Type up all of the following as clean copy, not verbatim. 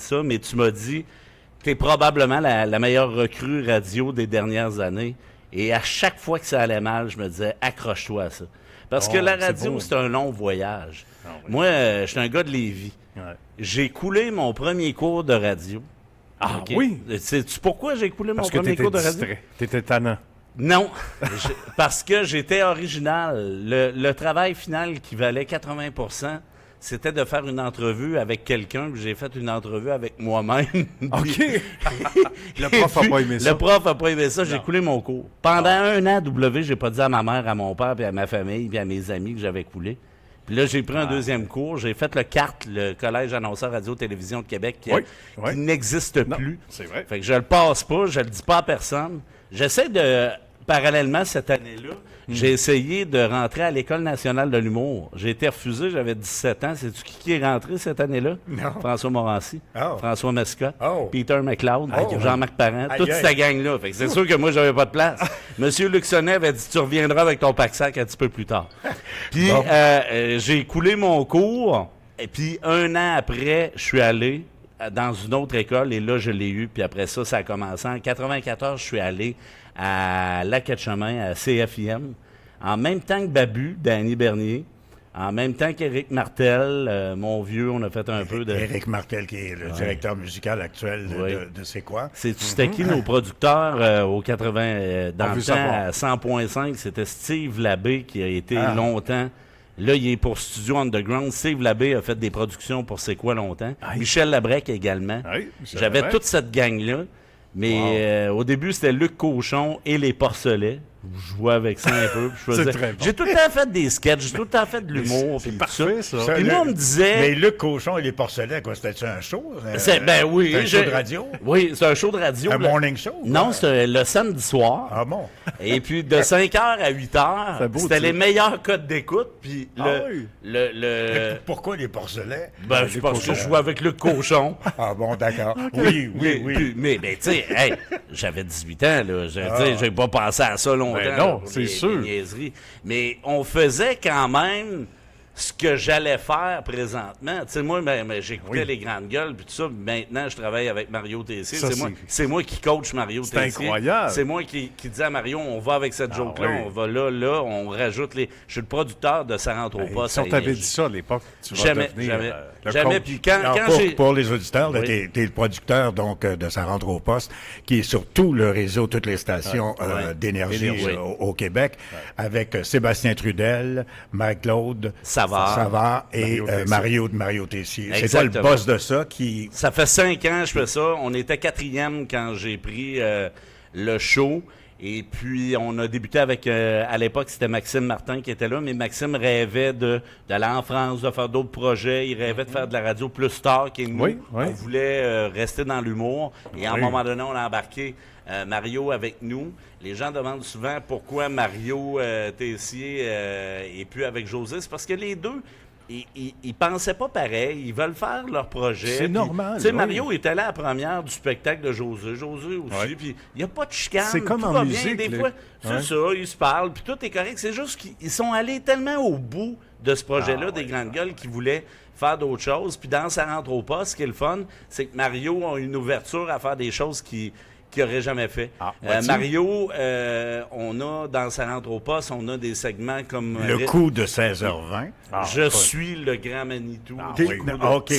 ça, mais tu m'as dit, t'es probablement la meilleure recrue radio des dernières années. Et à chaque fois que ça allait mal, je me disais, accroche-toi à ça. Parce que la radio, c'est un long voyage. Ah, oui. Moi, je suis un gars de Lévis. Ouais. J'ai coulé mon premier cours de radio. Ah OK? oui? Sais-tu pourquoi j'ai coulé Parce mon que premier t'étais cours de radio? distrait. T'étais tannant. Non, parce que j'étais original. Le travail final qui valait 80%, c'était de faire une entrevue avec quelqu'un, puis j'ai fait une entrevue avec moi-même. OK. Le prof n'a pas aimé ça. Le prof n'a pas aimé ça, j'ai coulé mon cours. Pendant un an, j'ai pas dit à ma mère, à mon père, puis à ma famille, puis à mes amis que j'avais coulé. Puis là, j'ai pris un deuxième cours. J'ai fait le CART, le Collège annonceur radio-télévision de Québec, qui n'existe plus. C'est vrai. Fait que je le passe pas, je le dis pas à personne. J'essaie de, parallèlement, cette année-là, j'ai essayé de rentrer à l'École nationale de l'humour. J'ai été refusé, j'avais 17 ans. Sais-tu qui est rentré cette année-là? Non. François Morancy, Oh. François Mascotte, Oh. Peter McLeod, Oh. Jean-Marc Parent, Aïe, toute aïe. cette gang-là. Fait que c'est sûr que moi, j'avais pas de place. Monsieur Luxonnet avait dit, tu reviendras avec ton pack-sac un petit peu plus tard. Puis, Bon. j'ai coulé mon cours. Et puis, un an après, je suis allé dans une autre école et là, je l'ai eu. Puis après ça, ça a commencé. En 94, je suis allé à Lac-Etchemin, à CFIM, en même temps que Babu, Danny Bernier, en même temps qu'Éric Martel, mon vieux, on a fait un peu de... Éric Martel, qui est le directeur musical actuel de C'est quoi? C'était qui nos producteurs au 80, dans veut le temps, savoir. à 100.5? C'était Steve Labbé qui a été longtemps. Là, il est pour Studio Underground. Steve Labbé a fait des productions pour C'est quoi longtemps. Aïe. Michel Labrec également. Aïe, Michel J'avais Labrec. toute cette gang-là. Mais au début, c'était Luc Cochon et les Porcelets. Je jouais avec ça un peu. puis je faisais... C'est très bon. J'ai tout le temps fait des sketchs, j'ai tout le temps fait de l'humour. C'est puis tout parfait, ça. Ça, Puis moi, on me disait... Mais Luc Cochon et les porcelets, quoi, c'était un show? Ben oui. C'est un show de radio? Oui, c'est un show de radio. Un là. morning show? Non, quoi? c'est le samedi soir. Ah bon? Et puis de 5h à 8h, C'est beau, c'était tu les sais. meilleurs codes d'écoute. Puis oui. Pourquoi les porcelets? ben, je pense que je jouais avec Luc Cochon. Ah bon, d'accord. Oui. Mais tu sais, hey, j'avais 18 ans, là. J'ai pas pensé à ça longtemps. Ben non, là, pour c'est les sûr. niaiseries. Mais on faisait quand même ce que j'allais faire présentement. Tu sais, moi, j'écoutais les grandes gueules, puis tout ça. Maintenant, je travaille avec Mario Tessier. Ça, C'est moi qui coach Mario C'est Tessier. incroyable. C'est moi qui dis à Mario, on va avec cette joke-là, oui. on va là, on rajoute les... Je suis le producteur de Ça rentre au poste. Si on t'avait dit ça à l'époque, tu vas Jamais, devenir le jamais. coach. Puis quand Alors, j'ai... pour les auditeurs, là, Oui. t'es le producteur donc de Ça rentre au poste, qui est sur tout le réseau, toutes les stations d'énergie Énergie. au Québec, avec Sébastien Trudel, Marc-Claude Savard. et Mario Tessier. C'est toi le Exactement. boss de ça qui... Ça fait 5 ans que je fais ça. On était 4e quand j'ai pris le show. Et puis, on a débuté avec, à l'époque, c'était Maxime Martin qui était là, mais Maxime rêvait d'aller en France, de faire d'autres projets. Il rêvait de faire de la radio plus tard que nous. Oui, oui. On voulait rester dans l'humour. Et à un moment donné, on a embarqué Mario avec nous. Les gens demandent souvent pourquoi Mario Tessier est plus avec José. C'est parce que les deux... Ils pensaient pas pareil, ils veulent faire leur projet. C'est puis, normal, Tu sais, oui. Mario était là à la première du spectacle de José. José aussi, Ouais. puis il n'y a pas de chicane. C'est comme tout en va musique, bien. Des là. fois, c'est Ouais. ça, ils se parlent, puis tout est correct. C'est juste qu'ils sont allés tellement au bout de ce projet-là, des grandes gueules, qu'ils voulaient faire d'autres choses. Puis dans Ça rentre au poste, ce qui est le fun, c'est que Mario a une ouverture à faire des choses qu'il n'aurait jamais fait. vois-tu? Mario, on a, dans Ça rentre au poste, on a des segments comme... Le coup de 16h20. Je suis le grand Manitou. oui. Du coup, OK.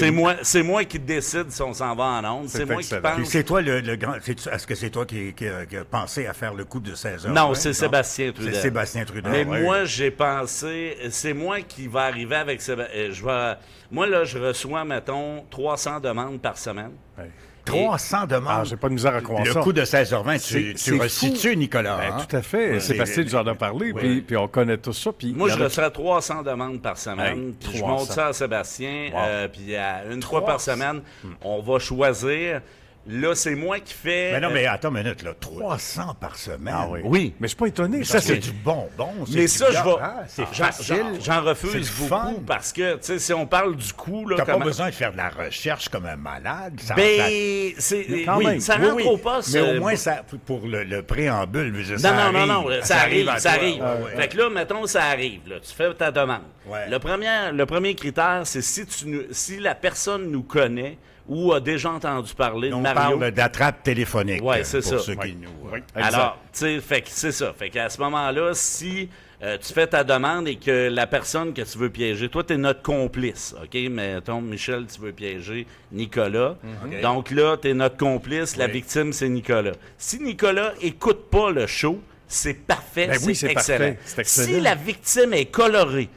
C'est moi qui décide si on s'en va en onde. C'est moi qui excellent. Puis pense. c'est toi le grand... Est-ce que c'est toi qui a pensé à faire le coup de 16h20? Non, c'est Sébastien Trudel. C'est Sébastien Trudel. Mais ouais. moi, j'ai pensé, c'est moi qui va arriver avec Sébastien. Moi, là, je reçois, mettons, 300 demandes par semaine. Ouais. 300 demandes. Ah, j'ai pas de misère à croire Le ça. coup de 16h20, C'est tu resitues, fou. Nicolas. Ben, hein? tout à fait. Ouais. Sébastien nous en a parlé, puis on connaît tout ça. Puis Moi, il y je en a- reçois 300 demandes par semaine. Hey, Puis je 300. monte ça à Sébastien. Wow. Puis une fois par semaine, on va choisir. Là, c'est moi qui fais... Mais non, mais attends une minute, là. 300 par semaine. Ah oui. Oui. Mais je suis pas étonné. Ça, parce c'est que- du bonbon. Mais du ça, je vais. c'est J'en facile. j'en refuse C'est le beaucoup fun. parce que, tu sais, si on parle du coup, là. T'as pas comment- besoin de faire de la recherche comme un malade. Ça, Ben, c'est. Quand Oui, même. ça oui, rentre oui. au poste. Mais au moins, ça, pour le préambule, je veux dire, ça Non, arrive. non, ça arrive, à ça toi. arrive. Ouais, ouais. Fait que là, mettons, ça arrive. Là, tu fais ta demande. Ouais. Le premier critère, c'est si la personne nous connaît ou a déjà entendu parler de On Mario. parle d'attrape téléphonique. Ouais, c'est pour ça. ceux qui nous... Oui. Alors, tu sais, fait que c'est ça. Fait qu'à ce moment-là, si tu fais ta demande et que la personne que tu veux piéger, toi, tu es notre complice, OK? Mettons, Michel, tu veux piéger Nicolas. Donc là, tu es notre complice, la victime, c'est Nicolas. Si Nicolas écoute pas le show, c'est parfait, Ben oui, c'est excellent. parfait, c'est excellent. Si la victime est colorée,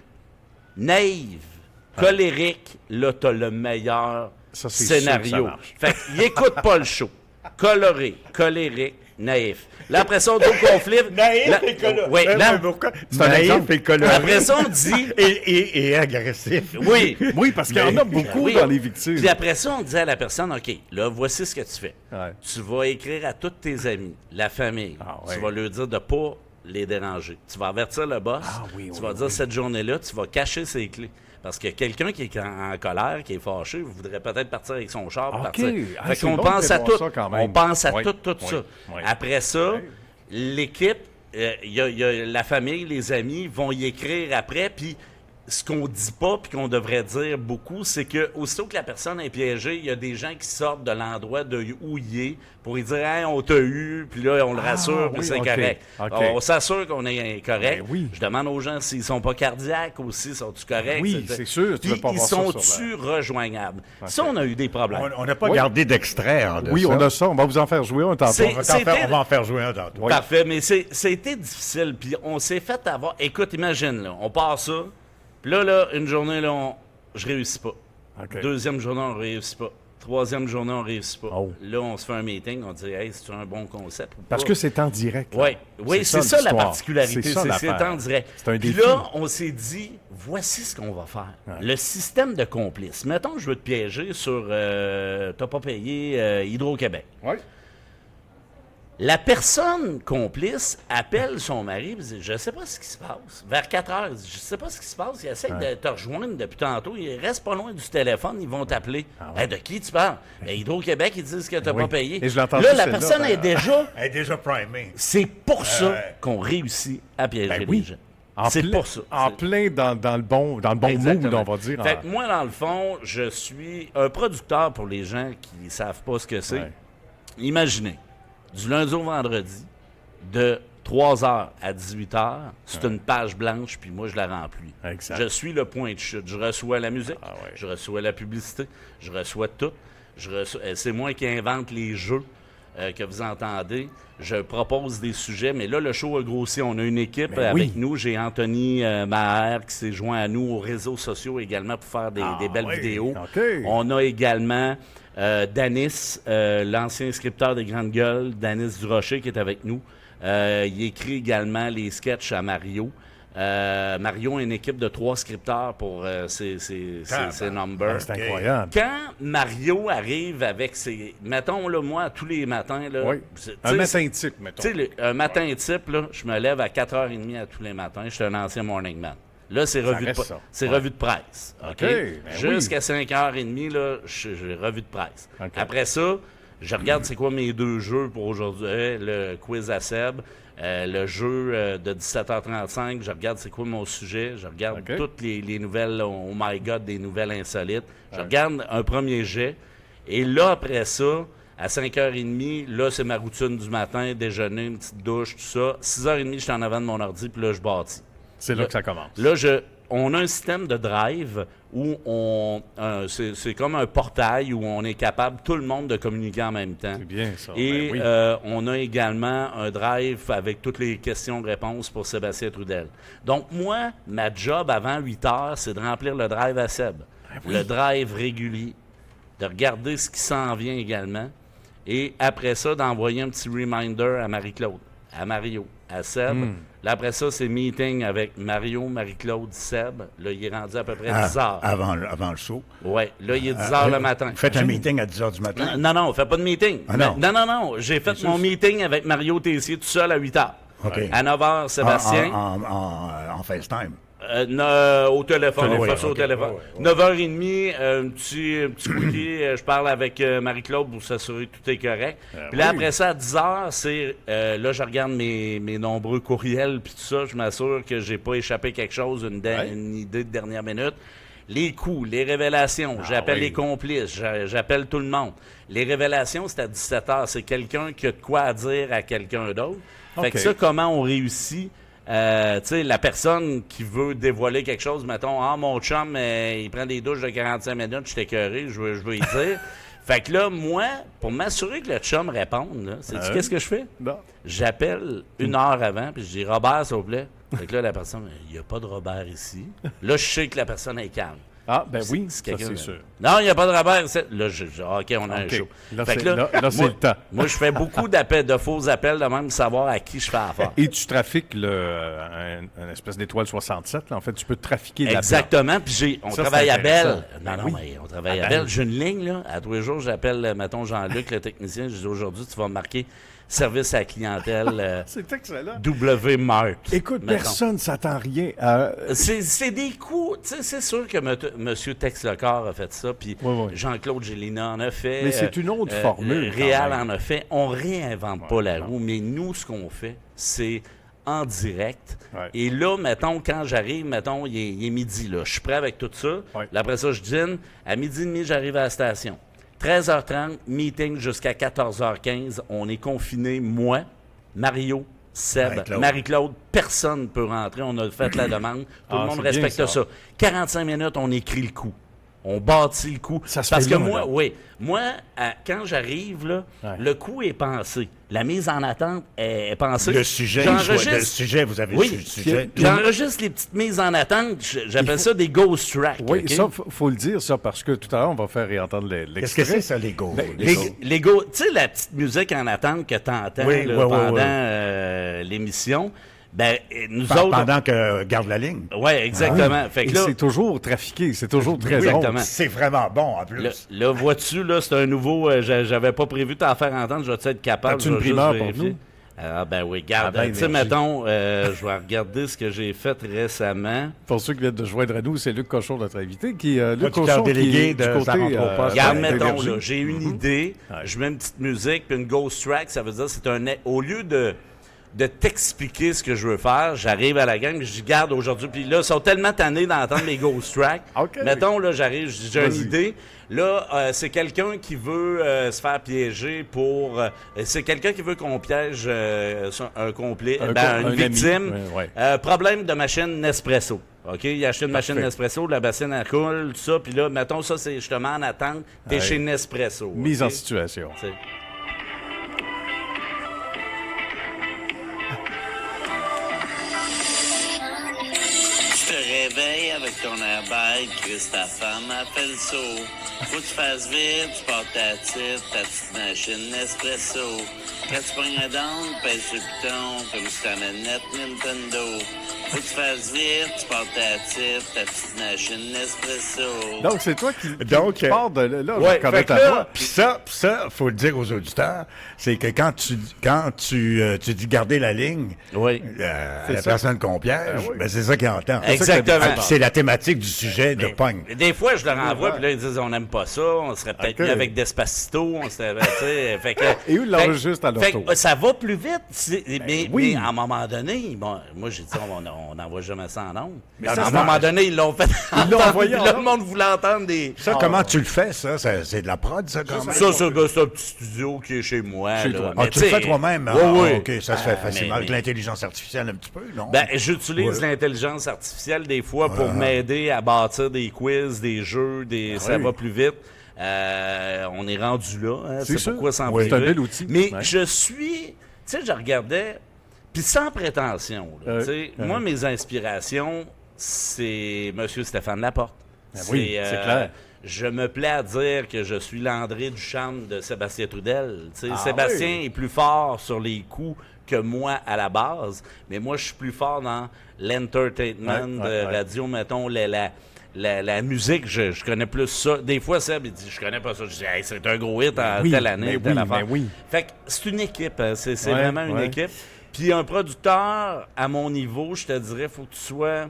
naïve, colérique, là, tu as le meilleur Ça, c'est sûr que scénario. ça marche. Fait qu'il écoute pas le show. Coloré, colérique, naïf. Là, après ça, on dit au conflit. Naïf et coloré. Oui, là, pourquoi? C'est un Naïf exemple. et coloré. après ça, on dit. Et agressif. Oui. Oui, parce qu'il y en a beaucoup Oui. dans les victimes. Puis après ça, on dit à la personne, OK, là, voici ce que tu fais. Ouais. Tu vas écrire à tous tes amis, la famille. Ah, ouais. Tu vas leur dire de ne pas les déranger. Tu vas avertir le boss. Ah, oui, tu oui, vas dire, cette journée-là, tu vas cacher ses clés. Parce que quelqu'un qui est en colère, qui est fâché, voudrait peut-être partir avec son char. OK. Partir. Ah, Fait c'est qu'on bon de pense à prévoir tout. ça quand même. On pense à Oui, tout oui, ça. oui. Après ça, Oui. l'équipe, il y a la famille, les amis vont y écrire après, puis ce qu'on dit pas puis qu'on devrait dire beaucoup, c'est que aussitôt que la personne est piégée, il y a des gens qui sortent de l'endroit de où il est pour lui dire hey, on t'a eu, puis là on le rassure, puis oui, c'est ok, correct. ok. On s'assure qu'on est correct. Ben oui. Je demande aux gens s'ils sont pas cardiaques aussi, sont-ils corrects? Oui, c'est sûr, tu Puis veux pas ils voir ça sont-tu sur rejoignables? Ça, on a eu des problèmes. On n'a pas Oui. gardé d'extrait de Oui, ça. on a ça. On va vous en faire jouer un tantôt. C'est- On va en faire jouer un tantôt. Oui. Parfait, mais c'était difficile. Puis on s'est fait avoir. Écoute, imagine, là, on part ça. Puis là, une journée, là, je réussis pas. OK. Deuxième journée, on réussit pas. Troisième journée, on réussit pas. Oh. Là, on se fait un meeting, on dit, hey, c'est un bon concept ou Parce pas? que c'est en direct. là. Oui, c'est ça la l'histoire. particularité. C'est ça, C'est l'affaire. en direct. C'est un Puis défi. là, on s'est dit, voici ce qu'on va faire. Le système de complice. Mettons que je veux te piéger sur t'as pas payé Hydro-Québec. Oui. La personne complice appelle son mari et dit « Je sais pas ce qui se passe. » Vers 4 heures, il dit « Je sais pas ce qui se passe. Ils essaient de te rejoindre depuis tantôt. Ils restent pas loin du téléphone. Ils vont t'appeler. Hey, de qui tu parles? Ben, Hydro-Québec, ils disent que tu n'as Oui. pas payé. Et je l'ai entendu, Là, la celle-là, personne est déjà... Elle est déjà primée. C'est pour ça Ouais. qu'on réussit à piéger Ben les oui. gens. C'est pour ça. En C'est- plein dans le bon mood, Exactement. on va dire. Fait que moi, dans le fond, je suis un producteur pour les gens qui ne savent pas ce que c'est. Ouais. Imaginez, du lundi au vendredi, de 3h à 18h, c'est une page blanche, puis moi, je la remplis. Exact. Je suis le point de chute. Je reçois la musique, Ah ouais. je reçois la publicité, je reçois tout. C'est moi qui invente les jeux que vous entendez. Je propose des sujets, mais là, le show a grossi. On a une équipe Ben avec oui. nous. J'ai Anthony Maher qui s'est joint à nous aux réseaux sociaux également pour faire des belles oui. vidéos. OK. On a également Danis, l'ancien scripteur des Grandes Gueules, Danis Durocher qui est avec nous. Il écrit également les sketchs à Mario. Mario a une équipe de 3 scripteurs pour ses numbers. C'est incroyable. Quand Mario arrive avec ses... Mettons, là, moi, tous les matins... Là, Oui. tu Un sais, matin type, mettons. tu sais, un matin type, là, je me lève à 4h30 à tous les matins. Je suis un ancien morning man. Là, c'est revue, reste ça. c'est Ouais. revue de presse. OK? ben Jusqu'à 5h30, là, j'ai revue de presse. OK. Après ça, je regarde c'est quoi mes 2 jeux pour aujourd'hui. Le quiz à Seb, le jeu de 17h35. Je regarde c'est quoi mon sujet. Je regarde OK. toutes les nouvelles, oh my God, des nouvelles insolites. Je regarde un premier jet. Et là, après ça, à 5h30, là, c'est ma routine du matin, déjeuner, une petite douche, tout ça. 6h30, je suis en avant de mon ordi, puis là, je bâtis. C'est là que ça commence. Là, on a un système de drive où c'est comme un portail où on est capable, tout le monde, de communiquer en même temps. C'est bien ça. Et Ben oui. on a également un drive avec toutes les questions-réponses pour Sébastien Trudel. Donc, moi, ma job avant 8 heures, c'est de remplir le drive à Seb. Le drive régulier. De regarder ce qui s'en vient également. Et après ça, d'envoyer un petit reminder à Marie-Claude, à Mario, à Seb. Là, après ça, c'est meeting avec Mario, Marie-Claude, Seb. Là, il est rendu à peu près 10 heures. Avant le show. Oui, là, il est 10 heures le matin. Vous faites un meeting à 10 h du matin? Non, on ne fait pas de meeting. Ah, non? Non. J'ai fait mon meeting avec Mario Tessier tout seul à 8 heures. OK. À 9 heures, Sébastien. En FaceTime. Au téléphone, on Oui, fait ça au ok. téléphone. Ouais, ouais. 9h30, un petit quickie, je parle avec Marie-Claude pour s'assurer que tout est correct. Puis là, oui. après ça, à 10h, c'est là, je regarde mes nombreux courriels, puis tout ça, je m'assure que j'ai pas échappé quelque chose, une idée de dernière minute. Les coups, les révélations, j'appelle oui. les complices, j'appelle tout le monde. Les révélations, c'est à 17h. C'est quelqu'un qui a de quoi à dire à quelqu'un d'autre. Fait que ça, comment on réussit? Tu sais, la personne qui veut dévoiler quelque chose, mettons, mon chum, il prend des douches de 45 minutes, je suis écœuré, je veux y dire. Fait que là, moi, pour m'assurer que le chum réponde, là, sais-tu qu'est-ce que je fais? Non. J'appelle 1 heure avant, puis je dis « Robert, s'il vous plaît. » Fait que là, la personne, il n'y a pas de Robert ici. Là, je sais que la personne est calme. Ah, ben oui, C'est ça, c'est sûr. Non, il n'y a pas de Robert ici. Là, OK, on a un show. Là, Fait que là, c'est le temps. Moi, je fais beaucoup de faux appels de même savoir à qui je fais affaire. Et tu trafiques une espèce d'étoile 67. Là. En fait, tu peux trafiquer de la Exactement. Puis on Ça, travaille c'est à Belle. intéressant. Non, mais on travaille à Belle. J'ai une ligne, là. À tous les jours, j'appelle, mettons, Jean-Luc, le technicien. Je dis aujourd'hui, tu vas me marquer service à la clientèle C'est excellent. W Mart. Écoute, mettons. personne ne s'attend rien. C'est des coups. Tu sais, c'est sûr que M. Tex Lecor a fait ça, puis Oui. Jean-Claude Gélina en a fait. Mais c'est une autre formule, quand Réal même. en a fait. On réinvente pas la roue, mais nous, ce qu'on fait, c'est en direct. Ouais. Et là, mettons, quand j'arrive, mettons, il est midi, là. Je suis prêt avec tout ça. Ouais. Là, après ça, je dîne. À midi et demi, j'arrive à la station. 13h30, meeting jusqu'à 14h15. On est confinés, moi, Mario, Seb, Marie-Claude. Marie-Claude. Personne ne peut rentrer. On a fait la demande. Tout le monde c'est respecte bien, ça. ça. 45 minutes, on écrit le coup. On bâtit le coup. Ça se Parce fait que là, moi, là. oui. Moi, quand j'arrive, là, Ouais. le coup est pensé. La mise en attente est pensée. Le sujet, vous avez Oui, le sujet. j'enregistre les petites mises en attente. J'appelle ça des ghost tracks. Oui, OK? ça, faut le dire, ça, parce que tout à l'heure, on va faire réentendre l'extrait. Qu'est-ce que c'est, ça, les go? Ben, Les go, tu sais, la petite musique en attente que tu entends Oui, pendant oui. l'émission, ben, nous autres. Pendant que garde la ligne. Oui, exactement. Fait que Et là, c'est toujours trafiqué, c'est toujours très exactement. drôle. C'est vraiment bon, en plus. là, vois-tu, là, c'est un nouveau. J'avais pas prévu de t'en faire entendre. Je vais être capable. As-tu je une vais juste primeur pour vérifier. nous? Ah, ben oui, garde. Ah, ben, tu sais, merci. mettons, je vais regarder ce que j'ai fait récemment. Pour ceux qui viennent de joindre à nous, c'est Luc Cochon, notre invité, qui Luc Producteur Cochon, délégué qui est de du côté Saint-Anthropos. Regarde, Ouais, mettons, d'énergie. là, j'ai une idée, je mets une petite musique, puis une ghost track, ça veut dire c'est au lieu de t'expliquer ce que je veux faire, j'arrive à la gang, je dis garde aujourd'hui, puis là, ils sont tellement tannés d'entendre mes ghost tracks. OK. Mettons, là, j'arrive, je dis j'ai une Vas-y. idée. Là, c'est quelqu'un qui veut se faire piéger pour... c'est quelqu'un qui veut qu'on piège un complet, une un victime. ami. Ouais. Problème de machine Nespresso. OK? Il a acheté une machine Parfait. Nespresso, la bassine, elle coule, tout ça. Puis là, mettons, ça, c'est justement en attente. T'es Ouais. chez Nespresso. Mise OK? en situation. T'sais. Tu te réveilles avec ton air bête, Chris, ta femme a fait le saut. Faut que tu fasses vite, tu portes ta petite machine Nespresso. Quand tu pognes un down, pèse sur le piton, comme si t'avais une net Nintendo. Faut que tu fasses vite, tu portes ta petite machine Nespresso. Donc, c'est toi qui Donc, pars de là, ouais, je reconnais fait que ta là, voix. Puis ça, faut le dire aux auditeurs, c'est que quand tu dis garder la ligne, Oui. à la personne qu'on piège, oui. ben c'est ça qu'ils entendent. Exactement. Ah, puis c'est la thématique du sujet de Pogne. Des fois, je leur envoie, puis là, ils disent on n'aime pas ça, on serait peut-être Ok. mieux avec Despacito, on serait, tu sais, fait que... Et eux, ils l'enregistrent à leur fait tour. que, ça va plus vite, mais, oui. mais à un moment donné, bon, moi, j'ai dit, on n'envoie jamais ça en ondes. Mais À ça, un c'est moment un- donné, ils l'ont fait Ils l'ont envoyé puis en là, le ondes. monde voulait entendre des... Ça, comment tu le fais, ça? C'est de la prod, ça, quand même? Ça, c'est un petit studio qui est chez moi. Chez là. toi. Ah, Mais tu le tu sais, fais toi-même? Oui, Ah, oui. OK, ça se fait Ah, facilement. mais- Avec l'intelligence artificielle, un petit peu, non? Ben, j'utilise Ouais. l'intelligence artificielle des fois pour m'aider à bâtir des quiz, des jeux, ça oui. va plus vite. On est rendu là. Hein, C'est sûr. pourquoi s'en Oui. priver. C'est un bel outil. Mais Ouais. je suis... Tu sais, je regardais... Puis sans prétention. Là, tu sais, moi, mes inspirations, c'est M. Stéphane Laporte. Ben oui, c'est clair. Je me plais à dire que je suis l'André Ducharme de Sébastien Trudel. Tu sais, Sébastien est plus fort sur les coups que moi à la base, mais moi, je suis plus fort dans l'entertainment, Ouais. radio, mettons, la musique, je connais plus ça. Des fois, Seb, il dit, je connais pas ça. Je dis, hey, c'est un gros hit en oui, telle année, mais telle oui, affaire. mais oui. Fait que c'est une équipe, hein. C'est Ouais, vraiment une ouais. équipe. Puis un producteur, à mon niveau, je te dirais, faut que tu sois...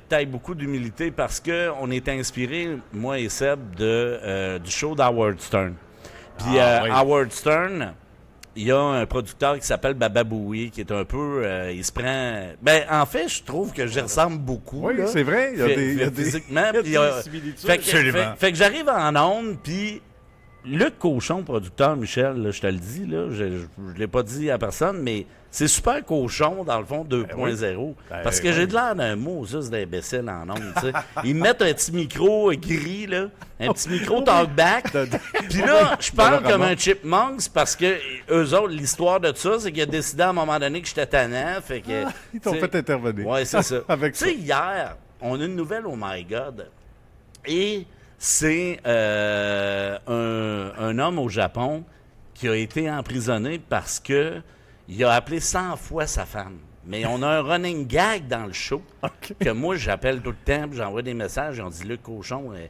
t'ailles beaucoup d'humilité parce qu'on est inspiré, moi et Seb, du show d'Howard Stern. Puis Ah, oui. Howard Stern, il y a un producteur qui s'appelle Baba Booey, qui est un peu... il se prend... Ben, en fait, je trouve que j'y ressemble beaucoup. Oui, là. c'est vrai. Il y a des Physiquement. il y a des puis similitudes. fait, Absolument. fait que j'arrive en onde, puis Luc Cochon, producteur, Michel, là, je te le dis, là, je ne l'ai pas dit à personne, mais c'est super cochon, dans le fond, 2.0. Parce que j'ai de l'air d'un mot juste d'imbécile en ondes, tu sais. Ils mettent un petit micro gris, là, un petit micro talkback. Puis là, je parle comme un chipmunk, c'est parce que eux autres, l'histoire de ça, c'est qu'ils ont décidé à un moment donné que j'étais tannant. Fait que, Ils t'ont fait intervenir. Ouais, c'est ça. Avec Tu sais, hier, on a une nouvelle au My God. Et c'est un homme au Japon qui a été emprisonné parce que il a appelé 100 fois sa femme. Mais on a un running gag dans le show que moi, j'appelle tout le temps, puis j'envoie des messages, ils ont dit « Luc Cochon, et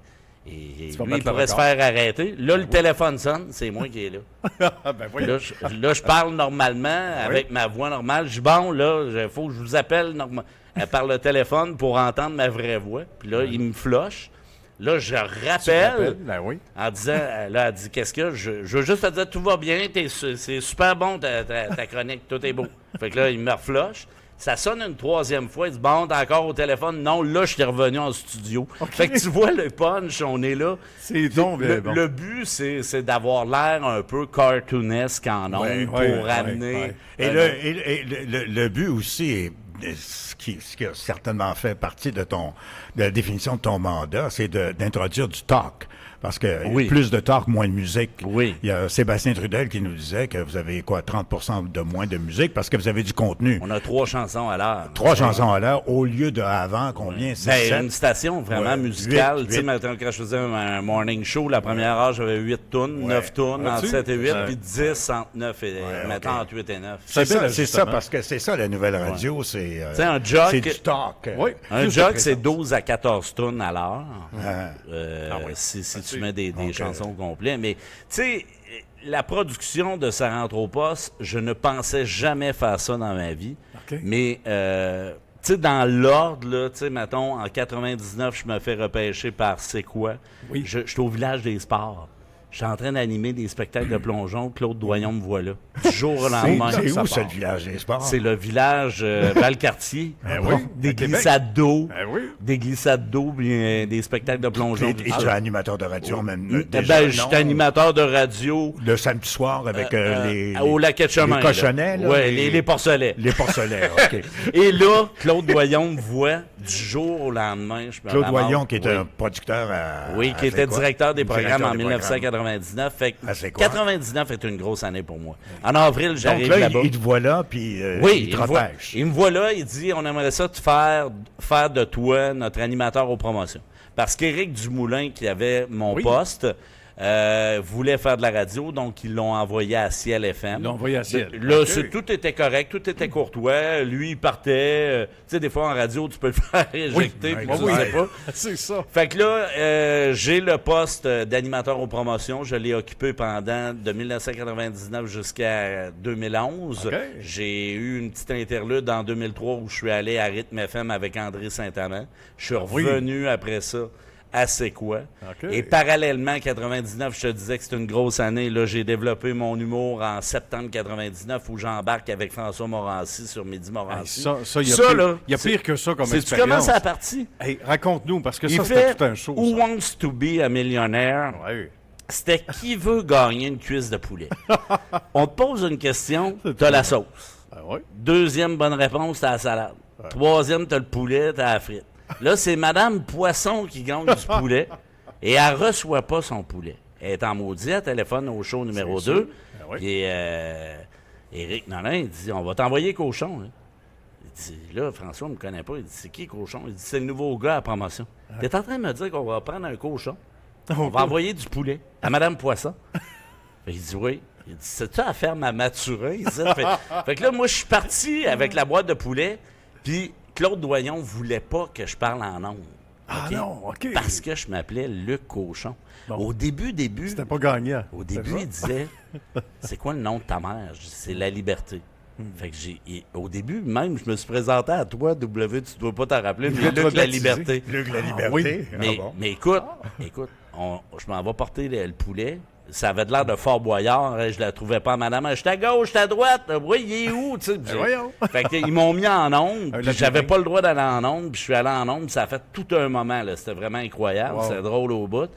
lui, vas il battre le pourrait se record. faire arrêter. » Là, le téléphone sonne, c'est moi qui est là. Ben voyons. Là, je parle normalement, avec ma voix normale. Je dis, bon, là, il faut que je vous appelle par le téléphone pour entendre ma vraie voix. Puis là, il me floche. Là, je rappelle Ben oui. en disant, là, elle dit, qu'est-ce que je veux juste te dire, tout va bien, c'est super bon ta chronique, tout est beau. Fait que là, il me refloche. Ça sonne une troisième fois, il dit, bon, t'es encore au téléphone. Non, là, je suis revenu en studio. Fait que tu vois le punch, on est là. C'est donc bien bon. Le but, c'est d'avoir l'air un peu cartoonesque en ondes pour amener... Et le but aussi est ce qui a certainement fait partie de la définition de ton mandat, c'est d'introduire du talk. Parce que plus de talk, moins de musique. Oui. Il y a Sébastien Trudel qui nous disait que vous avez 30% de moins de musique parce que vous avez du contenu. On a 3 chansons à l'heure. 3 chansons à l'heure au lieu de avant, combien? C'est une station vraiment musicale. Tu sais, maintenant, quand je faisais un morning show, la première heure, j'avais 8 tunes, 9 tunes, entre 7 et 8, puis 10 entre 9 et... maintenant, entre 8 et 9. C'est ça, parce que c'est ça, la nouvelle radio, c'est... Tu sais, un jock... C'est du talk. Oui. Un jock, c'est 12 à 14 tunes à l'heure. Si tu mets des chansons complètes. Mais, tu sais, la production de Ça rentre au poste, je ne pensais jamais faire ça dans ma vie. OK. Mais, tu sais, dans l'ordre, là, tu sais, mettons, en 99, je me fais repêcher par C'est quoi? Oui. Je suis au village des sports. Je suis en train d'animer des spectacles de plongeon. Claude Doyon me voit là. Du jour au lendemain. C'est ça où, part. ce village des sports? C'est le village Valcartier. oui, Des à Québec. glissades d'eau. oui. Des glissades d'eau, bien, des spectacles de plongeon. Et tu es animateur de radio, même. Je suis animateur de radio. Le samedi soir avec Au Lac Chemin. les cochonnets, là. Oui, les porcelets. Les porcelets, OK. Et là, Claude Doyon me voit du jour au lendemain. Claude Doyon, qui est un producteur qui était directeur des programmes en Directeur des 1999. Fait que C'est quoi? 99 est une grosse année pour moi. En avril, Donc j'arrive là, là-bas. il te voit là, puis il te me voit, repêche. il me voit là, il dit on aimerait ça te faire de toi notre animateur aux promotions. Parce qu'Éric Dumoulin, qui avait mon poste, voulait faire de la radio, donc ils l'ont envoyé à Ciel FM. Ils l'ont envoyé à Ciel. Là, OK. tout était correct, tout était courtois. Lui, il partait. Tu sais, des fois en radio, tu peux le faire éjecter, puis tu sais pas. C'est ça. Fait que là, j'ai le poste d'animateur aux promotions. Je l'ai occupé pendant de 1999 jusqu'à 2011. OK. J'ai eu une petite interlude en 2003 où je suis allé à Rythme FM avec André Saint-Amand. Je suis revenu après ça à C'est quoi. OK. Et parallèlement, 99, je te disais que c'était une grosse année. Là, j'ai développé mon humour en septembre 99 où j'embarque avec François Morancy sur Midi Morancy. Il y a pire que ça comme Sais-tu expérience. comment ça a parti? Hey, raconte-nous, parce que Il ça, fait c'était tout un show. Who ça. Wants to be a Millionaire? Ouais. C'était qui veut gagner une cuisse de poulet. On te pose une question, t'as la sauce. Ah ouais. Deuxième bonne réponse, t'as la salade. Troisième, t'as le poulet, t'as la frite. Là, c'est Madame Poisson qui gagne du poulet et elle reçoit pas son poulet. Elle est en maudit, elle téléphone au show numéro 2. Ah oui. Et Éric Nolin, il dit, on va t'envoyer Cochon. Là. Il dit, là, François ne me connaît pas. Il dit, c'est qui Cochon? Il dit, c'est le nouveau gars à la promotion. T'es en train de me dire qu'on va prendre un cochon, on va envoyer du poulet à Madame Poisson. Il dit, oui. Il dit, c'est-tu à faire ma Maturin? Fait que là, moi, je suis parti avec la boîte de poulet, puis Claude Doyon voulait pas que je parle en ondes. Ah OK? non, OK. Parce que je m'appelais Luc Cochon. Bon. Au début, C'était pas gagnant. au début, il disait, c'est quoi le nom de ta mère? Je dis, c'est La Liberté. Fait que au début, même, je me suis présenté à toi, W, tu dois pas t'en rappeler, mais Luc La Liberté. Luc La Liberté. oui. Ah Mais, bon. mais écoute, je m'en vais porter le poulet. Ça avait de l'air de Fort Boyard. Je la trouvais pas, madame. J'étais à gauche, j'étais à droite. Oui, il est où? Voyons. Fait qu'ils m'ont mis en onde. Puis j'avais pas le droit d'aller en onde. Puis je suis allé en onde. Ça a fait tout un moment. Là. C'était vraiment incroyable. Wow. C'était drôle au bout.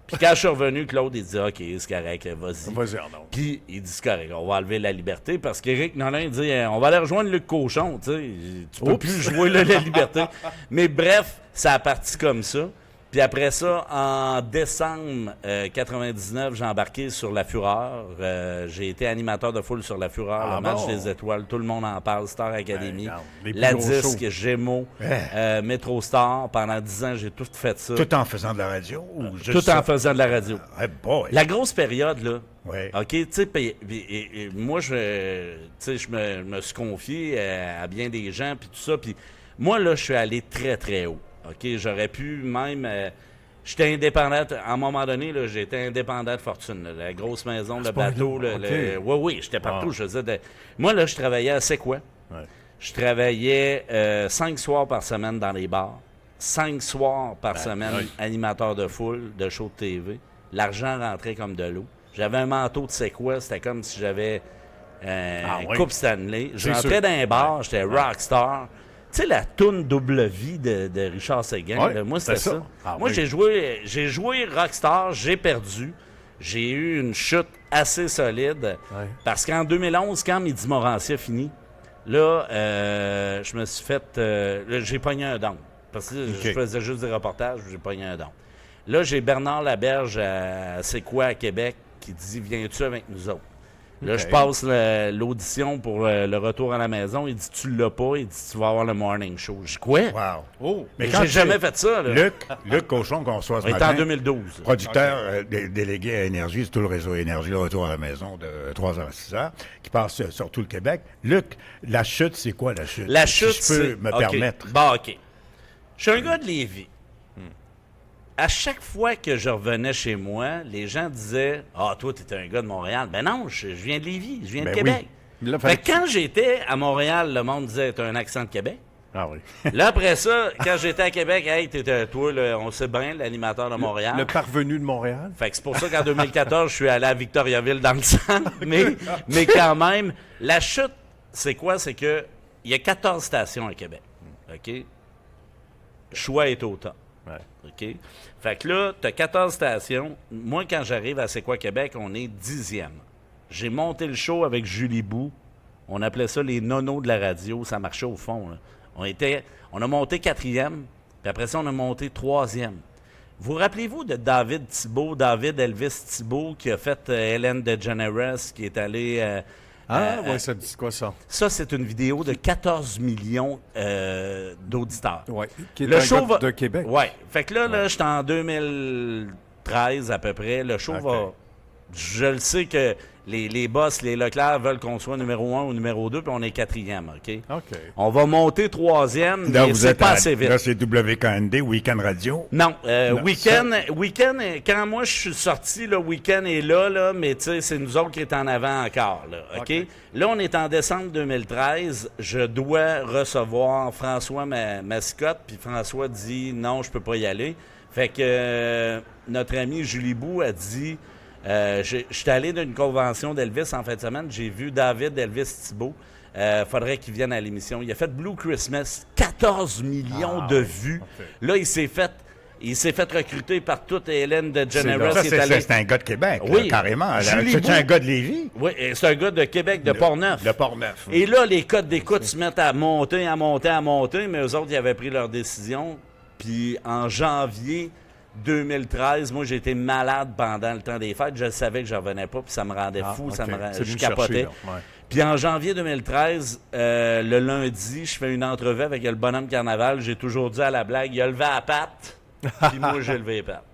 Puis quand je suis revenu, Claude, il dit « OK, c'est correct, vas-y. » Vas-y en onde. Puis il dit « C'est correct, on va enlever la liberté. » Parce qu'Éric Nolin dit « On va aller rejoindre Luc Cochon. » Tu peux plus jouer là, la liberté. Mais bref, ça a parti comme ça. Puis après ça, en décembre 99, j'ai embarqué sur La Fureur. J'ai été animateur de foule sur La Fureur, le match des étoiles. Tout le monde en parle, Star Academy, La Disque, Gémeaux, Métro Star. Pendant 10 ans, j'ai tout fait ça. Tout en faisant de la radio? Ou juste tout ça? en faisant de la radio. Boy. La grosse période, là. Ouais. OK, tu sais, moi, je me suis confié à bien des gens, puis tout ça. Puis moi, là, je suis allé très, très haut. OK, j'aurais pu même... j'étais indépendant. À un moment donné, là, j'étais indépendant de fortune. Là, la grosse maison, le bateau. Oui, j'étais partout. Je faisais moi, là, je travaillais à C'est quoi? Ouais. Je travaillais 5 soirs par semaine dans les bars. 5 soirs par semaine, animateur de foule, de show de TV. L'argent rentrait comme de l'eau. J'avais un manteau de C'est quoi? C'était comme si j'avais Coupe Stanley. Je rentrais dans un bar, j'étais rockstar. Tu sais, la toune Double Vie de Richard Seguin, là, moi, c'était ça. Moi, j'ai joué Rockstar, j'ai perdu. J'ai eu une chute assez solide. Parce qu'en 2011, quand Midi Morancier a fini, là, je me suis fait... là, j'ai pogné un down. Parce que je faisais juste des reportages, j'ai pogné un down. Là, j'ai Bernard Laberge à C'est quoi à Québec qui dit « Viens-tu avec nous autres? » Là, je passe l'audition pour le retour à la maison. Il dit, tu l'as pas. Il dit, tu vas avoir le morning show. Je dis, quoi? Wow. Oh. Mais j'ai jamais fait ça. Là. Luc Cochon, qu'on reçoit ce On était matin. en 2012. Producteur délégué à Énergie, c'est tout le réseau Énergie, le retour à la maison de 3h à 6h, qui passe sur tout le Québec. Luc, la chute, c'est quoi la chute? La chute, si je peux me permettre. Bon, OK. Je suis un gars de Lévis. À chaque fois que je revenais chez moi, les gens disaient « Ah, toi, t'es un gars de Montréal. » Ben non, je viens de Lévis, je viens de Québec. Oui. Là, fait que quand j'étais à Montréal, le monde disait « T'as un accent de Québec. » Ah oui. Là, après ça, quand j'étais à Québec, « Hey, t'étais toi, on sait bien, l'animateur de Montréal. » Le parvenu de Montréal. Fait que c'est pour ça qu'en 2014, je suis allé à Victoriaville dans le centre. Mais quand même, la chute, c'est quoi? C'est que il y a 14 stations à Québec. OK? Choix est au top. Ouais. OK? Fait que là, tu as 14 stations. Moi, quand j'arrive à C'est quoi Québec, on est 10e. J'ai monté le show avec Julie Bou. On appelait ça les nonos de la radio. Ça marchait au fond. Là. On a monté 4e, puis après ça, on a monté 3e. Vous rappelez-vous de David Elvis Thibault, qui a fait Ellen DeGeneres, qui est allé... oui, ça dit quoi, ça? Ça, c'est une vidéo de 14 millions d'auditeurs. Oui, qui est le un show gars de Québec. Oui. Fait que là, j'étais en 2013 à peu près. Le show va... Je le sais que les boss, les Leclerc veulent qu'on soit numéro 1 ou numéro 2, puis on est 4e, OK? On va monter 3e, là, mais c'est pas assez vite. Là, c'est WKND, Week-end Radio. Non, Week-end, quand moi je suis sorti, le Week-end est là, mais tu sais, c'est nous autres qui est en avant encore, là, OK? Là, on est en décembre 2013, je dois recevoir François Mascotte, puis François dit « Non, je peux pas y aller ». Fait que notre amie Julie Bou a dit... je suis allé d'une convention d'Elvis en fin de semaine. J'ai vu David Elvis Thibault. Faudrait qu'il vienne à l'émission. Il a fait Blue Christmas, 14 millions de vues. Là, il s'est fait recruter par toute Hélène DeGeneres. C'est un gars de Québec, là, carrément. C'est un gars de Lévis? Oui, c'est un gars de Québec, de Portneuf. De Portneuf. Et là, les codes d'écoute se mettent à monter, mais eux autres, ils avaient pris leur décision. Puis en janvier 2013, moi, j'ai été malade pendant le temps des fêtes. Je savais que je revenais pas, puis ça me rendait fou. Je capotais. Puis en janvier 2013, le lundi, je fais une entrevue avec le bonhomme Carnaval. J'ai toujours dit à la blague, il a levé la patte, puis moi, j'ai levé les pattes.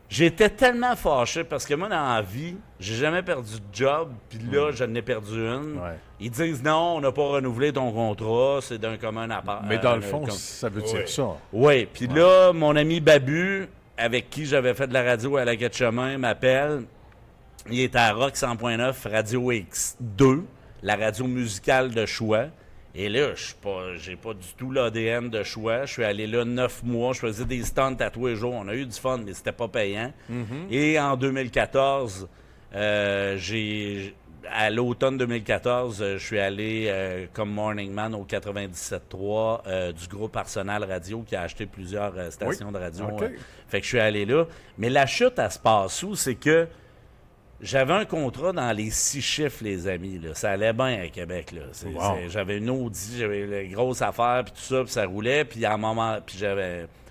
J'étais tellement fâché parce que moi, dans la vie, j'ai jamais perdu de job, puis là, j'en ai perdu une. Ouais. Ils disent non, on n'a pas renouvelé ton contrat, c'est d'un commun appart. Mais dans le fond, ça veut dire ça. Oui, puis là, mon ami Babu, avec qui j'avais fait de la radio à la Quai-de-Chemin, m'appelle. Il est à Rock 100.9, Radio X2, la radio musicale de choix. Et là, j'ai pas du tout l'ADN de choix. Je suis allé là 9 mois. Je faisais des stunts à tous les jours. On a eu du fun, mais c'était pas payant. Et en 2014, à l'automne 2014, je suis allé comme Morning Man au 97.3 du groupe Arsenal Radio qui a acheté plusieurs stations de radio. Fait que je suis allé là. Mais la chute, elle se passe où? C'est que j'avais un contrat dans les 6 chiffres, les amis. Là. Ça allait bien à Québec. Là. J'avais une Audi, j'avais les grosses affaires, puis tout ça, puis ça roulait. Puis à un moment,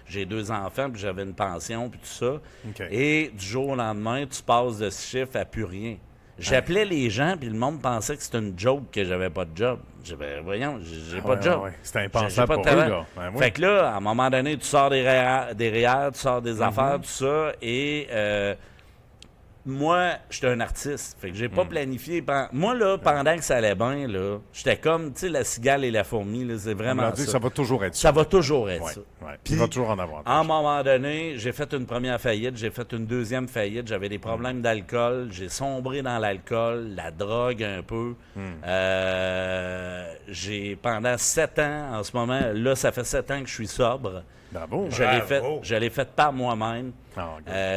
j'ai 2 enfants, puis j'avais une pension, puis tout ça. Et du jour au lendemain, tu passes de 6 chiffres à plus rien. J'appelais les gens, puis le monde pensait que c'était une joke que j'avais pas de job. Voyons, j'ai pas de job. C'était impensable pour eux, là. Fait que là, à un moment donné, tu sors des REER, tu sors des affaires, tout ça, et moi, j'étais un artiste. Fait que j'ai pas planifié. Moi, là, pendant que ça allait bien, là, j'étais comme, tu sais, la cigale et la fourmi, là, c'est vraiment ça. Ça va toujours être ça. Ça va toujours être ça. Puis, il va toujours en avoir. À un moment donné, j'ai fait une première faillite, j'ai fait une deuxième faillite, j'avais des problèmes d'alcool, j'ai sombré dans l'alcool, la drogue un peu. J'ai, pendant 7 ans, en ce moment, là, ça fait 7 ans que je suis sobre. Bravo. Je l'ai fait par moi-même.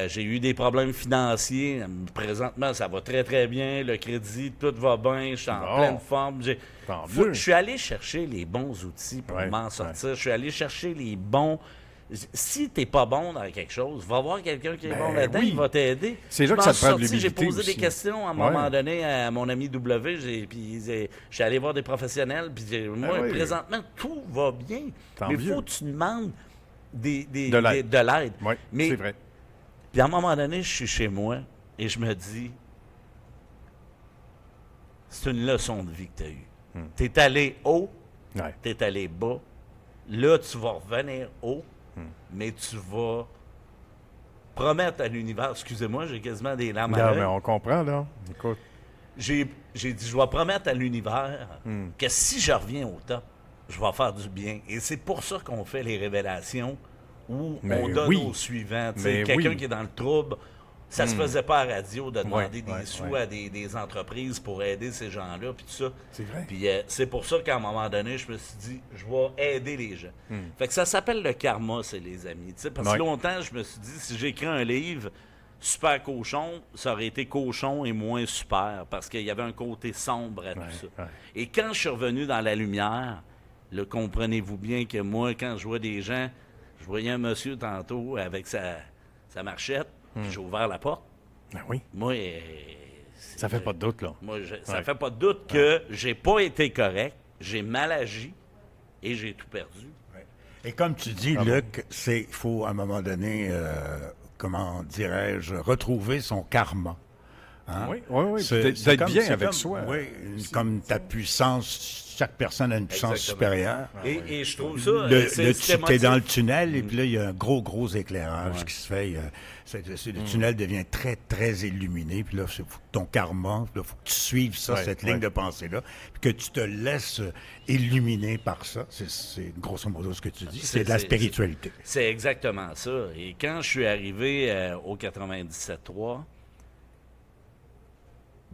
J'ai eu des problèmes financiers. Présentement, ça va très, très bien. Le crédit, tout va bien. Je suis en pleine forme. Je suis allé chercher les bons outils pour m'en sortir. Je suis allé chercher les bons... Si t'es pas bon dans quelque chose, va voir quelqu'un qui est bon là-dedans, il va t'aider. C'est là que ça te prend de l'humilité. J'ai posé aussi. des questions à un moment donné à mon ami W, puis je suis allé voir des professionnels, puis moi, présentement, tout va bien. Mais il faut que tu demandes de l'aide. Oui, c'est vrai. Puis à un moment donné, je suis chez moi et je me dis, c'est une leçon de vie que tu as eue. Tu es allé haut, tu es allé bas. Là, tu vas revenir haut, mais tu vas promettre à l'univers, excusez-moi, j'ai quasiment des larmes à l'œil. Mais on comprend, là. Écoute. J'ai dit, je vais promettre à l'univers que si je reviens au top, je vais faire du bien. Et c'est pour ça qu'on fait les révélations où on donne aux suivants. Quelqu'un qui est dans le trouble, ça se faisait pas à la radio de demander des sous à des entreprises pour aider ces gens-là, puis tout ça. C'est vrai. Puis c'est pour ça qu'à un moment donné, je me suis dit, je vais aider les gens. Fait que ça s'appelle le karma, c'est les amis. Parce que longtemps, je me suis dit, si j'écris un livre super cochon, ça aurait été cochon et moins super, parce qu'il y avait un côté sombre à tout ça. Et quand je suis revenu dans la lumière, là, comprenez-vous bien que moi, quand je vois des gens, je voyais un monsieur tantôt avec sa marchette, puis j'ai ouvert la porte. Moi, ça fait pas de doute, là. Moi, ça fait pas de doute que j'ai pas été correct, j'ai mal agi et j'ai tout perdu. Et comme tu dis, Luc, il faut à un moment donné, comment dirais-je, retrouver son karma. Hein? Oui. D'être bien avec soi. Oui, comme ta puissance. Chaque personne a une puissance supérieure. Et je trouve ça... Tu es dans le tunnel et puis là, il y a un gros éclairage qui se fait. Le tunnel devient très, très illuminé. Puis là, c'est ton karma. Il faut que tu suives ça, cette ligne de pensée-là. Puis que tu te laisses illuminer par ça. C'est grosso modo ce que tu dis. C'est de la spiritualité. C'est exactement ça. Et quand je suis arrivé au 97.3...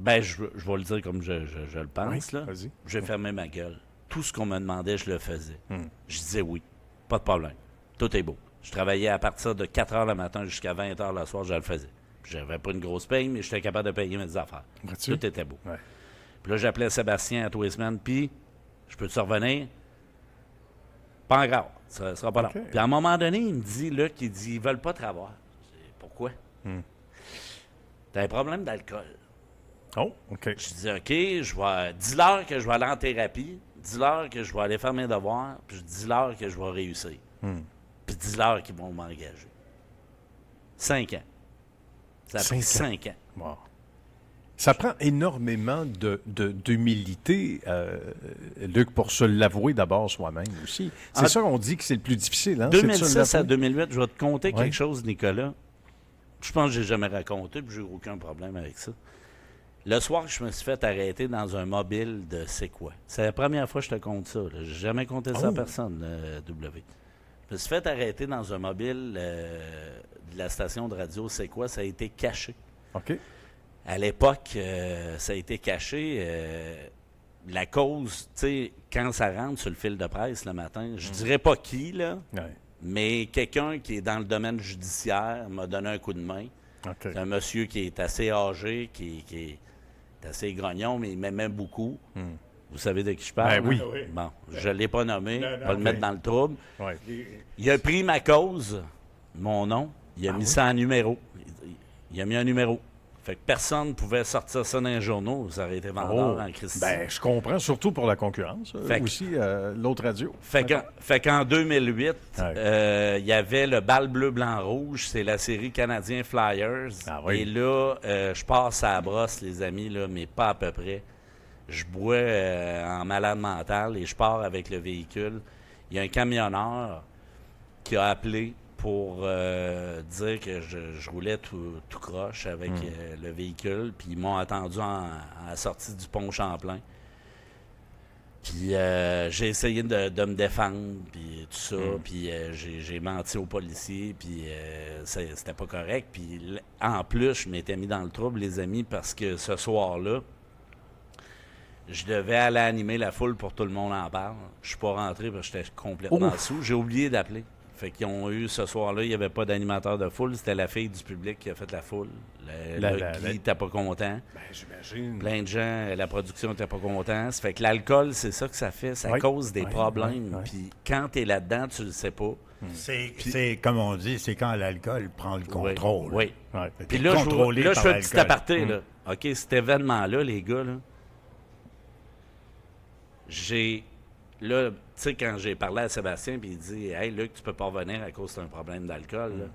je vais le dire comme je le pense. Là. J'ai fermé ma gueule. Tout ce qu'on me demandait, je le faisais. Je disais oui. Pas de problème. Tout est beau. Je travaillais à partir de 4 h le matin jusqu'à 20 h le soir, je le faisais. J'avais pas une grosse paye, mais j'étais capable de payer mes affaires. Tout était beau. Puis là, j'appelais Sébastien à tous les semaines, puis je peux te revenir? Pas grave. Ça sera pas long. Puis à un moment donné, il me dit, Luc, ils veulent pas te revoir. Je dis, pourquoi? T'as un problème d'alcool. Oh, OK. Je dis, OK, dis-leur que je vais aller en thérapie, dis-leur que je vais aller faire mes devoirs, puis dis-leur que je vais réussir. Puis dis-leur qu'ils vont m'engager. 5 ans. Ça a pris 5 ans. Wow. Ça prend énormément d'humilité, Luc, pour se l'avouer d'abord soi-même aussi. C'est ça qu'on dit que c'est le plus difficile. Hein? 2006 à 2008, je vais te conter quelque chose, Nicolas. Je pense que je n'ai jamais raconté, puis j'ai aucun problème avec ça. Le soir, je me suis fait arrêter dans un mobile de C'est quoi? C'est la première fois que je te compte ça. Je n'ai jamais compté ça à personne, W. Je me suis fait arrêter dans un mobile de la station de radio C'est quoi? Ça a été caché. OK. À l'époque, ça a été caché. la cause, tu sais, quand ça rentre sur le fil de presse le matin, je dirais pas qui, là, mais quelqu'un qui est dans le domaine judiciaire m'a donné un coup de main. C'est un monsieur qui est assez âgé, qui est assez grognon, mais il m'aimait beaucoup. Vous savez de qui je parle? Ben oui. Bon, je ne l'ai pas nommé, pas le mettre dans le trouble. Ouais. Il a pris ma cause, mon nom, il a mis ça en numéro. Il a mis un numéro. Fait que personne ne pouvait sortir ça dans les journaux. Ça aurait été vendeur en Christie. Ben, je comprends, surtout pour la concurrence. Aussi, l'autre radio. Fait qu'en 2008, il y avait le Bal bleu, blanc, rouge. C'est la série Canadien Flyers. Et là, je passe à la brosse, les amis, là, mais pas à peu près. Je bois en malade mental et je pars avec le véhicule. Il y a un camionneur qui a appelé pour dire que je roulais tout croche avec le véhicule. Puis ils m'ont attendu à la sortie du pont Champlain. Puis j'ai essayé de me défendre, puis tout ça. Puis j'ai menti aux policiers, puis c'était pas correct. Puis en plus, je m'étais mis dans le trouble, les amis, parce que ce soir-là, je devais aller animer la foule pour Tout le monde en parle. Je suis pas rentré parce que j'étais complètement sous. J'ai oublié d'appeler. Fait qu'ils ont eu ce soir-là, il n'y avait pas d'animateur de foule. C'était la fille du public qui a fait la foule. Guy n'était pas content. Ben, j'imagine. Plein de gens, la production n'était pas content. Ça fait que l'alcool, c'est ça que ça fait. Ça cause des problèmes. Puis quand tu es là-dedans, tu le sais pas. C'est comme on dit, c'est quand l'alcool prend le contrôle. Oui. Puis là, je fais un petit aparté. Là. OK, cet événement-là, les gars, là, là, tu sais, quand j'ai parlé à Sébastien, puis il dit « Hey, Luc, tu peux pas revenir à cause d'un problème d'alcool. là. »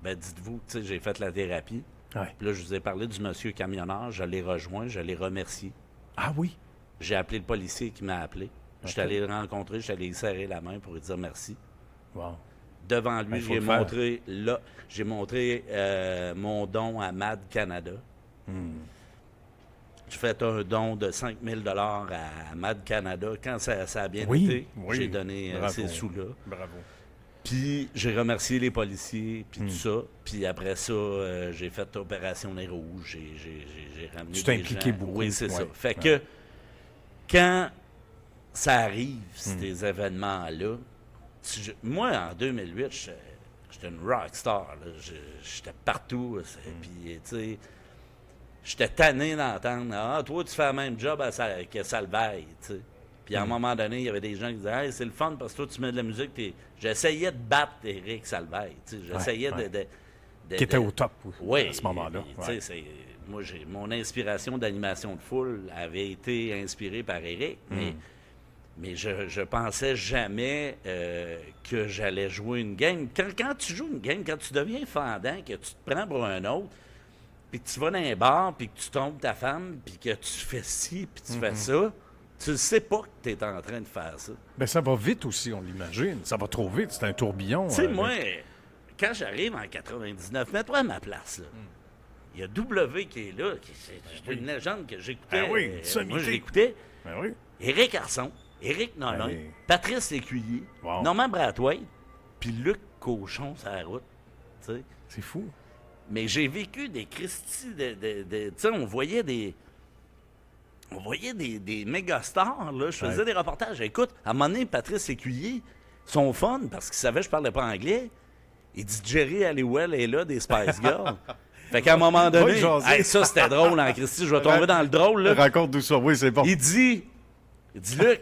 Ben, dites-vous, tu sais, j'ai fait la thérapie. Puis là, je vous ai parlé du monsieur camionneur. Je l'ai rejoint, je l'ai remercié. Ah oui? J'ai appelé le policier qui m'a appelé. Je suis allé le rencontrer, je suis allé lui serrer la main pour lui dire merci. Wow. Devant lui, j'ai montré mon don à MAD Canada. J'ai fait un don de 5 000 $ à MAD Canada. Quand ça a bien été, j'ai donné ces sous-là. Bravo. Puis j'ai remercié les policiers, puis tout ça. Puis après ça, j'ai fait Opération Nez Rouge. J'ai ramené tu t'es des impliqué gens. beaucoup. Oui, c'est ça. Fait que quand ça arrive, ces événements-là, moi, en 2008, j'étais une rockstar. J'étais partout. Puis, tu sais... J'étais tanné d'entendre « Ah, toi, tu fais le même job que Salveille. » Puis à un moment donné, il y avait des gens qui disaient « Hey, c'est le fun parce que toi, tu mets de la musique. » J'essayais de battre Éric Salveille. J'essayais de... Qui était au top à ce moment-là. Moi, mon inspiration d'animation de foule avait été inspirée par Éric, mais je pensais jamais que j'allais jouer une game. Quand tu joues une game, quand tu deviens fendant, que tu te prends pour un autre, puis que tu vas dans un bar, puis que tu trompes ta femme, puis que tu fais ci, puis tu fais ça, tu ne sais pas que tu es en train de faire ça. Bien, ça va vite aussi, on l'imagine. Ça va trop vite, c'est un tourbillon. Tu sais, moi, quand j'arrive en 99, mets-toi à ma place, là. Il y a W qui est là, c'est une légende que j'écoutais. Moi, je l'écoutais. Éric Arson, Éric Nolin, Patrice Lécuyer, Normand Brathwaite, puis Luc Cochon sur la route. T'sais. C'est fou. Mais j'ai vécu des Christy tu sais, on voyait des méga stars, là. Je faisais des reportages. Écoute, à un moment donné, Patrice Lécuyer, son fun, parce qu'il savait que je parlais pas anglais, il dit Jerry Halliwell est là, des Spice Girls. Fait qu'à un moment donné, ça c'était drôle, hein, Christy, je vais tomber dans le drôle, là. Raconte d'où ça, oui, c'est bon. Il dit, Luc,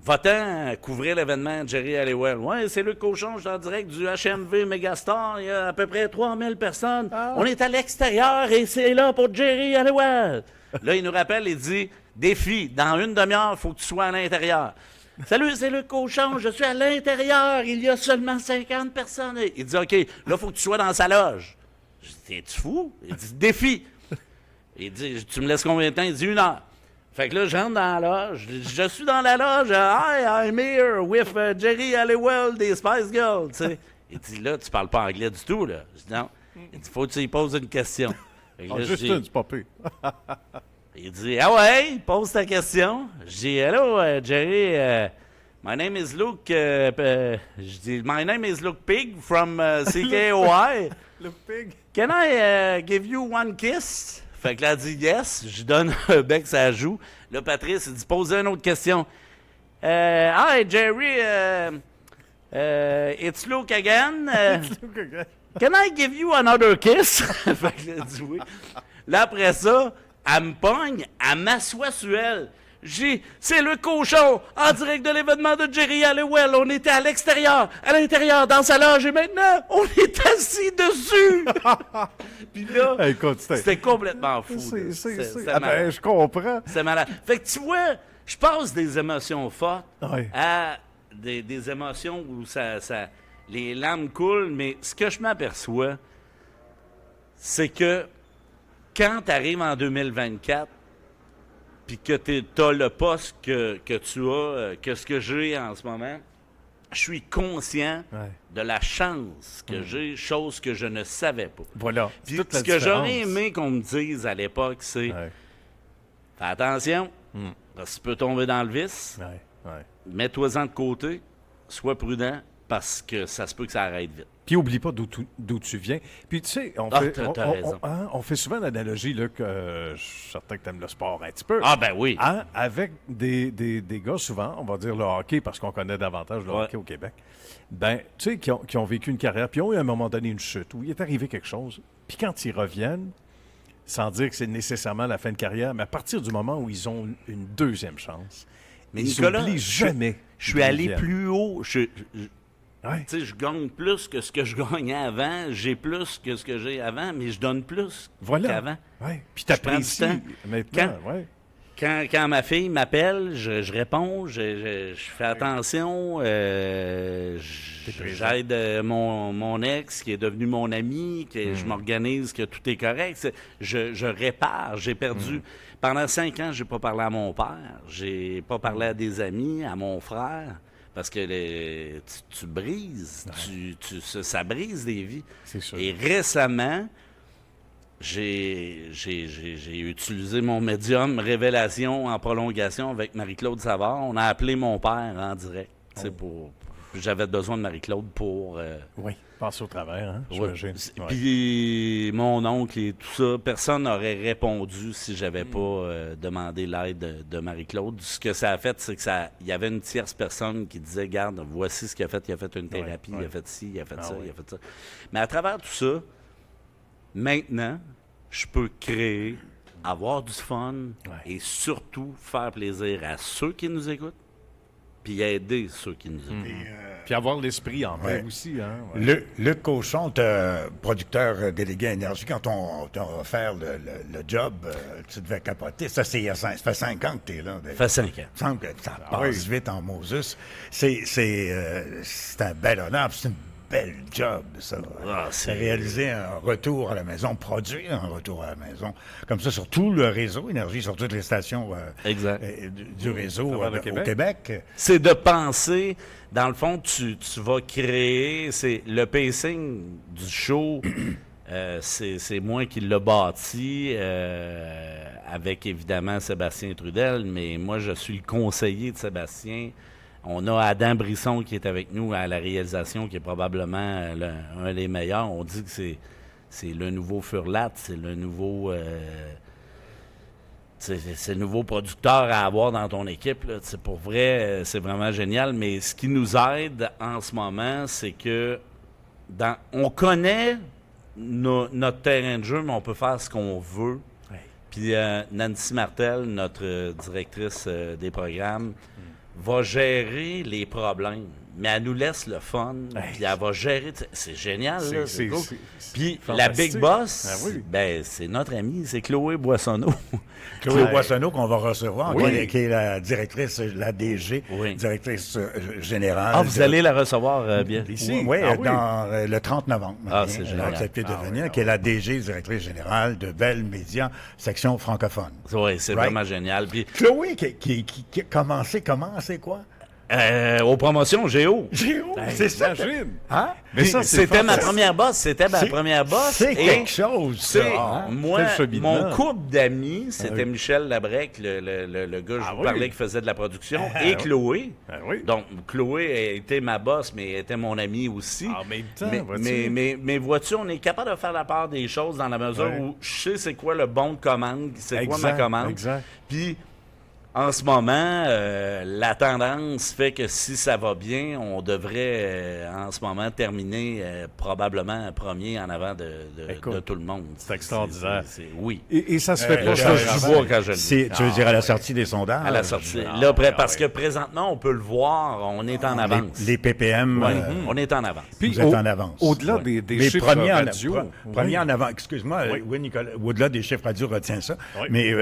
va-t'en couvrir l'événement de Jerry Halliwell. Ouais, c'est Luc Cochon, je suis en direct du HMV Megastar. Il y a à peu près 3000 personnes. On est à l'extérieur et c'est là pour Jerry Halliwell. Là, il nous rappelle, il dit, défi, dans une demi-heure, il faut que tu sois à l'intérieur. Salut, c'est Luc Cochon, je suis à l'intérieur. Il y a seulement 50 personnes. Il dit, OK, là, il faut que tu sois dans sa loge. Je dis, t'es-tu fou? Il dit, défi. Il dit, tu me laisses combien de temps? Il dit, 1 heure. Fait que là, j'entre dans la loge. Je suis dans la loge. Hi, I'm here with Jerry Halliwell des Spice Girls. T'sais. Il dit, là, tu parles pas anglais du tout, là. Je dis, non. Il dit, faut que tu lui poses une question. Là, juste une, c'est pas pire. Il dit, ah ouais, pose ta question. Je dis, hello, Jerry. My name is Luke. Je dis, my name is Luke Pig from CKOI. Luke Pig. Can I give you one kiss Fait que là, elle dit yes. Je donne un bec, ça joue. Là, Patrice, il dit, posez une autre question. Hi, Jerry. It's Luke again. Can I give you another kiss? Fait que j'ai dit oui. Là, après ça, elle me pogne, elle m'assoit sur elle. C'est le cochon, en direct de l'événement de Jerry Halliwell. On était à l'intérieur, dans sa loge, et maintenant, on est assis dessus. Puis là, c'était complètement fou. Je comprends. C'est malade. Fait que tu vois, je passe des émotions fortes à des émotions où les larmes coulent, mais ce que je m'aperçois, c'est que quand tu arrives en 2024, puis que tu as le poste que tu as, que ce que j'ai en ce moment, je suis conscient de la chance que j'ai, chose que je ne savais pas. Voilà. Puis ce que j'aurais aimé qu'on me dise à l'époque, c'est fais attention, parce que tu peux tomber dans le vice, mets-toi-en de côté, sois prudent, parce que ça se peut que ça arrête vite. Puis oublie pas d'où tu viens. Puis tu sais, on fait souvent l'analogie là, que je suis certain que tu aimes le sport un petit peu. Ah ben oui. Avec des gars, souvent, on va dire le hockey, parce qu'on connaît davantage le hockey au Québec, ben tu sais, qui ont vécu une carrière, puis ont eu à un moment donné une chute, où il est arrivé quelque chose, puis quand ils reviennent, sans dire que c'est nécessairement la fin de carrière, mais à partir du moment où ils ont une deuxième chance, mais ils n'oublient jamais. Je suis allé plus haut. Tu sais, je gagne plus que ce que je gagnais avant. J'ai plus que ce que j'ai avant, mais je donne plus qu'avant. Puis tu apprécies maintenant. Quand ma fille m'appelle, je réponds, je fais attention. J'aide mon ex qui est devenu mon ami, je m'organise que tout est correct. Je répare. J'ai perdu... Pendant 5 ans, je n'ai pas parlé à mon père. J'ai pas parlé à des amis, à mon frère. Parce que tu brises, ça brise des vies. C'est sûr. Et récemment, j'ai utilisé mon médium révélation en prolongation avec Marie-Claude Savard. On a appelé mon père en direct. J'avais besoin de Marie-Claude pour... passer au travers, hein, j'imagine. Puis mon oncle et tout ça, personne n'aurait répondu si j'avais pas demandé l'aide de Marie-Claude. Ce que ça a fait, c'est que il y avait une tierce personne qui disait, regarde, voici ce qu'il a fait. Il a fait une thérapie, il a fait ci, il a fait ça, il a fait ça. Mais à travers tout ça, maintenant, je peux créer, avoir du fun et surtout faire plaisir à ceux qui nous écoutent, puis aider ceux qui nous écoutent. Puis avoir l'esprit en paix aussi. Hein? Luc Cochon, producteur délégué à Énergie, quand on t'a offert le job, tu devais capoter. Ça fait 5 ans que tu es là. Ça fait 5 ans. Il me semble que ça passe vite en Moses. C'est un bel honneur, c'est une belle job, ça. C'est réaliser un retour à la maison, produire un retour à la maison, comme ça sur tout le réseau Énergie, sur toutes les stations du réseau au Québec. C'est de penser, dans le fond, tu vas créer, c'est le pacing du show, c'est moi qui l'ai bâti, avec évidemment Sébastien Trudel, mais moi je suis le conseiller de Sébastien. On a Adam Brisson qui est avec nous à la réalisation, qui est probablement un des meilleurs. On dit que c'est le nouveau Furlat, c'est le nouveau c'est le nouveau producteur à avoir dans ton équipe. Là. Pour vrai, c'est vraiment génial. Mais ce qui nous aide en ce moment, c'est que on connaît notre terrain de jeu, mais on peut faire ce qu'on veut. Puis Nancy Martel, notre directrice des programmes, va gérer les problèmes, mais elle nous laisse le fun, puis elle va gérer... C'est génial, là, c'est cool. Puis la Big Boss, c'est notre amie, c'est Chloé Boissonneau. Chloé Boissonneau qu'on va recevoir, qui est la directrice, la DG, directrice générale. Ah, vous allez la recevoir bien ici? Oui, dans le 30 novembre. C'est génial. Elle a accepté de venir, qui est la DG, directrice générale de Bell Média, section francophone. Oui, c'est vraiment génial. Puis Chloé qui a commencé comment, c'est quoi? Aux promotions Géo. C'est ça. Imagine. Hein? Mais ça, C'était ma première boss. C'était ma première boss. C'est Et quelque chose, ça. moi, Quel cheminement. mon couple d'amis, c'était Michel Labrec, le gars, je vous parlais, qui faisait de la production, et Chloé. Oui. Donc, Chloé était ma boss, mais était mon amie aussi. En même temps, Mais vois-tu, on est capable de faire la part des choses dans la mesure où je sais c'est quoi le bon de commande, c'est quoi ma commande. Exact. Puis, en ce moment, la tendance fait que si ça va bien, on devrait en ce moment terminer probablement premier en avant de tout le monde. C'est extraordinaire. Oui. Et ça se fait pas. Je touche du bois quand je le dis. Tu veux dire à la sortie des sondages? À la sortie. Là, parce que présentement, on peut le voir, on est en avance. Les PPM. On est en avance. Puis, vous êtes en avance. Au-delà des chiffres radio. Premier en avant. Excuse-moi, oui, Nicolas. Au-delà des chiffres radio, retiens ça. Oui. Mais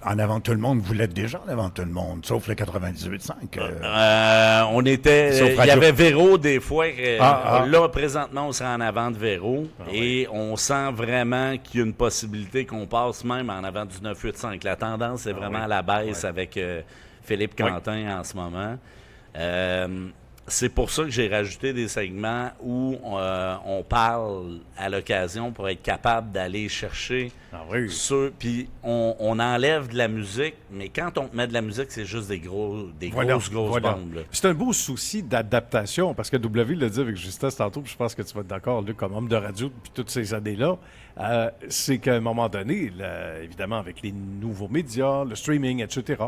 en avant de tout le monde, vous l'êtes déjà en avant de tout le monde, sauf le 98.5. On était. Sauf Il y radio. avait Véro des fois. Là, présentement, on sera en avant de Véro. Et on sent vraiment qu'il y a une possibilité qu'on passe même en avant du 985. La tendance est vraiment à la baisse avec Philippe Quentin en ce moment. C'est pour ça que j'ai rajouté des segments où on parle à l'occasion pour être capable d'aller chercher ceux. Puis on enlève de la musique, mais quand on met de la musique, c'est juste des grosses bombes. Là. C'est un beau souci d'adaptation, parce que W l'a dit avec Justesse tantôt, puis je pense que tu vas être d'accord, Luc, comme homme de radio depuis toutes ces années-là, c'est qu'à un moment donné, évidemment, avec les nouveaux médias, le streaming, etc.,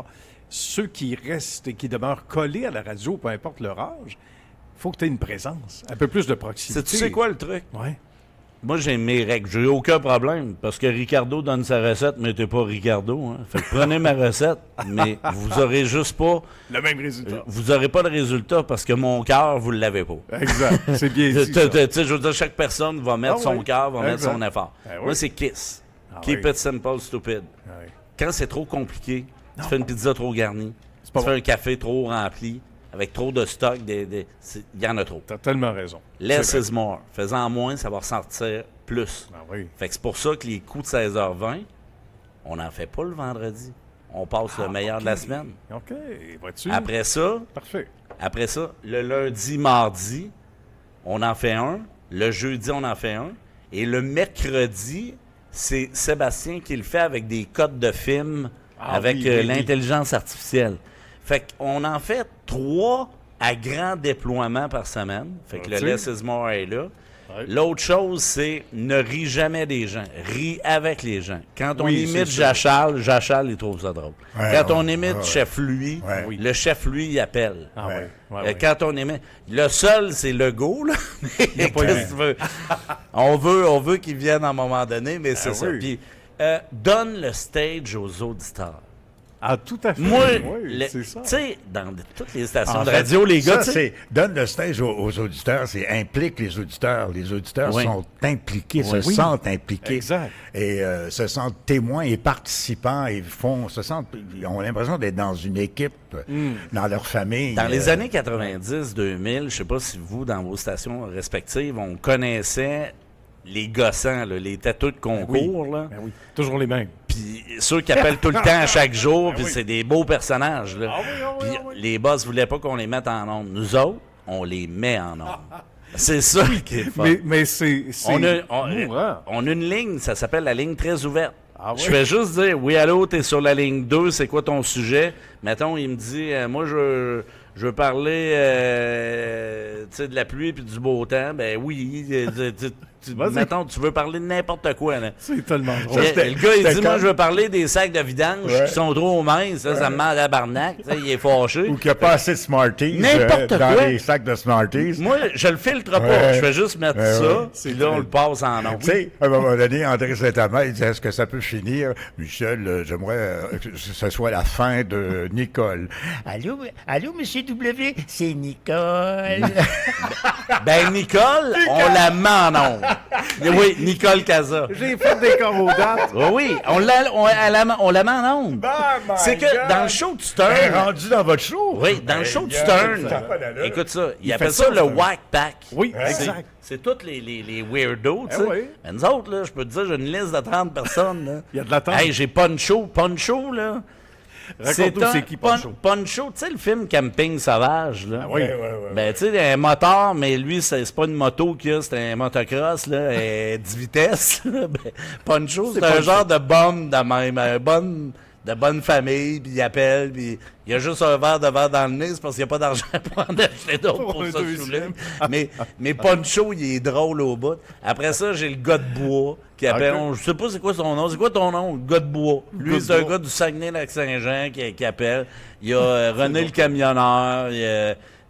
ceux qui restent et qui demeurent collés à la radio, peu importe leur âge, il faut que tu aies une présence, un peu plus de proximité. Tu sais quoi le truc? Oui. Moi, j'ai mes règles. J'ai aucun problème. Parce que Ricardo donne sa recette, mais t'es pas Ricardo. Hein. Fait que prenez ma recette, mais vous aurez juste pas... Le même résultat. Vous n'aurez pas de résultat parce que mon cœur, vous ne l'avez pas. Exact. C'est bien dit, Tu sais, je veux dire, chaque personne va mettre son cœur, va mettre son effort. Moi, c'est KISS. Keep it simple, stupid. Quand c'est trop compliqué, tu fais une pizza trop garnie, tu fais un café trop rempli, avec trop de stock, il y en a trop. Tu as tellement raison. Less is more. Faisant moins, ça va ressortir plus. Fait que c'est pour ça que les coups de 16h20, on n'en fait pas le vendredi. On passe le meilleur de la semaine. OK. Vois-tu? Après ça, le lundi, mardi, on en fait un. Le jeudi, on en fait un. Et le mercredi, c'est Sébastien qui le fait avec des codes de films, avec l'intelligence artificielle. Fait qu'on en fait 3 à grand déploiement par semaine. Fait que le Less is more est là. L'autre chose, c'est ne ris jamais des gens. Ris avec les gens. Quand on imite Jachal, il trouve ça drôle. Quand on imite Chef Louis, le Chef Louis, il appelle. Quand on imite... Le seul, c'est Legault, là. Qu'est-ce que tu veux? On veut qu'il vienne à un moment donné, mais c'est ça. Puis, donne le stage aux auditeurs. Ah, tout à fait. Moi, c'est ça. Tu sais, dans toutes les stations de radio, les gars... Ça, c'est donne le stage aux auditeurs, c'est implique les auditeurs. Les auditeurs sont impliqués, se sentent impliqués. Exact. Et se sentent témoins et participants et ont l'impression d'être dans une équipe, dans leur famille. Dans les années 90-2000, je sais pas si vous, dans vos stations respectives, on connaissait les gossants, là, les têteux de concours. Là. Toujours les mêmes. Puis ceux qui appellent tout le temps à chaque jour, puis c'est des beaux personnages. Là. Puis les boss voulaient pas qu'on les mette en ondes. Nous autres, on les met en ondes. C'est ça qui est fort. Mais c'est on a une ligne, ça s'appelle la ligne très ouverte. Je fais juste dire, oui, allô, t'es sur la ligne 2, c'est quoi ton sujet? Mettons, il me dit, moi, je veux parler de la pluie puis du beau temps. Ben oui, mettons, tu veux parler de n'importe quoi. Là. C'est tellement drôle. Le gars, il dit, moi, je veux parler des sacs de vidange qui sont trop minces. Ça me met à la barnaque. Il est fâché. Ou qu'il n'y a pas assez de Smarties dans les sacs de Smarties. Moi, je le filtre pas. Je fais juste mettre ça, puis là, on le passe en ondes. Tu sais, à un moment donné, André Saint-Amand, il dit, est-ce que ça peut finir? Michel, j'aimerais que ce soit la fin de Nicole. Allô, Monsieur W, c'est Nicole. Ben, Nicole, on la met en ondes. Oui, Nicole Casa. J'ai fait des corrodates. Oui, on la met en ondes. C'est que dans le show de Stern... Elle est rendue dans votre show. Oui, dans le show de Stern. Écoute ça, il appelle ça le Whack Pack. Oui, exact. C'est tous les weirdos, tu sais. Mais nous autres, là, je peux te dire, j'ai une liste de 30 personnes. Là. Il y a de l'attente. Hey, j'ai Poncho, là. Raconte-nous, c'est qui Poncho? Poncho, tu sais le film Camping Sauvage, là? Oui. Ben, tu sais, un moteur, mais lui, c'est pas une moto qu'il a, c'est un motocross, là, 10 vitesses. Ben, Poncho, c'est un genre de bombe de même, de bonne famille, puis il appelle, puis il a juste un verre dans le nez, c'est parce qu'il n'y a pas d'argent pour en acheter d'autres pour ça saouler. Mais Poncho, il est drôle au bout. Après ça, j'ai le gars de bois qui appelle, je sais pas c'est quoi son nom. C'est quoi ton nom? Le gars de bois. Lui, c'est un gars du Saguenay-Lac-Saint-Jean qui appelle. Il y a René le camionneur,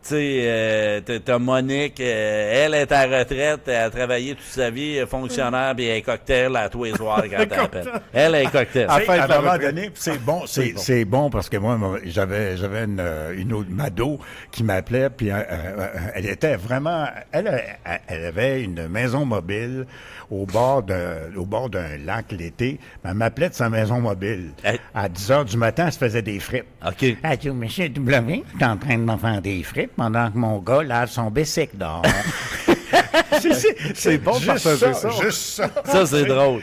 tu sais, t'as Monique, elle est à la retraite, elle a travaillé toute sa vie, fonctionnaire, puis elle est cocktail à tous les soirs quand elle appelle. Elle est cocktail. À un moment donné, c'est bon parce que moi, j'avais une autre Mado qui m'appelait, puis elle était vraiment, elle avait une maison mobile au bord d'un lac l'été. Elle m'appelait de sa maison mobile. À 10 h du matin, elle se faisait des frites. OK. Elle dit, monsieur W, t'es en train de m'en faire des frites pendant que mon gars lave son bicycle dehors. C'est bon de partager ça. Juste ça. Ça, c'est drôle.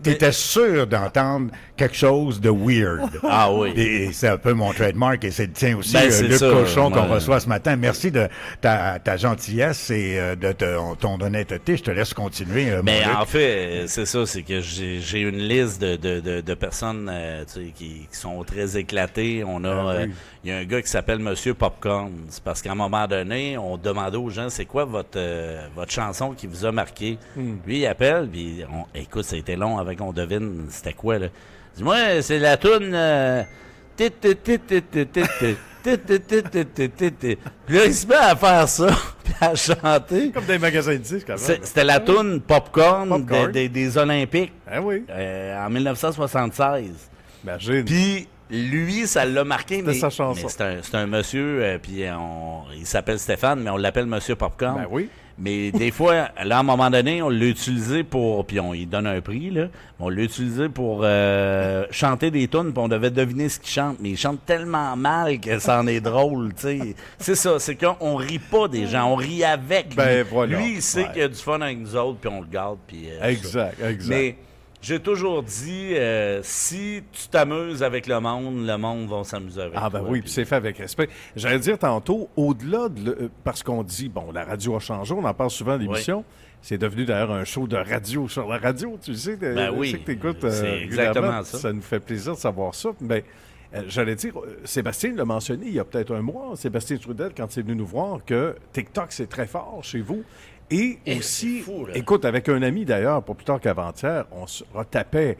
T'étais sûr d'entendre quelque chose de weird. Ah oui. Et c'est un peu mon trademark et c'est le tien aussi, Ben, Luc ça, Cochon, qu'on reçoit ce matin. Merci de ta gentillesse et de ton honnêteté. Je te laisse continuer. Mais mon Luc. en fait, c'est ça, c'est que j'ai une liste de personnes tu sais, qui sont très éclatées. Il y a un gars qui s'appelle Monsieur Popcorn. C'est parce qu'à un moment donné, on demandait aux gens, c'est quoi votre chanson qui vous a marqué? Lui, il appelle, puis écoute, ça a été long avant qu'on devine c'était quoi, là. Dis-moi, c'est la toune... Puis là, il se met à faire ça, puis à chanter. Comme des magasins de disques, avant. C'était la toune Popcorn des Olympiques Ah oui. en 1976. Imagine. Puis lui, ça l'a marqué. C'était sa chanson. Mais c'est un monsieur, puis il s'appelle Stéphane, mais on l'appelle Monsieur Popcorn. Ben oui. Mais des fois, là, à un moment donné, on l'a utilisé pour... Puis on lui donne un prix, là. On l'a utilisé pour chanter des tunes, puis on devait deviner ce qu'il chante. Mais il chante tellement mal que ça en est drôle, tu sais. C'est ça, c'est qu'on rit pas des gens, on rit avec lui. Voilà. Lui, il sait qu'il y a du fun avec nous autres, puis on le garde, puis... Exact. Mais... J'ai toujours dit, si tu t'amuses avec le monde va s'amuser avec toi. Ah ben oui, puis c'est fait avec respect. J'allais dire tantôt, au-delà parce qu'on dit, bon, la radio a changé, on en parle souvent à l'émission. Oui. C'est devenu d'ailleurs un show de radio sur la radio, tu sais. Ben oui, je sais que t'écoutes c'est exactement ça. Ça nous fait plaisir de savoir ça. Mais j'allais dire, Sébastien l'a mentionné il y a peut-être un mois, Sébastien Trudel, quand il est venu nous voir, que TikTok, c'est très fort chez vous. Et aussi, fou, écoute, avec un ami d'ailleurs, pas plus tard qu'avant-hier, on se retapait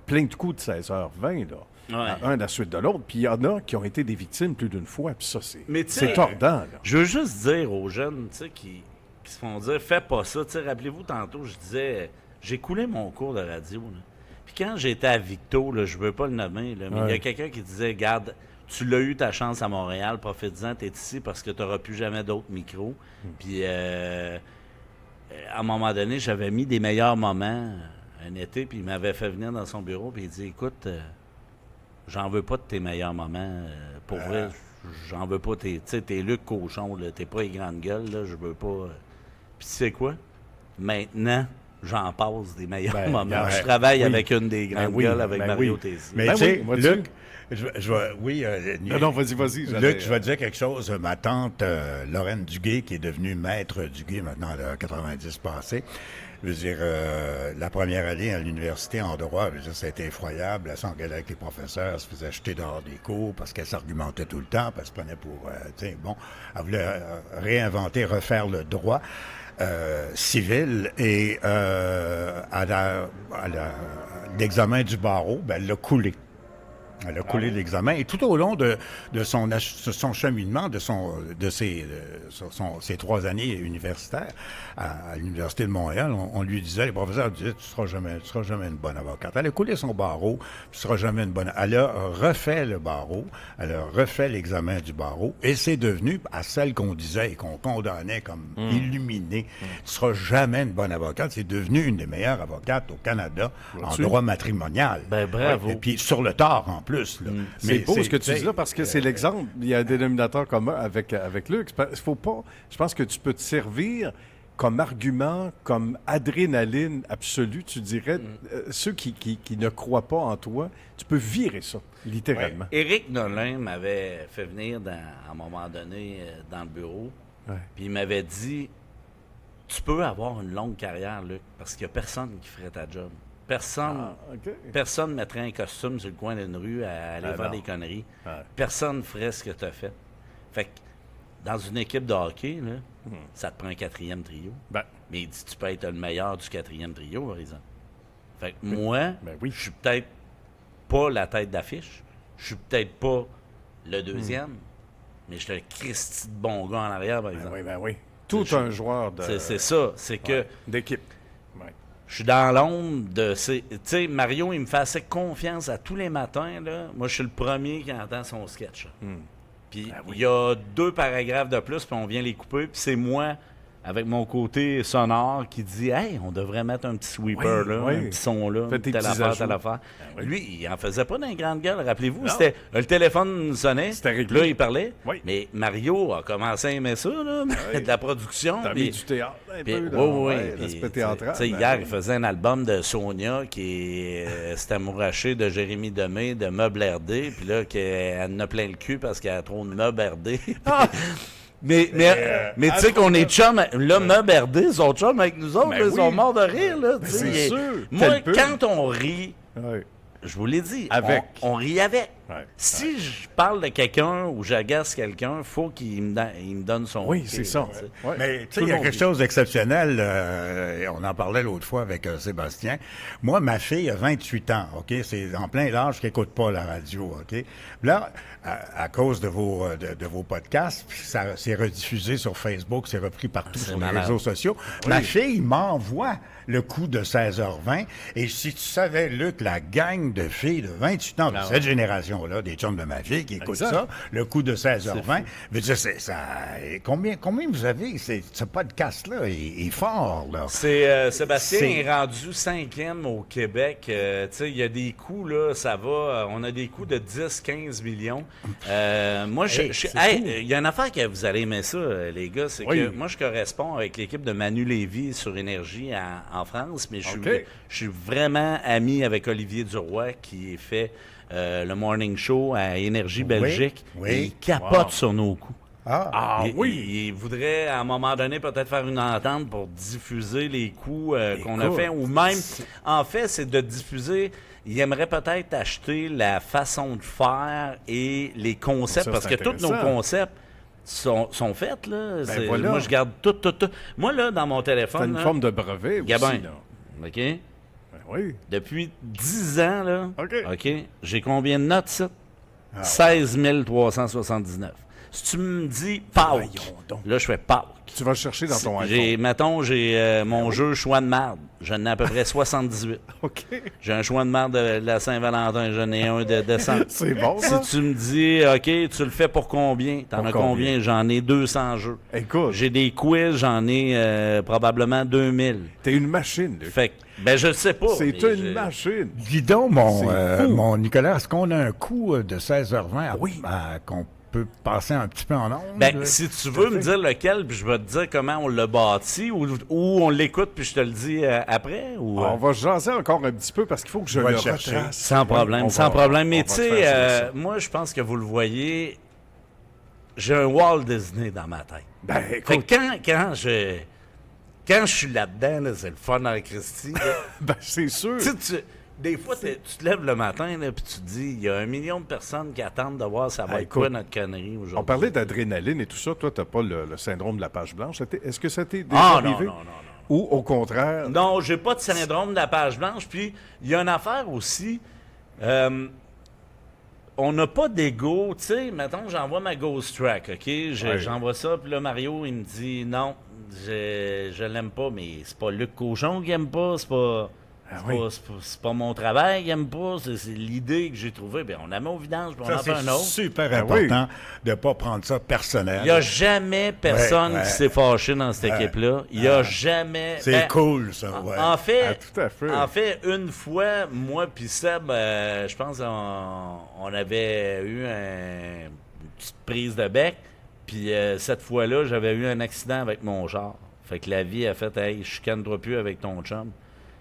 plein de coups de 16h20, là, un à la suite de l'autre. Puis il y en a qui ont été des victimes plus d'une fois. Puis ça, c'est tordant. Là. Je veux juste dire aux jeunes qui se font dire, fais pas ça. Rappelez-vous, tantôt, je disais, j'ai coulé mon cours de radio. Là. Puis quand j'étais à Victo, là, je veux pas le nommer, là, mais il y a quelqu'un qui disait, garde, tu l'as eu ta chance à Montréal, profites-en, t'es ici parce que t'auras plus jamais d'autres micros. Puis... à un moment donné, j'avais mis des meilleurs moments un été, puis il m'avait fait venir dans son bureau, puis il dit, écoute, j'en veux pas de tes meilleurs moments. Pour vrai, j'en veux pas. T'es Luc Cochon, là, t'es pas les grandes gueules, là, je veux pas. Puis tu sais quoi? Maintenant, j'en passe des meilleurs moments. Je travaille avec une des grandes gueules, avec Mario Tessier. Mais tu sais, Luc, non, vas-y. Luc, je vais te dire quelque chose. Ma tante Lorraine Duguay, qui est devenue maître Duguay maintenant, elle a 90 passés. Je veux dire, la première année à l'université en droit, je veux dire, ça a été effroyable. Elle s'engueulait avec les professeurs, elle se faisait jeter dehors des cours parce qu'elle s'argumentait tout le temps, parce qu'elle se prenait pour... elle voulait réinventer, refaire le droit civil et à l'examen du barreau, elle l'a coulé. Elle a coulé l'examen. Et tout au long de son cheminement, de ses 3 années universitaires à l'Université de Montréal, on lui disait, les professeurs disaient, tu seras jamais une bonne avocate. Elle a coulé son barreau, tu seras jamais une bonne... Elle a refait le barreau, elle a refait l'examen du barreau, et c'est devenu, à celle qu'on disait et qu'on condamnait comme illuminée, tu seras jamais une bonne avocate, c'est devenu une des meilleures avocates au Canada en droit matrimonial. Ben bravo. Et puis sur le tard, en plus. Là. C'est beau ce que tu dis là, parce que c'est l'exemple. Il y a un dénominateur commun avec Luc. Il faut pas... Je pense que tu peux te servir comme argument, comme adrénaline absolue, tu dirais, ceux qui ne croient pas en toi, tu peux virer ça, littéralement. Ouais. Éric Nolin m'avait fait venir à un moment donné dans le bureau, puis il m'avait dit, tu peux avoir une longue carrière, Luc, parce qu'il n'y a personne qui ferait ta job. Personne mettrait un costume sur le coin d'une rue à aller faire des conneries. Personne ne ferait ce que tu as fait. Fait que dans une équipe de hockey, là, ça te prend un 4e trio. Mais il dit tu peux être le meilleur du 4e trio, par exemple. Fait que moi, je suis peut-être pas la tête d'affiche. Je suis peut-être pas le 2e, mais je suis un Christy de bon gars en arrière, par exemple. Oui. Tout un joueur de... C'est ça. C'est que... d'équipe. Je suis dans l'ombre de ces... Tu sais, Mario, il me fait assez confiance à tous les matins, là. Moi, je suis le premier qui entend son sketch. Puis il y a 2 paragraphes de plus, puis on vient les couper, puis c'est moi, avec mon côté sonore, qui dit « Hey, on devrait mettre un petit sweeper, là, un petit son là, telle affaire. » Lui, il en faisait pas d'une grande gueule, rappelez-vous. C'était le téléphone sonnait, là, il parlait. Mais Mario a commencé à aimer ça, là, de la production. T'as mis du théâtre un peu, l'aspect théâtral. Hier, il faisait un album de Sonia qui s'était amouraché de Jérémy Demé, de Meubles RD, puis là, qu'elle en a plein le cul parce qu'elle a trop de meubles RD. Mais tu sais qu'on est chum. Là, Meubles RD, ils sont chum avec nous autres. Ils sont morts de rire. Là, c'est sûr. Moi, quand on rit, je vous l'ai dit, on rit avec. Si je parle de quelqu'un ou j'agace quelqu'un, il faut qu'il me donne son... Oui, c'est ça. Mais tu sais, il y a quelque chose d'exceptionnel. On en parlait l'autre fois avec Sébastien. Moi, ma fille a 28 ans, OK? C'est en plein l'âge qu'elle n'écoute pas la radio, OK? Là, à cause de vos podcasts, puis ça s'est rediffusé sur Facebook, c'est repris partout sur les réseaux sociaux. Ma fille m'envoie le coup de 16h20. Et si tu savais, Luc, la gang de filles de 28 ans, de cette génération-là, des chums de ma fille qui écoutent ça, le coup de 16h20, veut dire, combien vous avez? Ce podcast-là est fort, là. Sébastien est rendu 5e au Québec. Tu sais, il y a des coups, là, ça va. On a des coups de 10-15 millions. Moi, il y a une affaire que vous allez aimer ça, les gars, c'est que moi, je corresponds avec l'équipe de Manu Lévy sur Énergie en France, mais je suis vraiment ami avec Olivier Duroy qui fait le morning show à Énergie Belgique. Et il capote sur nos coups. Il voudrait, à un moment donné, peut-être faire une entente pour diffuser les coups qu'on a fait. Ou même, en fait, c'est de diffuser... Il aimerait peut-être acheter la façon de faire et les concepts, parce que tous nos concepts sont faits, là. Moi, je garde tout. Moi, là, dans mon téléphone... C'est une forme de brevet aussi, là. OK? Oui. Depuis 10 ans, là, OK, j'ai combien de notes, ça? 16 379. Si tu me dis Pâques, là, je fais Pâques. Tu vas le chercher dans ton iPhone. Mettons, j'ai mon jeu choix de marde. J'en ai à peu près 78. J'ai un choix de marde de la Saint-Valentin. J'en ai un de décembre. C'est bon, ça? Si tu me dis, OK, tu le fais pour combien? T'en as combien? J'en ai 200 jeux. Écoute. J'ai des quiz, j'en ai probablement 2000. T'es une machine, Luc. Fait que, je sais pas. C'est une machine. Dis donc, mon Nicolas, est-ce qu'on a un coup de 16h20 qu'on peut passer un petit peu en ondes? Si tu veux me dire lequel, puis je vais te dire comment on l'a bâti, ou on l'écoute, puis je te le dis après. Ou, on va jaser encore un petit peu, parce qu'il faut que je le retrace. Sans problème. Mais tu sais, moi, je pense que vous le voyez, j'ai un Walt Disney dans ma tête. Fait que quand je suis là-dedans, là, c'est le fun dans Christy. C'est sûr. Des fois, tu te lèves le matin et tu te dis, il y a 1 million de personnes qui attendent de voir ça va être quoi notre connerie aujourd'hui. On parlait d'adrénaline et tout ça. Toi, tu n'as pas le syndrome de la page blanche. Est-ce que ça t'est déjà arrivé? Non. Ou au contraire? Non, j'ai pas de syndrome de la page blanche. Puis, il y a une affaire aussi. On n'a pas d'ego. Tu sais, mettons, j'envoie ma Ghost Track, OK? J'envoie ça, puis là, Mario, il me dit, non, je l'aime pas, mais c'est pas Luc Cochon qui aime pas, c'est pas... C'est pas mon travail, il aime pas, c'est l'idée que j'ai trouvée. Bien, on la met au vidange, puis on en fait un autre. C'est super important de ne pas prendre ça personnel. Il n'y a jamais personne qui s'est fâché dans cette équipe-là. Il n'y a jamais... C'est cool, ça, En fait, tout à fait. En fait, une fois, moi puis Seb, je pense qu'on avait eu une petite prise de bec, puis cette fois-là, j'avais eu un accident avec mon char. Fait que la vie a fait, hey, je chicane-toi plus avec ton chum.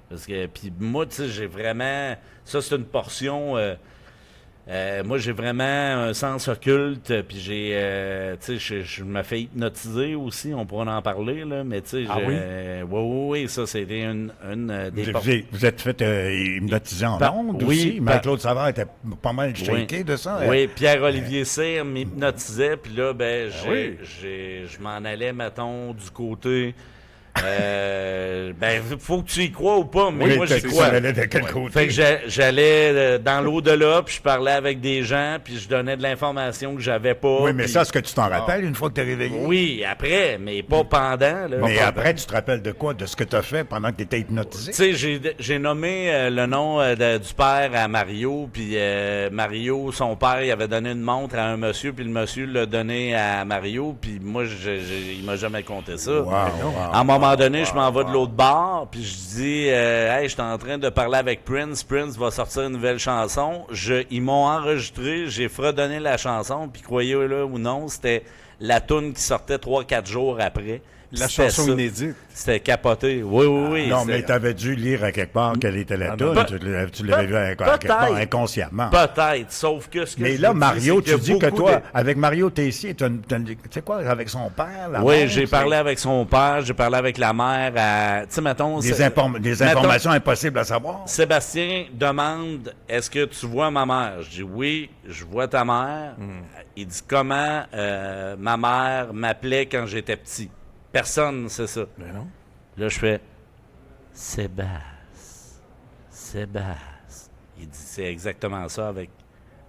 Parce que, puis moi, tu sais, j'ai vraiment, ça c'est une portion, moi j'ai vraiment un sens occulte, puis j'ai, tu sais, je me fais hypnotiser aussi, on pourra en parler, là, mais tu sais, oui, ça c'était une des portions. Vous êtes fait hypnotiser en ondes aussi? Claude Savard était pas mal shaké de ça. Oui, Pierre-Olivier Cyr m'hypnotisait, puis là, ben, je m'en allais, mettons, du côté... ben, faut que tu y crois ou pas, mais moi, j'y crois. Fait que j'allais dans l'au-delà, puis je parlais avec des gens, puis je donnais de l'information que j'avais pas. Oui, mais ça, est-ce que tu t'en rappelles une fois que tu es réveillé? Oui, après, mais pas pendant. Là. Mais après, tu te rappelles de quoi? De ce que tu as fait pendant que tu étais hypnotisé? Tu sais, j'ai nommé le nom du père à Mario, puis Mario, son père, il avait donné une montre à un monsieur, puis le monsieur l'a donné à Mario, puis moi, il m'a jamais compté ça. À un moment donné, je m'en vais de l'autre bord, puis je dis, hey, je suis en train de parler avec Prince. Prince va sortir une nouvelle chanson. Ils m'ont enregistré, j'ai fredonné la chanson, puis croyez-le ou non, c'était la toune qui sortait 3-4 jours après. La chanson inédite. C'était capoté. Oui. Non, mais tu avais dû lire à quelque part quelle était la toune. Tu l'avais vu à quelque part inconsciemment. Peut-être, sauf que ce que mais là, Mario, tu dis que toi, avec Mario Tessier, tu sais quoi, avec son père? Oui, j'ai parlé avec son père, j'ai parlé avec la mère. Tu sais, mettons... Des informations impossibles à savoir. Sébastien demande, est-ce que tu vois ma mère? Je dis, oui, je vois ta mère. Il dit, comment ma mère m'appelait quand j'étais petit? Personne ne sait ça. Mais non. Là, je fais Sébastien. Il dit c'est exactement ça avec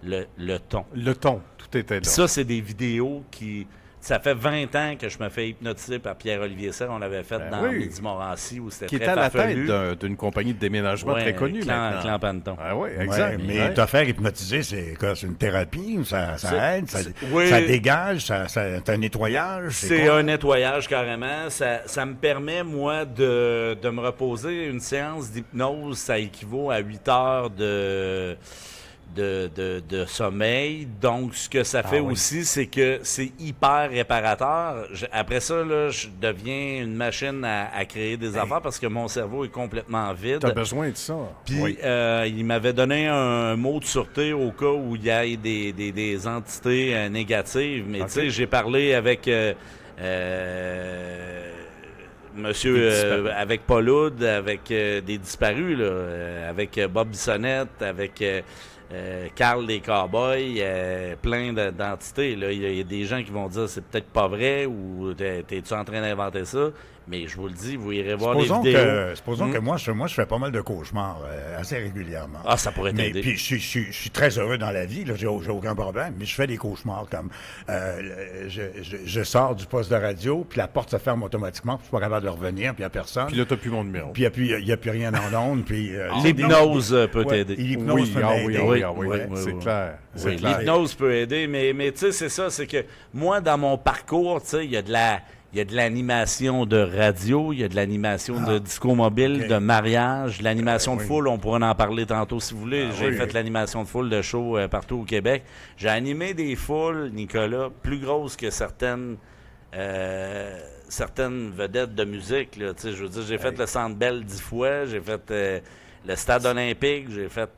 le ton. Le ton, tout était là. Ça, c'est des vidéos qui... Ça fait 20 ans que je me fais hypnotiser par Pierre-Olivier Serre. On l'avait fait dans Midi Morancy où c'était très farfelu. Qui est à la tête d'une compagnie de déménagement très connue maintenant. Clan Panton. Ah oui, exact. Mais te faire hypnotiser, c'est une thérapie? Ça aide? Ça dégage? C'est un nettoyage? C'est un nettoyage carrément. Ça me permet, moi, de me reposer. Une séance d'hypnose, ça équivaut à 8 heures de sommeil. Donc, ce que ça fait aussi, c'est que c'est hyper réparateur. Après ça, là, je deviens une machine à créer des affaires parce que mon cerveau est complètement vide. Tu as besoin de ça. Puis, il m'avait donné un mot de sûreté au cas où il y ait des entités négatives. Mais tu sais, j'ai parlé avec... monsieur, avec Paul Oud, avec des disparus, là, avec Bob Bissonnette, avec... Carl les Cowboys, plein d'entités. Là. Il y a des gens qui vont dire c'est peut-être pas vrai ou t'es-tu en train d'inventer ça? Mais je vous le dis, vous irez voir les vidéos. Supposons que moi, je fais pas mal de cauchemars assez régulièrement. Ah, ça pourrait t'aider. Puis je suis très heureux dans la vie, là, j'ai aucun problème, mais je fais des cauchemars comme je sors du poste de radio, puis la porte se ferme automatiquement, puis je suis pas capable de revenir, puis il n'y a personne. Puis là, tu n'as plus mon numéro. Puis il n'y a plus rien en ondes. Puis l'hypnose peut t'aider. L'hypnose peut m'aider. Oui, c'est clair. L'hypnose peut aider, mais tu sais, c'est ça, c'est que moi, dans mon parcours, tu sais, il y a de l'animation de radio, il y a de l'animation de disco mobile, de mariage, de l'animation de foule. On pourra en parler tantôt si vous voulez. J'ai fait l'animation de foule de show partout au Québec. J'ai animé des foules, Nicolas, plus grosses que certaines vedettes de musique. Là. Je veux dire, j'ai fait le Centre Bell 10 fois, j'ai fait le Stade olympique, j'ai fait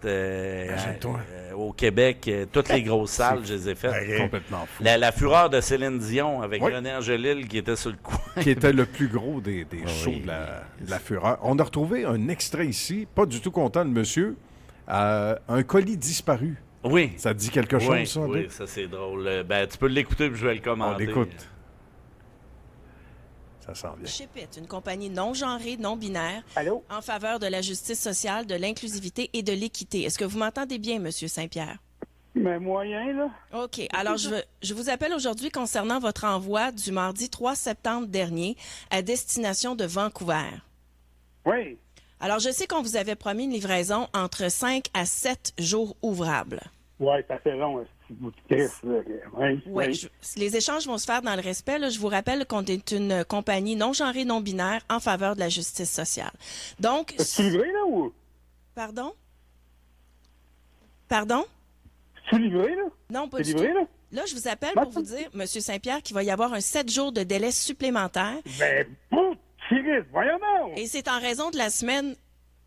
au Québec, toutes les grosses salles, je les ai faites. Complètement fou. La fureur de Céline Dion avec René Angélil qui était sur le coin. Qui était le plus gros des shows de la fureur. On a retrouvé un extrait ici, pas du tout content de monsieur, un colis disparu. Oui. Ça te dit quelque chose, ça? Oui, ça c'est drôle. Ben, tu peux l'écouter puis je vais le commenter. On l'écoute. Ça s'en vient. Shipit, une compagnie non genrée, non binaire, Allô? en faveur de la justice sociale, de l'inclusivité et de l'équité. Est-ce que vous m'entendez bien, M. Saint-Pierre? Mais moyen, là. OK. Alors, je vous appelle aujourd'hui concernant votre envoi du mardi 3 septembre dernier à destination de Vancouver. Oui. Alors, je sais qu'on vous avait promis une livraison entre 5 à 7 jours ouvrables. Oui, ça fait long, ce petit bout de Christ. Oui. Les échanges vont se faire dans le respect. Là. Je vous rappelle qu'on est une compagnie non genrée, non binaire en faveur de la justice sociale. Donc... Es-tu livré, là, ou? Pardon? Pardon? Es-tu livré, là? Non, pas T'es du livré, tout. là? Là, je vous appelle pour vous dire, M. Saint-Pierre, qu'il va y avoir un 7 jours de délai supplémentaire. Ben, bon, Chris, voyons donc! Et c'est en raison de la semaine.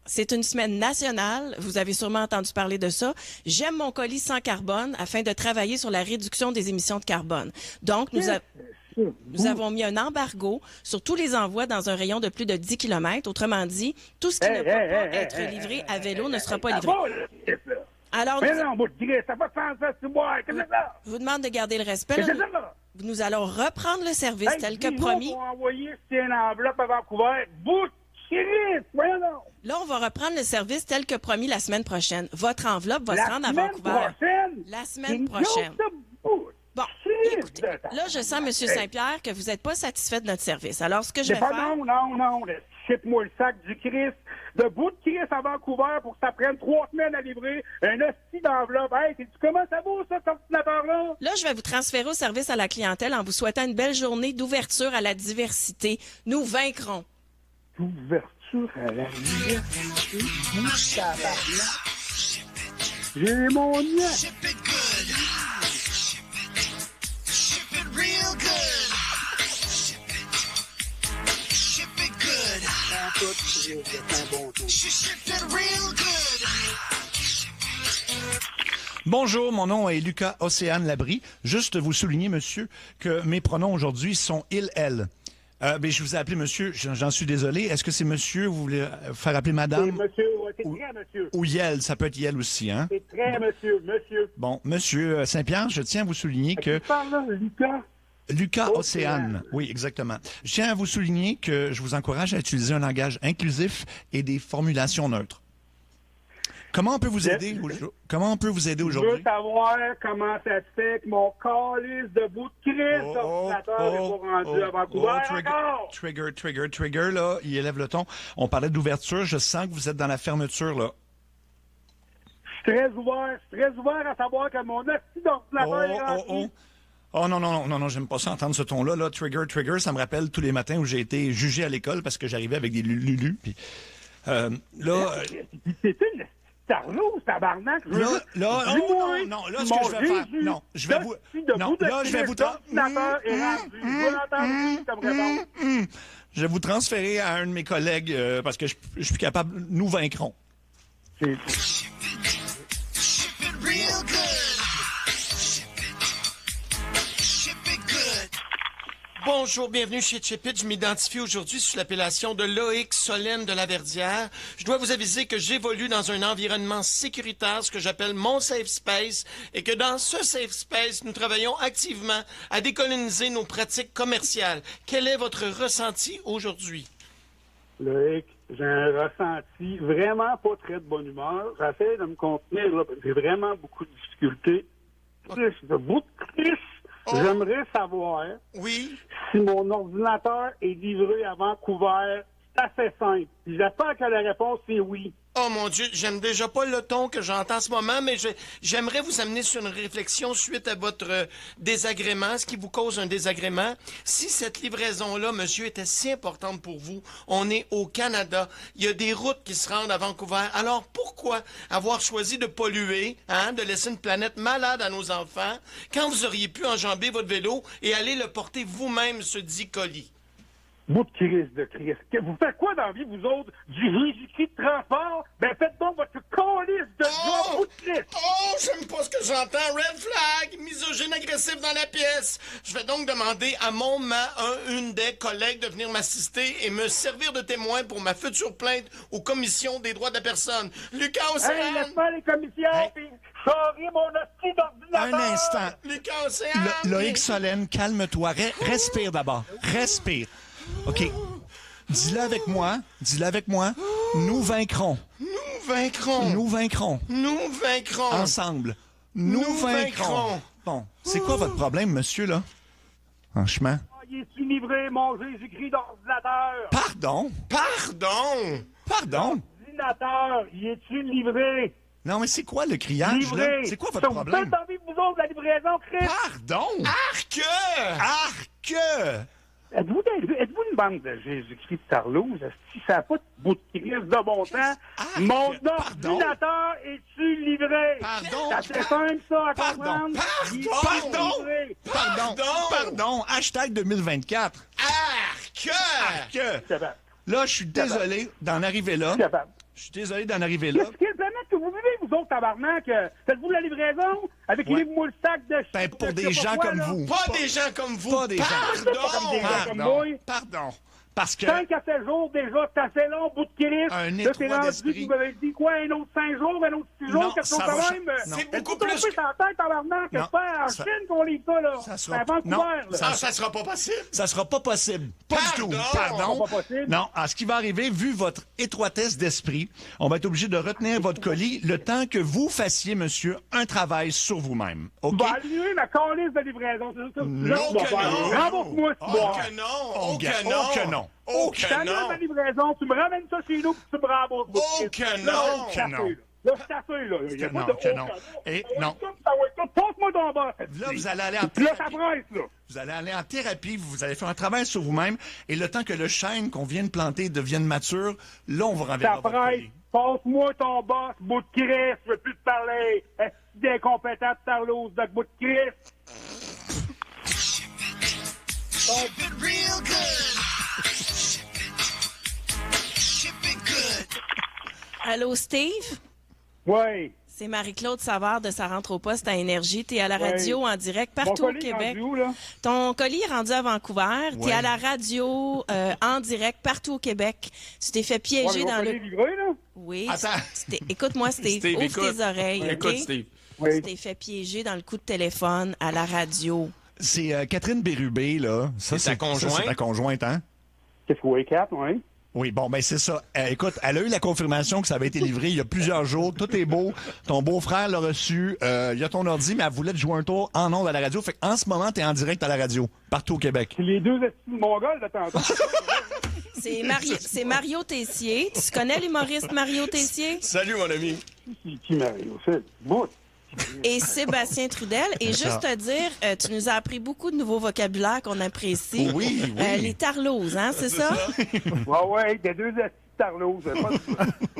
C'est une semaine nationale. Vous avez sûrement entendu parler de ça. J'aime mon colis sans carbone afin de travailler sur la réduction des émissions de carbone. Donc, nous avons mis un embargo sur tous les envois dans un rayon de plus de 10 km. Autrement dit, tout ce qui ne peut pas être livré à vélo ne sera pas livré. Alors, Mais non, bout de Chris, ça va pas faire ça, tu bois. Qu'est-ce que c'est ça? je vous demande de garder le respect. Qu'est-ce Là, que c'est ça? nous allons reprendre le service Hey, tel que dis-moi promis. pour envoyer une enveloppe à Vancouver. Bout de Chris, voyons donc! Là, on va reprendre le service tel que promis la semaine prochaine. Votre enveloppe va se rendre à Vancouver. Prochaine? La semaine prochaine. Bon, Chris, écoutez, là, je sens, M. Saint-Pierre, que vous n'êtes pas satisfait de notre service. Alors, ce que je C'est vais pas faire... non. Ship-moi le sac du Christ. De bout de Christ à Vancouver pour que ça prenne 3 semaines à livrer un hostie d'enveloppe. Hey, sais-tu comment ça vaut, ça, cet ordinateur-là? Là, je vais vous transférer au service à la clientèle en vous souhaitant une belle journée d'ouverture à la diversité. Nous vaincrons. Ouverture à la diversité. J'ai mon nez. Bonjour, mon nom est Lucas Océane Labrie. Juste vous souligner, monsieur, que mes pronoms aujourd'hui sont il, elle. Ben, je vous ai appelé monsieur, j'en suis désolé. Est-ce que c'est monsieur, vous voulez faire appeler madame? C'est monsieur, c'est très monsieur. Ou yel, ça peut être yel aussi, hein? C'est très monsieur. Bon, monsieur Saint-Pierre, je tiens à vous souligner que... Tu parles là, Lucas? Lucas Océane, oui, exactement. Je tiens à vous souligner que je vous encourage à utiliser un langage inclusif et des formulations neutres. Comment on peut vous aider aujourd'hui? Je veux savoir comment ça se fait que mon calice de bout de crise d'ordinateur est pas rendu à Vancouver encore. Trigger, là, il élève le ton. On parlait d'ouverture, je sens que vous êtes dans la fermeture, là. Je suis très ouvert à savoir que mon hostie d'ordinateur est rempli. Oh non, j'aime pas ça entendre ce ton-là. Là. Trigger, ça me rappelle tous les matins où j'ai été jugé à l'école parce que j'arrivais avec des lulus. Puis, là... C'est une tarlouse, tabarnak. Non, là, ce que je vais faire... Non, je vais vous... Non, là, je vais vous... Je vais vous transférer à un de mes collègues parce que je suis capable... Nous vaincrons. Bonjour, bienvenue chez Chip It. Je m'identifie aujourd'hui sous l'appellation de Loïc Solène de la Verdière. Je dois vous aviser que j'évolue dans un environnement sécuritaire, ce que j'appelle mon safe space, et que dans ce safe space, nous travaillons activement à décoloniser nos pratiques commerciales. Quel est votre ressenti aujourd'hui? Loïc, j'ai un ressenti vraiment pas très de bonne humeur. J'essaie de me contenir, là. J'ai vraiment beaucoup de difficultés. De bout de Christ. J'aimerais savoir si mon ordinateur est livré à Vancouver. C'est assez simple. J'espère que la réponse est oui. Oh mon Dieu, j'aime déjà pas le ton que j'entends en ce moment, mais j'aimerais vous amener sur une réflexion suite à votre désagrément, ce qui vous cause un désagrément. Si cette livraison-là, monsieur, était si importante pour vous, on est au Canada, il y a des routes qui se rendent à Vancouver, alors pourquoi avoir choisi de polluer, de laisser une planète malade à nos enfants, quand vous auriez pu enjamber votre vélo et aller le porter vous-même, ce dit colis? Bout de crise de Christ. Vous faites quoi dans la vie, vous autres? Du Jésus-Christ de transport? Ben faites donc votre calice de joie, bout de Christ! Oh, j'aime pas ce que j'entends. Red flag, misogyne agressif dans la pièce. Je vais donc demander à une des collègues de venir m'assister et me servir de témoin pour ma future plainte aux commissions des droits de la personne. Lucas Océane! Hey, laisse pas les commissions, pis sorry mon hostie d'ordinateur! Un instant. Lucas Océane! Loïc Solène, calme-toi. Respire d'abord. Respire. OK. Dis-le avec moi. Nous vaincrons. Ensemble. Nous vaincrons. Bon, c'est quoi votre problème, monsieur, là? Franchement. Il est-tu livré, mon Jésus-Christ d'ordinateur? Pardon? Ordinateur, il est-tu livré? Non, mais c'est quoi le criage, livré. là? C'est quoi votre problème? Vous faites envie, vous autres, la livraison, Christ? Pardon? Arc! Êtes-vous une bande de Jésus-Christ de Tarlouse? Si ça n'a pas de bout de crise de bon temps, mon ordinateur est-tu livré? Pardon? C'est simple, ça, à comprendre. Pardon! Hashtag 2024. Arc! Là, je suis désolé d'en arriver là. Je suis désolé d'en arriver là. Quelle planète que vous vivez, vous autres, tabarnak? Faites-vous de la livraison? Avec moi le sac de... Ben, pour des gens comme vous. Pas des gens comme vous. Pas des gens. Pardon. Parce que... 5 à 7 jours, déjà, c'est assez long, bout de Christ. Un là, c'est étroit rendu, d'esprit. vous m'avez dit quoi, un autre 5 jours, un autre 6 jours, quelque chose ça quand va- même? non. C'est beaucoup Plus... plus. en tête, tabarnak, Non, j'espère, en ça- Chine qu'on livre ça, là. Ça C'est sera- à Vancouver, non, là. Ça sera pas possible. Ça sera pas possible. Pas du tout. Pardon. Pas possible. Non, ce qui va arriver, vu votre étroitesse d'esprit, on va être obligé de retenir votre colis le temps que vous fassiez, monsieur, un travail sur vous-même. OK? Va annuler ma calice de livraison, c'est ça? Non, Là, que on va faire. non. Rembourse-moi ce Oh soir. que non. Oh, Oh que que non. non. Oh que non. Oh Je que t'annule non. ma livraison, tu me ramènes ça chez nous, puis tu me rembourses. Oh que non. Là, non. Là, je t'assure, là. Il y a Que pas non, de que non. Et non. Passe-moi ton bas. Là, vous allez aller en Puis là, ça thérapie. presse, là. Vous allez aller en thérapie, vous allez faire un travail sur vous-même, et le temps que le chêne qu'on vient de planter devienne mature, là, on vous renverra Ça votre presse. colis. Passe-moi ton boss, bout de Christ. Je veux plus te parler. Est-ce d'incompétent de tarlouse de bout de Christ? Allô, Steve? Oui. C'est Marie-Claude Savard de Ça rentre au poste à Énergie. T'es à la radio en direct Mon partout au colis est Québec. rendu où, là? Ton colis est rendu à Vancouver. T'es Ouais. à la radio en direct partout au Québec. Tu t'es fait Ouais, piéger mais mon dans colis le... est livré, là? Oui. Attends. Écoute-moi, Steve. Steve, Ouvre écoute. tes oreilles. Écoute, OK? Steve. Oui. Tu t'es fait piéger dans le coup de téléphone à la radio. C'est Catherine Bérubé, là. Ça, C'est ta conjointe? ça, c'est ta conjointe, hein? Qu'est-ce que vous 4, oui? Oui, bon, ben c'est ça. Écoute, elle a eu la confirmation que ça avait été livré il y a plusieurs jours. Tout est beau. Ton beau-frère l'a reçu. Il y a ton ordi, mais elle voulait te jouer un tour en ondes à la radio. Fait qu'en ce moment, t'es en direct à la radio, partout au Québec. C'est les deux estis de Mongols de tantôt. C'est Mario Tessier. Tu connais l'humoriste Mario Tessier? Salut, mon ami. C'est qui, Mario? C'est bon. Et Sébastien Trudel. Et juste te dire, tu nous as appris beaucoup de nouveaux vocabulaires qu'on apprécie. Oui, oui. Les tarloses, hein, c'est ça? Ouais, des deux estis de tarlouse.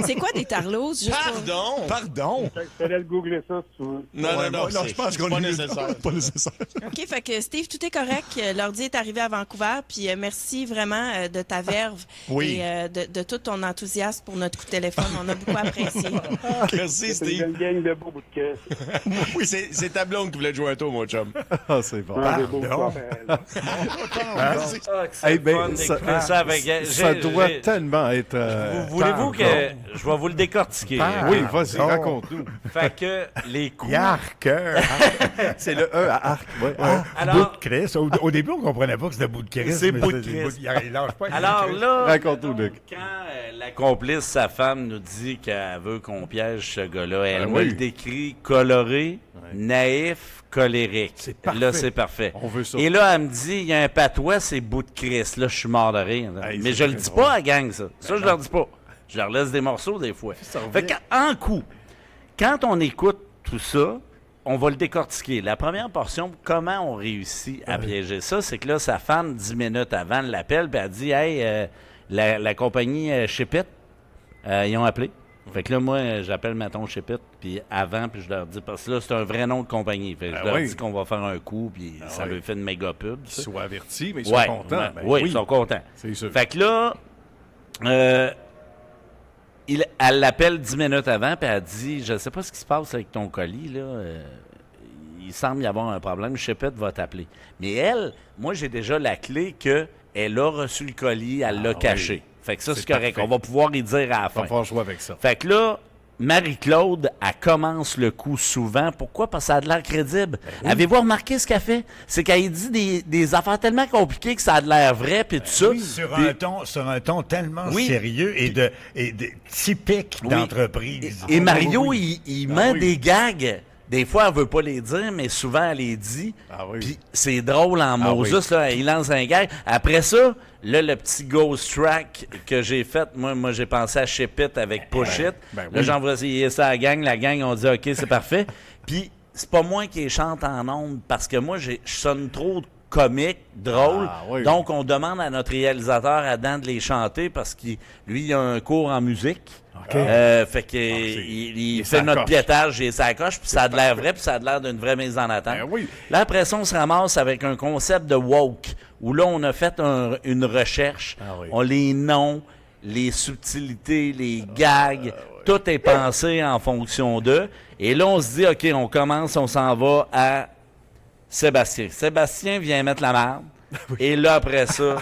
C'est quoi des tarloses? Juste pour- Pardon. Je te laisse googler ça, si tu veux. Non, je pense qu'on pas est nécessaire. pas nécessaire. OK, fait que Steve, tout est correct. L'ordi est arrivé à Vancouver. Puis merci vraiment de ta verve Oui. et de tout ton enthousiasme pour notre coup de téléphone. On a beaucoup apprécié. Merci, C'est Steve. une gang de beaux bouts de caisse. Oui, c'est ta blonde qui voulait te jouer un tour, mon chum. Ah, c'est bon. Un des beaux copains. Eh ben, fun d'écouter ça avec... ça doit tellement être... Voulez-vous que je vais vous le décortiquer? Oui, vas-y, raconte-nous. Fait que les coups... Yark! C'est le E à arc. Ouais. Alors- Bout de Christ. Au début, on comprenait pas que c'était bout de Christ. C'est mais bout de c'est Christ. Il lâche pas. Alors là, Raconte-nous, Luc. quand la complice, sa femme, nous dit qu'elle veut qu'on piège ce gars-là, elle me oui. le décrit coloré, naïf, colérique. C'est parfait. Là, c'est parfait. On veut ça. Et là, elle me dit, il y a un patois, c'est bout de Christ. Là, je suis mort de rire. là. Hey, Mais c'est je le très dis drôle. pas à la gang, ça. Ça, je leur dis pas. Je leur laisse des morceaux des fois. Fait qu'en coup, quand on écoute tout ça, on va le décortiquer. La première portion, comment on réussit à piéger ça, c'est que là, sa femme, 10 minutes avant, l'appelle, puis elle dit « Hey, la compagnie Ship It, ils ont appelé. » Fait que là, moi, j'appelle Maton Ship It, puis avant, puis je leur dis, parce que là, c'est un vrai nom de compagnie. Fait que je leur oui. dis qu'on va faire un coup, puis ça oui. leur fait une méga pub. Qu'ils soient avertis, mais ils Ouais, sont contents. ouais, Ben oui, ils sont contents. C'est sûr. Fait que là, elle l'appelle 10 minutes avant, puis elle dit, je sais pas ce qui se passe avec ton colis, là. Il semble y avoir un problème, Ship It va t'appeler. Mais elle, moi, j'ai déjà la clé qu'elle a reçu le colis, elle l'a caché. Fait que ça, c'est correct. parfait. On va pouvoir y dire à la On fin. va pouvoir jouer avec ça. Fait que là, Marie-Claude, elle commence le coup souvent. Pourquoi? Parce que ça a de l'air crédible. Avez-vous remarqué ce qu'elle fait? C'est qu'elle dit des affaires tellement compliquées que ça a de l'air vrai, puis tout ça. Sur un ton tellement Oui. sérieux et typique Oui. d'entreprise. Et Mario, il met oui. des gags. Des fois, elle veut pas les dire, mais souvent, elle les dit. Ah oui. Puis c'est drôle en Moses, là, il lance un gag. Après ça, là, le petit ghost track que j'ai fait, moi j'ai pensé à Ship It avec Push It. Ben Là, oui. j'envoie ça à la gang, on dit OK, c'est parfait. Puis c'est pas moi qui les chante en ondes, parce que moi, je sonne trop comique, drôle. Ah, oui. Donc, on demande à notre réalisateur Adam de les chanter, parce qu'il il a un cours en musique. Fait que il fait notre s'accroche. piétage et ça accroche, puis ça a de l'air vrai, puis ça a de l'air d'une vraie mise en attente. Ben oui. Là, après ça, on se ramasse avec un concept de woke, où là, on a fait une recherche. On les noms, les subtilités, les gags, tout est pensé en fonction d'eux. Et là, on se dit, OK, on commence, on s'en va à Sébastien. Sébastien vient mettre la merde. Et là, après ça,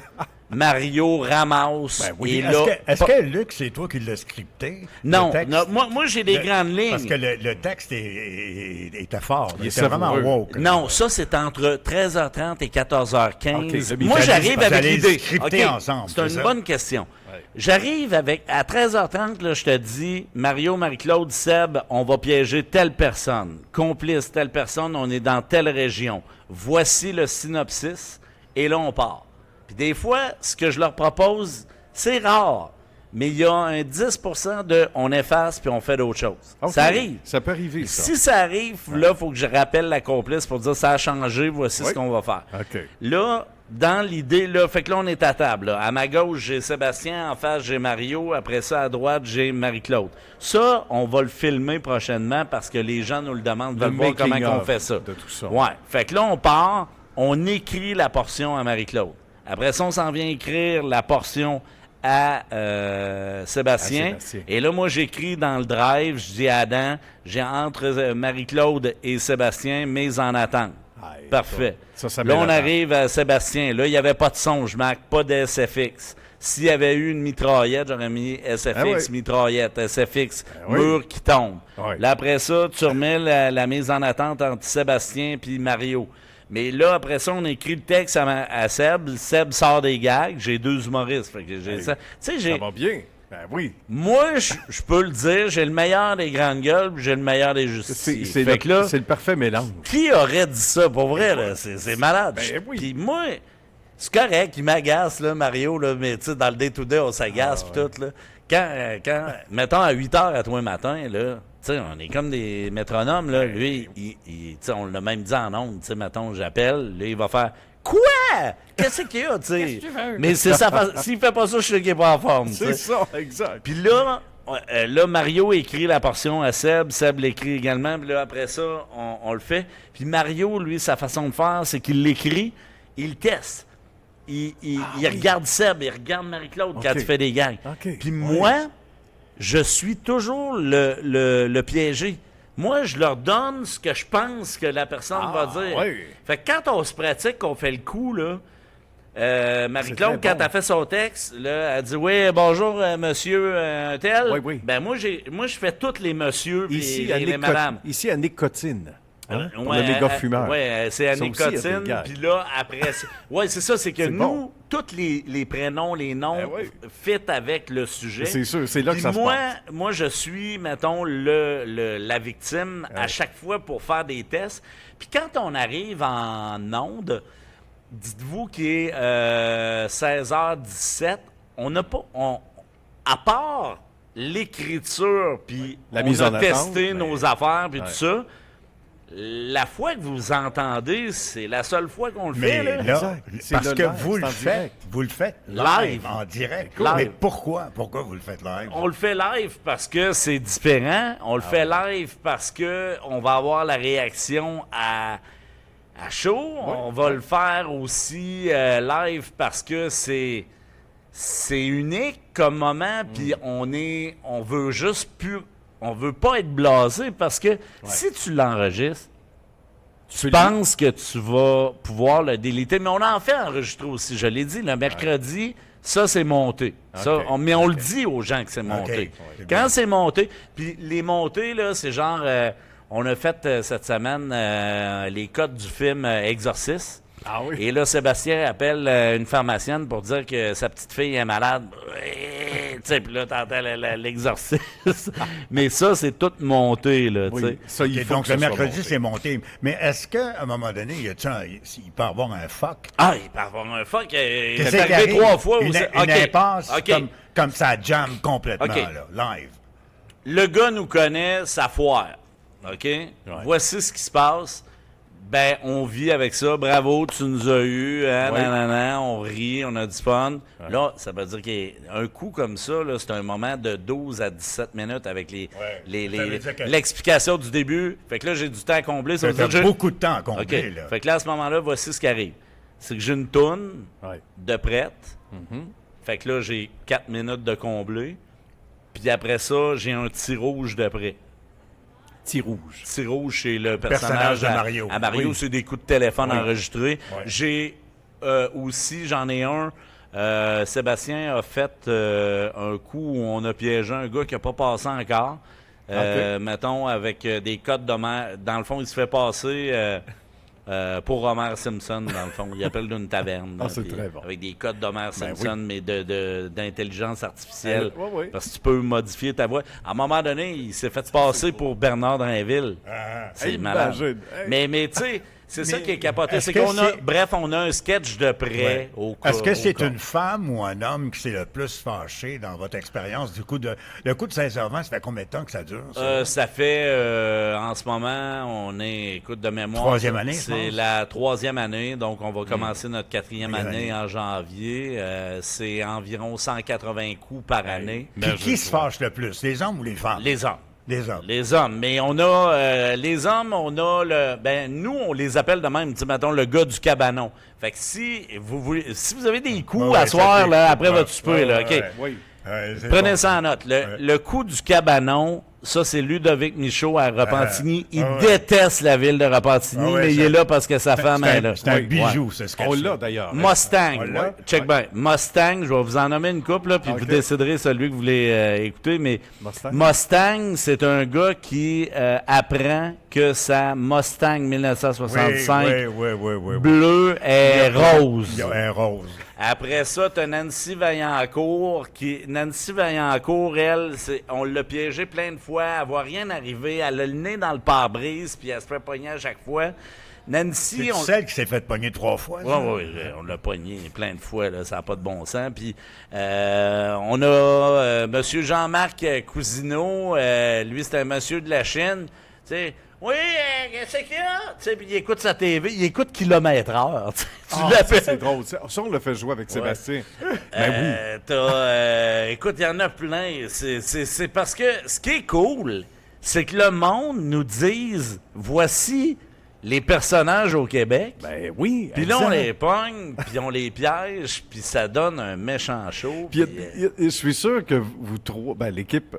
Mario ramasse. Et là, est-ce que Luc, c'est toi qui l'as scripté? Non, moi j'ai des grandes lignes. Parce que le texte était fort. Il était vraiment woke. Non, ça, c'est entre 13h30 et 14h15. Moi, j'arrive avec l'idée. Ensemble. C'est une bonne question. J'arrive à 13h30, là, je te dis, Mario, Marie-Claude, Seb, on va piéger telle personne. Complice, telle personne, on est dans telle région. Voici le synopsis. Et là, on part. Puis des fois, ce que je leur propose, c'est rare. Mais il y a un 10% de on efface puis on fait d'autres choses. Okay. Ça arrive. Ça peut arriver, ça. Si ça arrive, là, il faut que je rappelle la complice pour dire ça a changé, voici ce qu'on va faire. Okay. Là, dans l'idée, là, fait que là, on est à table. Là. À ma gauche, j'ai Sébastien. En face, j'ai Mario. Après ça, à droite, j'ai Marie-Claude. Ça, on va le filmer prochainement parce que les gens nous le demandent, veulent voir comment on fait ça. De tout ça. Ouais. Fait que là, on part, on écrit la portion à Marie-Claude. Après ça, on s'en vient écrire la portion à Sébastien. Et là, moi, j'écris dans le drive, je dis à Adam, j'ai entre Marie-Claude et Sébastien, mais en attente. Parfait. Ça là, on arrive à Sébastien. Là, il n'y avait pas de son, je marque pas de SFX. S'il y avait eu une mitraillette, j'aurais mis SFX, mitraillette, SFX, mur qui tombe. Là, après ça, tu remets la mise en attente entre Sébastien et Mario. Mais là, après ça, on écrit le texte à Seb. Seb sort des gags. J'ai 2 humoristes. Fait que j'ai ça. Ça va bien. Ben oui. Moi, je peux le dire, j'ai le meilleur des grandes gueules, puis j'ai le meilleur des justiciers. C'est le parfait mélange. Qui aurait dit ça? Pour vrai, là, c'est malade. Ben oui. Puis moi, c'est correct, il m'agace, là, Mario, là, mais tu sais, dans le day-to-day, on s'agace, puis tout, là. Quand, mettons, à 8 h à toi le matin, là, tu sais, on est comme des métronomes, là. Lui, on l'a même dit en ondes, tu sais, mettons, j'appelle, là, il va faire « Quoi? Qu'est-ce qu'il y a, tu sais? » Mais c'est ça, s'il fait pas ça, je sais qu'il est pas en forme, tu sais. C'est ça, exact. Puis là, Mario écrit la portion à Seb, Seb l'écrit également, puis là, après ça, on le fait. Puis Mario, lui, sa façon de faire, c'est qu'il l'écrit, il le teste. Il regarde Seb, il regarde Marie-Claude quand il fait des gags. Puis moi, je suis toujours le piégé. Moi, je leur donne ce que je pense que la personne va dire. Fait que quand on se pratique, qu'on fait le coup, là, Marie-Claude, quand elle fait son texte, là, elle dit « Oui, bonjour, monsieur tel. » Ben moi, je fais tous les messieurs et les madames. Ici, à nicotine. Pour le méga fumeur. Oui, c'est à nicotine. Puis là, après... Oui, c'est ça, c'est que nous, tous les prénoms, les noms fit avec le sujet. C'est sûr, c'est là que ça se passe. Moi, je suis, mettons, la victime à chaque fois pour faire des tests. Puis quand on arrive en onde, dites-vous qu'il est 16h17, on n'a pas... à part l'écriture, puis on a testé nos affaires, puis tout ça... La fois que vous entendez, c'est la seule fois qu'on le fait. Là, parce que vous le faites live, en direct. Live. Mais pourquoi? Pourquoi vous le faites live? On le fait live parce que c'est différent. On le fait live parce que on va avoir la réaction à chaud. On va le faire aussi live parce que c'est unique comme moment. Puis on veut juste plus... On veut pas être blasé parce que si tu l'enregistres, tu penses que tu vas pouvoir le déliter. Mais on en fait enregistrer aussi, je l'ai dit. Le mercredi, ça, c'est monté. Mais on le dit aux gens que c'est monté. Quand c'est monté, puis les montés, là, c'est genre... on a fait cette semaine les codes du film Exorcist. Et là, Sébastien appelle une pharmacienne pour dire que sa petite fille est malade. Tu sais, puis là, t'entends l'exorcisme. Mais ça, c'est tout monté, là, tu sais. Ça, donc, le mercredi, c'est monté. Mais est-ce qu'à un moment donné, il peut avoir un fuck? Il peut avoir un fuck. Il est arrivé 3 fois. Une impasse, comme ça jamme complètement, là, live. Le gars nous connaît, sa foire. OK? Voici ce qui se passe. Ben, on vit avec ça. Bravo, tu nous as eu. On rit, on a du fun. Là, ça veut dire qu'un coup comme ça, là, c'est un moment de 12 à 17 minutes avec l'explication du début. Fait que là, j'ai du temps à combler. Ça veut dire beaucoup de temps à combler. Là. Fait que là, à ce moment-là, voici ce qui arrive. c'est que j'ai une toune Ouais. de prête. Fait que là, j'ai 4 minutes de combler. Puis après ça, j'ai un petit rouge de prêt. Petit rouge. Petit rouge, c'est le personnage de Mario. À Mario, Oui. c'est des coups de téléphone Oui. enregistrés. Ouais. J'ai aussi, j'en ai un. Sébastien a fait un coup où on a piégé un gars qui n'a pas passé encore. Mettons, avec des codes d'Homer. Dans le fond, il se fait passer pour Homer Simpson, dans le fond. Il appelle d'une taverne. Ah, c'est puis, très bon. Avec des codes d'Homer Simpson, mais d'intelligence artificielle. Oui. Parce que tu peux modifier ta voix. À un moment donné, il s'est fait passer pour Bernard Drinville. C'est malade. imagine. Mais tu sais, c'est ça qui est capoté. est-ce C'est que qu'on a, c'est- bref, on a un sketch de près au cas. Est-ce que c'est au cas. une femme ou un homme qui s'est le plus fâché dans votre expérience? Du coup, le coup de 16h20, ça fait combien de temps que ça dure? Ça? Ça fait, en ce moment, on est, écoute, de mémoire. Troisième année, je C'est pense. la 3e année, donc on va commencer notre 4e Quatrième année année. en janvier. C'est environ 180 coups par année. Puis qui se fâche le plus, les hommes ou les femmes? Les hommes. Les hommes. Les hommes. Mais on a... les hommes, on a le... Ben, nous, on les appelle de même, tu sais, mettons, le gars du cabanon. Fait que si vous avez des coups Ouais, à soir, ça là, fait- après ouais, votre souper, ouais, là, ouais, OK? ouais. Oui. C'est Prenez bon. ça en note. Le coup du cabanon, ça, c'est Ludovic Michaud à Repentigny. Il déteste la ville de Repentigny, Ah ouais, mais il ça- est là parce que sa femme est là. C'est un Oui, bijou, ouais. ce sketch. On l'a d'ailleurs. Mustang. On l'a? Check bien. Mustang, je vais vous en nommer une couple, là, puis Ok. vous déciderez celui que vous voulez écouter. Mais Mustang. Mustang, c'est un gars qui apprend que sa Mustang 1965 Oui. bleue est rose. Il y a un rose. Après ça, tu as Nancy Vaillancourt. Nancy Vaillancourt, elle, on l'a piégée plein de fois. Elle ne voit rien arriver. Elle a le nez dans le pare-brise, puis elle se fait pogner à chaque fois. Nancy, C'est celle qui s'est fait pogner 3 fois. ça? oui, on l'a pogné plein de fois, là, ça n'a pas de bon sens. Puis on a M. Jean-Marc Cousineau, lui, c'est un monsieur de la Chine. Tu sais, oui, qu'est-ce qu'il y a? Tu sais, puis il écoute sa TV, il écoute kilomètre-heure. Tu Ah, l'appelles. ça, c'est drôle. Ça, on l'a fait jouer avec Sébastien. Ben Écoute, il y en a plein. C'est parce que ce qui est cool, c'est que le monde nous dise voici les personnages au Québec. Ben oui. Puis là, on exact. les pogne, puis on les piège, puis ça donne un méchant show. Puis, puis, je suis sûr que vous trois, ben, l'équipe,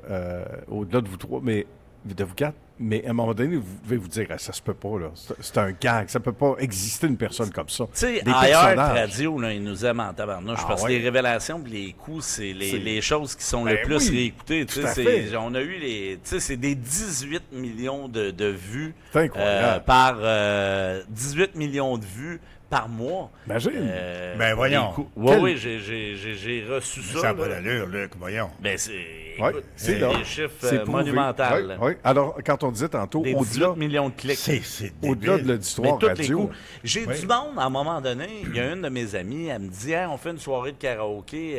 au-delà de vous trois, mais de vous quatre, mais à un moment donné, vous devez vous dire, ah, ça se peut pas, là. C'est un gag. Ça peut pas exister une personne comme ça. tu sais, Des ailleurs, personnages. radio, là, ils nous aiment en tabarnouche, Ah parce que ouais. les révélations puis les coups, c'est les choses qui sont Ben le plus oui, réécoutées. Tu tout à sais, fait. on a eu tu sais, c'est des 18 millions de vues C'est incroyable. 18 millions de vues par mois. Imagine. Ben, voyons. Oui, Quel- oui, j'ai reçu ça. Ça n'a pas là. d'allure, Luc, voyons. Ben, c'est Ouais, écoute, c'est là. des chiffres C'est prouvé. monumentaux. Oui, oui. Alors, quand on disait tantôt, Des 18 au-delà, millions de clics. C'est au-delà débile. de l'histoire Mais tous les radio, coups. J'ai Oui. du monde, à un moment donné, il y a une de mes amies, elle me dit hey, on fait une soirée de karaoké,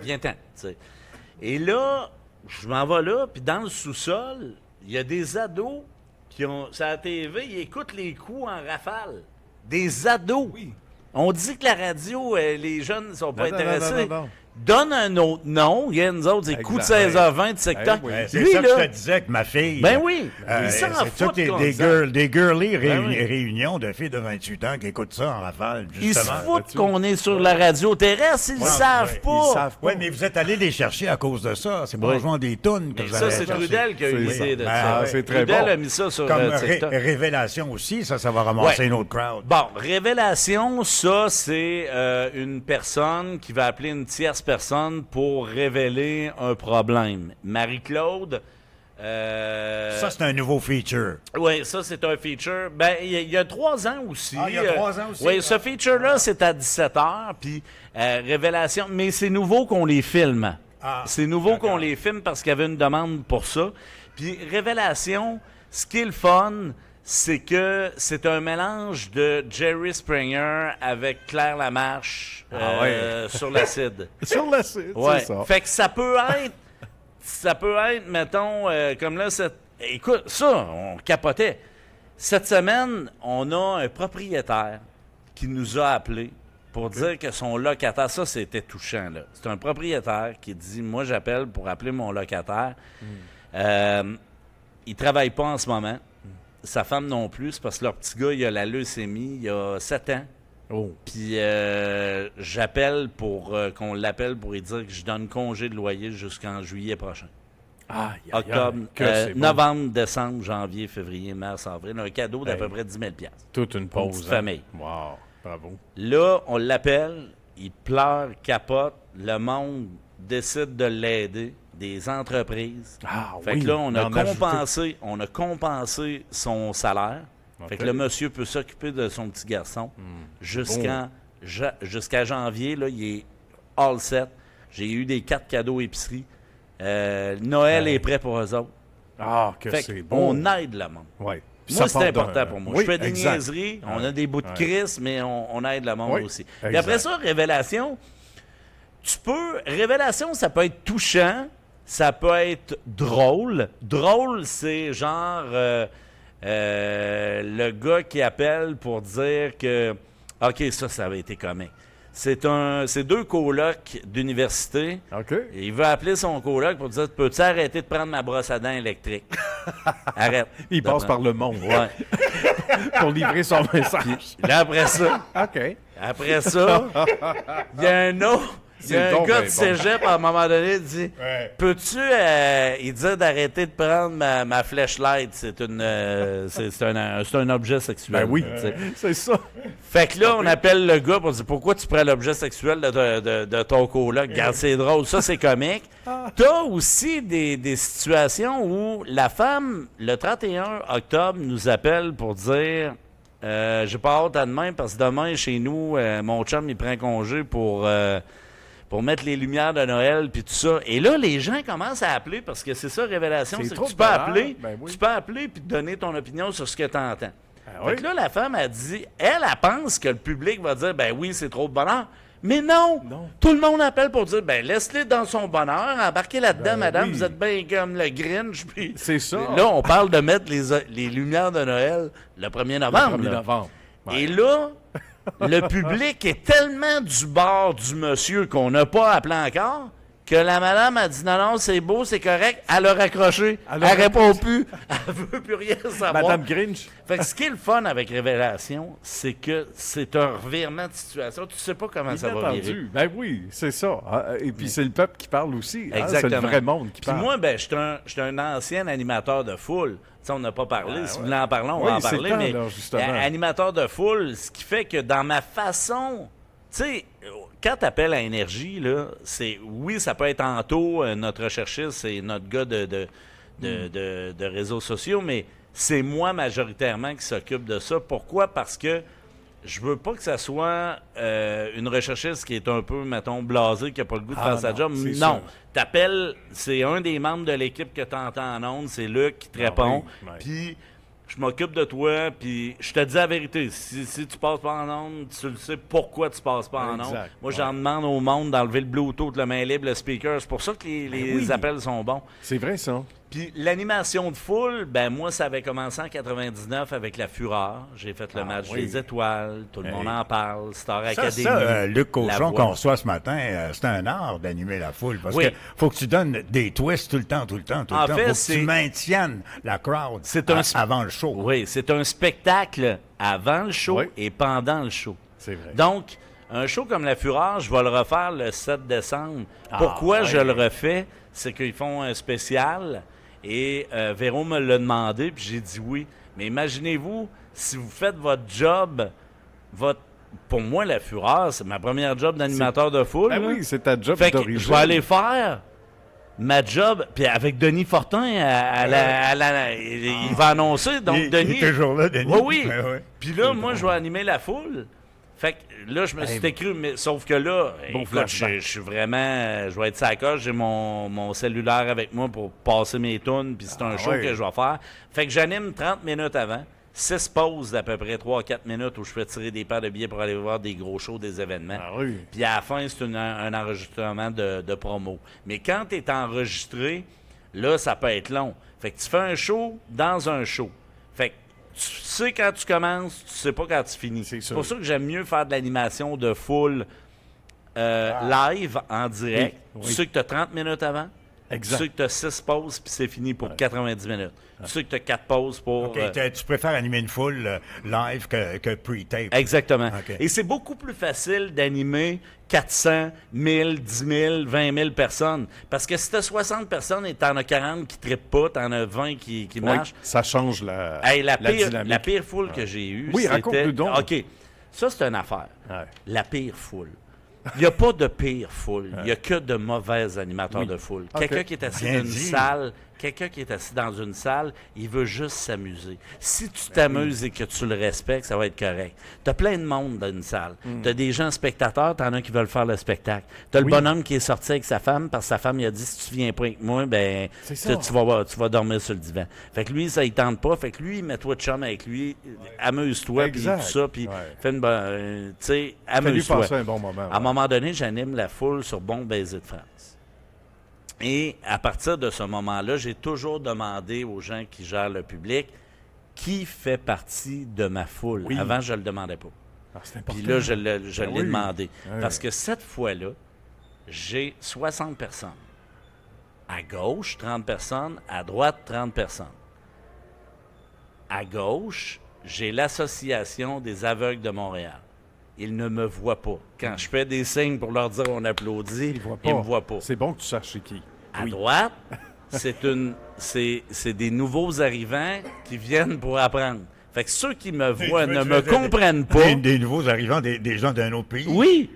viens-t'en. tu sais. Et là, je m'en vais là, puis dans le sous-sol, il y a des ados qui ont, sur la TV, ils écoutent les coups en rafale. Des ados. On dit que la radio, les jeunes ne sont pas Non, non, intéressés. non. Donne un autre nom. Il y a nous autres, c'est coups de Exact. 16h20 de secteur. oui. C'est Lui, ça que là, je te disais que ma fille. ben oui, ils s'en c'est foutent. toutes des qu'on- des girly Ben oui. réunions de filles de 28 ans qui écoutent ça en rafale, Ils se justement. foutent qu'on est sur la radio terrestre, ils Ouais, savent ouais, pas. ils savent pas. Oui, mais vous êtes allés les chercher à cause de ça. C'est pour Oui. rejoindre des tunes que Mais vous ça, avez c'est cherché. Trudel qui a eu C'est l'idée de ça. ça. Ah, c'est très Trudel bon. a mis ça sur Comme TikTok. Révélation aussi, ça va ramasser Ouais. une autre crowd. Bon, révélation, ça, c'est une personne qui va appeler une tierce personne pour révéler un problème. Marie-Claude... Ça, c'est un nouveau feature. Oui, ça, c'est un feature. Ben, il y a 3 ans aussi. Ah, il y a 3 ans aussi? Oui, ce feature-là, c'est à 17h, puis révélation. Mais c'est nouveau qu'on les filme. Ah, c'est nouveau d'accord. qu'on les filme parce qu'il y avait une demande pour ça. Puis révélation, ce qui est le fun, c'est que c'est un mélange de Jerry Springer avec Claire Lamarche sur l'acide. sur la site, Ouais. c'est ça. Fait que ça peut être, mettons, comme là, écoute, ça, on capotait. Cette semaine, on a un propriétaire qui nous a appelé pour dire que son locataire, ça, c'était touchant, là. C'est un propriétaire qui dit, moi, j'appelle pour appeler mon locataire. Il travaille pas en ce moment. Sa femme non plus, c'est parce que leur petit gars, il a la leucémie, il a 7 ans. Puis j'appelle pour qu'on l'appelle pour lui dire que je donne congé de loyer jusqu'en juillet prochain. Octobre, novembre, décembre, janvier, février, mars, avril. Un cadeau d'à peu près 10 000 $. Toute une pause. Petite famille. Wow, bravo. Là, on l'appelle, il pleure, capote, le monde décide de l'aider, des entreprises. Fait que là, on a compensé son salaire. Fait que le monsieur peut s'occuper de son petit garçon jusqu'à janvier. Là, il est all set. J'ai eu des cartes cadeaux épicerie. Noël est prêt pour eux autres. C'est bon. On aide le monde. Ouais. Moi, c'est important pour moi. Je fais des niaiseries, on a des bouts de crise, mais on aide le monde aussi. Puis après ça, révélation, révélation, ça peut être touchant, ça peut être drôle. Drôle, c'est genre le gars qui appelle pour dire que OK, ça avait été comique. C'est 2 colocs d'université. OK. Il veut appeler son coloc pour dire peux-tu arrêter de prendre ma brosse à dents électrique? Arrête. Il passe par le monde. Ouais. Pour livrer son message. Puis, là, après ça, il y a un autre. Il y a un gars de cégep, à un moment donné, il dit peux-tu il dit d'arrêter de prendre ma flashlight? C'est un objet sexuel. Ben oui, c'est ça. Fait que là, on appelle le gars pour dire pourquoi tu prends l'objet sexuel de ton coloc? Regarde, c'est drôle, ça c'est comique. T'as aussi des situations où la femme, le 31 octobre, nous appelle pour dire j'ai pas hâte à demain parce que demain, chez nous, mon chum, il prend congé pour mettre les lumières de Noël puis tout ça. Et là, les gens commencent à appeler parce que c'est ça, révélation, c'est que tu peux appeler, tu peux appeler puis te donner ton opinion sur ce que tu entends. Fait que là, la femme a dit, elle pense que le public va dire, ben oui, c'est trop de bonheur. Mais non! Tout le monde appelle pour dire, ben laisse-les dans son bonheur, embarquez là-dedans, madame, vous êtes bien comme le Grinch. Puis c'est ça. Là, on parle de mettre les lumières de Noël le 1er novembre. Le 1er novembre. Ouais. Et là, le public est tellement du bord du monsieur qu'on n'a pas appelé encore que la madame a dit non, c'est beau, c'est correct. Elle a raccroché. Elle répond plus. Elle veut plus rien savoir. Madame Grinch. Fait que ce qui est le fun avec Révélation, c'est que c'est un revirement de situation. Tu sais pas comment ça va virer. Ben oui, c'est ça. Et puis c'est le peuple qui parle aussi. Exactement. C'est le vrai monde qui parle. Puis moi, ben, je suis un ancien animateur de foule. T'sais, on n'a pas parlé. Si vous voulez en parler, on va en parler. Temps, mais là, animateur de foule, ce qui fait que dans ma façon... Tu sais, quand tu appelles à Énergie, là, oui, ça peut être Anto, notre recherchiste, c'est notre gars de réseaux sociaux, mais c'est moi majoritairement qui s'occupe de ça. Pourquoi? Parce que je veux pas que ça soit une recherchiste qui est un peu, mettons, blasée, qui n'a pas le goût de faire sa job. Non. T'appelles, c'est un des membres de l'équipe que tu entends en ondes, c'est Luc qui te répond. Puis je m'occupe de toi, puis je te dis la vérité. Si tu passes pas en ondes, tu le sais pourquoi tu passes pas en ondes. Moi, j'en demande au monde d'enlever le Bluetooth, le main libre, le speaker. C'est pour ça que les appels sont bons. C'est vrai, ça. Puis l'animation de foule, ben moi, ça avait commencé en 99 avec La Fureur. J'ai fait le match des étoiles. Tout le monde en parle. Star Academy. Luc Cochon qu'on reçoit ce matin, c'est un art d'animer la foule. Parce que faut que tu donnes des twists tout le temps. Faut que tu maintiennes la crowd avant le show. Oui, c'est un spectacle avant le show et pendant le show. C'est vrai. Donc, un show comme La Fureur, je vais le refaire le 7 décembre. Pourquoi je le refais? C'est qu'ils font un spécial. Et Véro me l'a demandé, puis j'ai dit oui. Mais imaginez-vous, si vous faites votre job, pour moi, La Fureur, c'est ma première job d'animateur de foule. Ben oui, c'est ta job d'origine. Je vais aller faire ma job, puis avec Denis Fortin, il va annoncer. Donc, Denis. Il est toujours là, Denis. Oui. Puis là, moi, je vais animer la foule. Fait que là, je me suis écrit, mais sauf que là, écoute, je suis vraiment... Je vais être sacoche, j'ai mon cellulaire avec moi pour passer mes tunes, puis c'est un show que je vais faire. Fait que j'anime 30 minutes avant, 6 pauses d'à peu près 3-4 minutes où je fais tirer des paires de billets pour aller voir des gros shows, des événements. Puis à la fin, c'est un enregistrement de promo. Mais quand tu es enregistré, là, ça peut être long. Fait que tu fais un show dans un show. Fait que tu sais quand tu commences, tu sais pas quand tu finis. C'est pour ça que j'aime mieux faire de l'animation de foule live, en direct. Tu sais que tu as 30 minutes avant, Exact. Tu sais que tu as 6 pauses, puis c'est fini pour 90 minutes. Tu sais que tu as 4 pauses pour... OK, tu préfères animer une foule live que pre-tape. Exactement. OK. Et c'est beaucoup plus facile d'animer 400, 1000, 10 000, 20 000 personnes. Parce que si tu as 60 personnes et tu en as 40 qui ne trippent pas, tu en as 20 qui marchent. Ça change la dynamique. La pire foule que j'ai eue, oui, c'était... raconte-nous donc. OK, ça, c'est une affaire. Ouais. La pire foule. Il n'y a pas de pire foule. Il n'y a que de mauvais animateurs de foule. OK. Quelqu'un qui est assis Bien dans une dit. salle, il veut juste s'amuser. Si tu t'amuses et que tu le respectes, ça va être correct. Tu as plein de monde dans une salle. Tu as des gens spectateurs, tu en as qui veulent faire le spectacle. Tu as le bonhomme qui est sorti avec sa femme parce que sa femme il a dit si tu viens pas avec moi, ben C'est ça. tu vas dormir sur le divan. Fait que lui, ça il tente pas. Fait que lui, mets-toi de chum avec lui, amuse-toi, puis tout Exact. ça, puis Ouais. fais une bonne. Tu sais, Fais-lui amuse-toi. passer un bon moment. À un moment donné, j'anime la foule sur Bon Baiser de France. Et à partir de ce moment-là, j'ai toujours demandé aux gens qui gèrent le public qui fait partie de ma foule. Oui. Avant, je ne le demandais pas. Ah, c'est important. Puis là, je l'ai oui. demandé. Ouais. Parce que cette fois-là, j'ai 60 personnes. À gauche, 30 personnes. À droite, 30 personnes. À gauche, j'ai l'Association des aveugles de Montréal. Ils ne me voient pas. Quand je fais des signes pour leur dire on applaudit, ils ne me voient pas. C'est bon que tu saches c'est qui. À droite, c'est des nouveaux arrivants qui viennent pour apprendre. Fait que ceux qui me voient ne me comprennent pas. Des nouveaux arrivants, des gens d'un autre pays. Oui!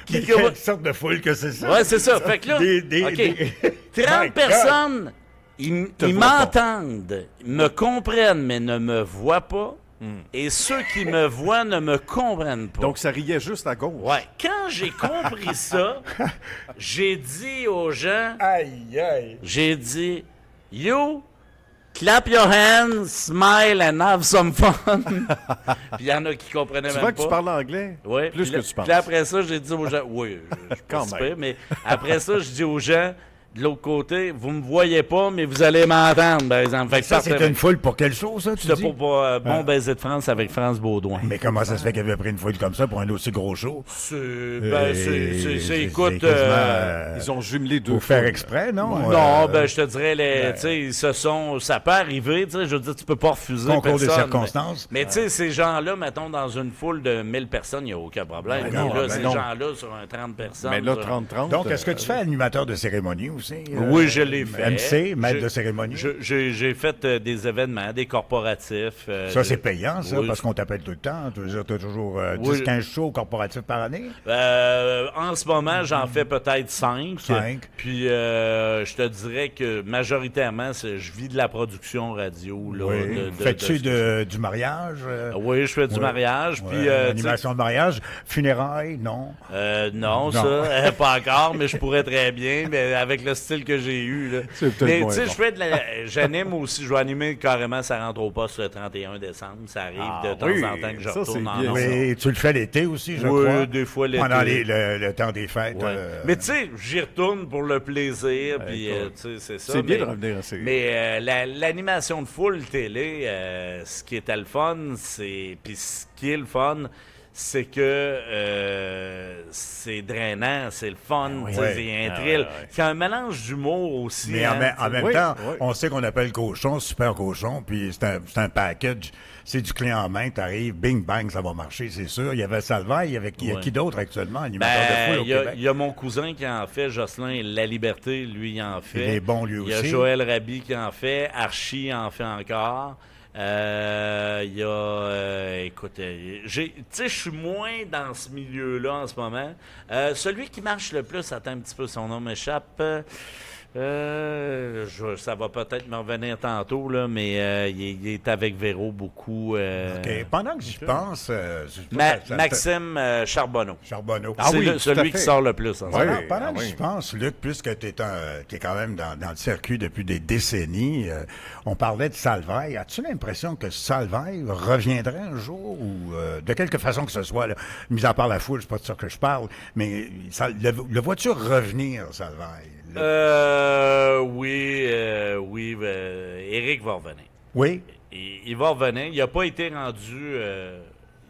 Quelle sorte de foule que c'est ça? Ouais, c'est ça. Fait que là, OK. 30 My personnes, ils voient m'entendent, me comprennent, mais ne me voient pas. Et ceux qui me voient ne me comprennent pas. Donc, ça riait juste à gauche. Ouais. Quand j'ai compris ça, j'ai dit aux gens, Aïe, aïe. j'ai dit, you, clap your hands, smile and have some fun. Puis il y en a qui comprenaient Tu même vois pas. que tu parles anglais? Ouais, Plus puis que là- tu penses. Puis après ça, j'ai dit aux gens, oui, je suis Quand pas même. super, mais après ça, je dis aux gens, de l'autre côté, vous me voyez pas, mais vous allez m'entendre, par exemple. Fait que Ça, c'est partez- une foule pour quelle chose, ça, tu C'était dis? pour Bon Baiser de France avec France Baudouin. Mais comment ça se fait qu'il avait pris une foule comme ça pour un aussi gros show? Écoute, Ils ont jumelé deux Pour faire foules. exprès, non? non, ben je te dirais, tu sais, ils se sont, ça peut arriver, tu sais, je veux dire, tu peux pas refuser Concours de personne, circonstances. Mais tu sais, ces gens-là, mettons, dans une foule de 1000 personnes, il n'y a aucun problème. Ben Mais non, là, ben ces non. gens-là, sur un 30 personnes. Mais là, sur- 30-30. Donc, est-ce que tu fais animateur de cérémonie aussi? Oui, je l'ai fait. MC, maître Je- de cérémonie? J'ai fait des événements, des corporatifs. Ça, c'est payant, ça, Oui. parce qu'on t'appelle tout le temps. Tu veux dire, t'as toujours Oui. 10-15 shows corporatifs par année? En ce moment, j'en fais peut-être 5. Cinq. Puis, je te dirais que majoritairement, je vis de la production radio. Là, Fais-tu du mariage? Oui, je fais du Oui. mariage. Puis, Ouais, animation de mariage? Funérailles? Non? non, Non. ça, pas encore, mais je pourrais très bien, mais avec le style que j'ai eu. Là. C'est peut-être Mais moins tu sais, bon. je fais j'anime aussi, je vais animer carrément, ça rentre au poste le 31 décembre. Ça arrive de temps oui, en temps que je ça, retourne c'est en bien. ondes. Oui, tu le fais l'été aussi, je Oui, crois. des fois l'été. Pendant le temps des fêtes. Ouais. Mais tu sais, j'y retourne pour le plaisir, puis écoute, tu sais, c'est ça. c'est bien mais- de revenir à ces- Mais l'animation de full télé, ce qui était le fun, puis ce qui est le fun, c'est que c'est drainant, c'est le fun, tu sais, ouais. c'est un Ah, thrill. ouais, ouais. C'est un mélange d'humour aussi. Mais hein, en même Oui, temps, oui. on sait qu'on appelle cochon, super cochon, puis c'est un package. C'est du clé en main, t'arrives, bing bang, ça va marcher, c'est sûr. Il y avait Salvaille, il y a Ouais. qui d'autre actuellement, animateur de foule au Québec? Il y a mon cousin qui en fait, Jocelyn La Liberté, lui, il en fait. Il est bon, lui Il y a aussi. Joël Rabi qui en fait. Archie en fait encore. Il y a... écoute, tu sais, je suis moins dans ce milieu-là en ce moment. Celui qui marche le plus, attends un petit peu, son nom m'échappe. Ça va peut-être me revenir tantôt, là, mais il est avec Véro beaucoup. OK. Pendant que j'y pense... Maxime Charbonneau. Charbonneau. Ah C'est oui, tout celui à qui fait. sort le plus en ce Ouais. moment. Pendant que oui. j'y pense, Luc, puisque tu es quand même dans le circuit depuis des décennies, on parlait de Salvaille. As-tu l'impression que Salvaille reviendrait un jour ou de quelque façon que ce soit, là, mis à part la foule, c'est pas de ça que je parle, mais le vois-tu revenir, Salvaille? Oui, Éric va revenir. Oui? Il va revenir. Il n'a pas été rendu.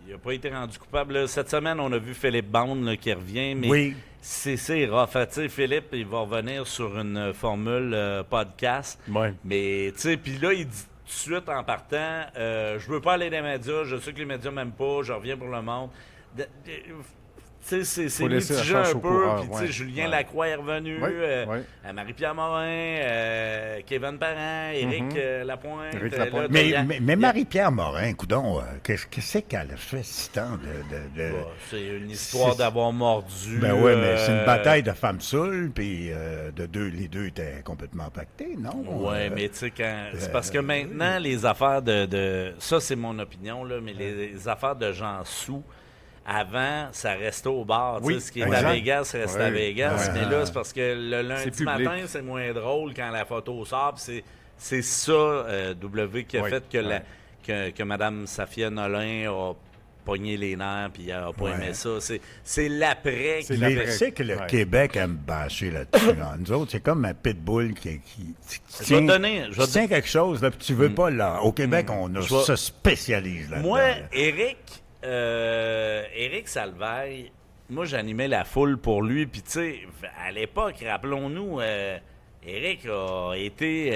Il n'a pas été rendu coupable. Là, cette semaine, on a vu Philippe Bond là, qui revient, mais Oui. c'est rough. Tu sais, Philippe, il va revenir sur une formule podcast. Ouais. Mais, tu sais, puis là, il dit tout de suite en partant, je veux pas aller dans les médias, je sais que les médias m'aiment pas, je reviens pour le monde. Tu sais, c'est mitigé un peu. Puis, tu sais, Julien Lacroix est revenu, Marie-Pierre Morin, Kevin Parent, Éric Lapointe. Mais Marie-Pierre Morin, coudonc, qu'est-ce qu'elle a fait si tant de... C'est une histoire d'avoir mordu. Ben oui, mais c'est une bataille de femmes saoules, puis les deux étaient complètement pactés, non? Oui, mais tu sais, c'est parce que maintenant, les affaires de... Ça, c'est mon opinion, là, mais les affaires de gens sous... Avant, ça restait au bar. Oui, ce qui est à Vegas, reste à Vegas. Mais là, c'est parce que le lundi matin, c'est moins drôle quand la photo sort. C'est ça, W, qui a fait que Mme Safia Nolin a pogné les nerfs puis elle n'a pas aimé ça. C'est l'après. Tu sais que le Québec aime bâcher là-dessus. Nous autres, c'est comme un pitbull qui tient quelque chose, là, puis tu veux pas là. Au Québec, on se spécialise là-dedans. Moi, Éric Salvaille, moi, j'animais la foule pour lui. Puis, tu sais, à l'époque, rappelons-nous, Éric a été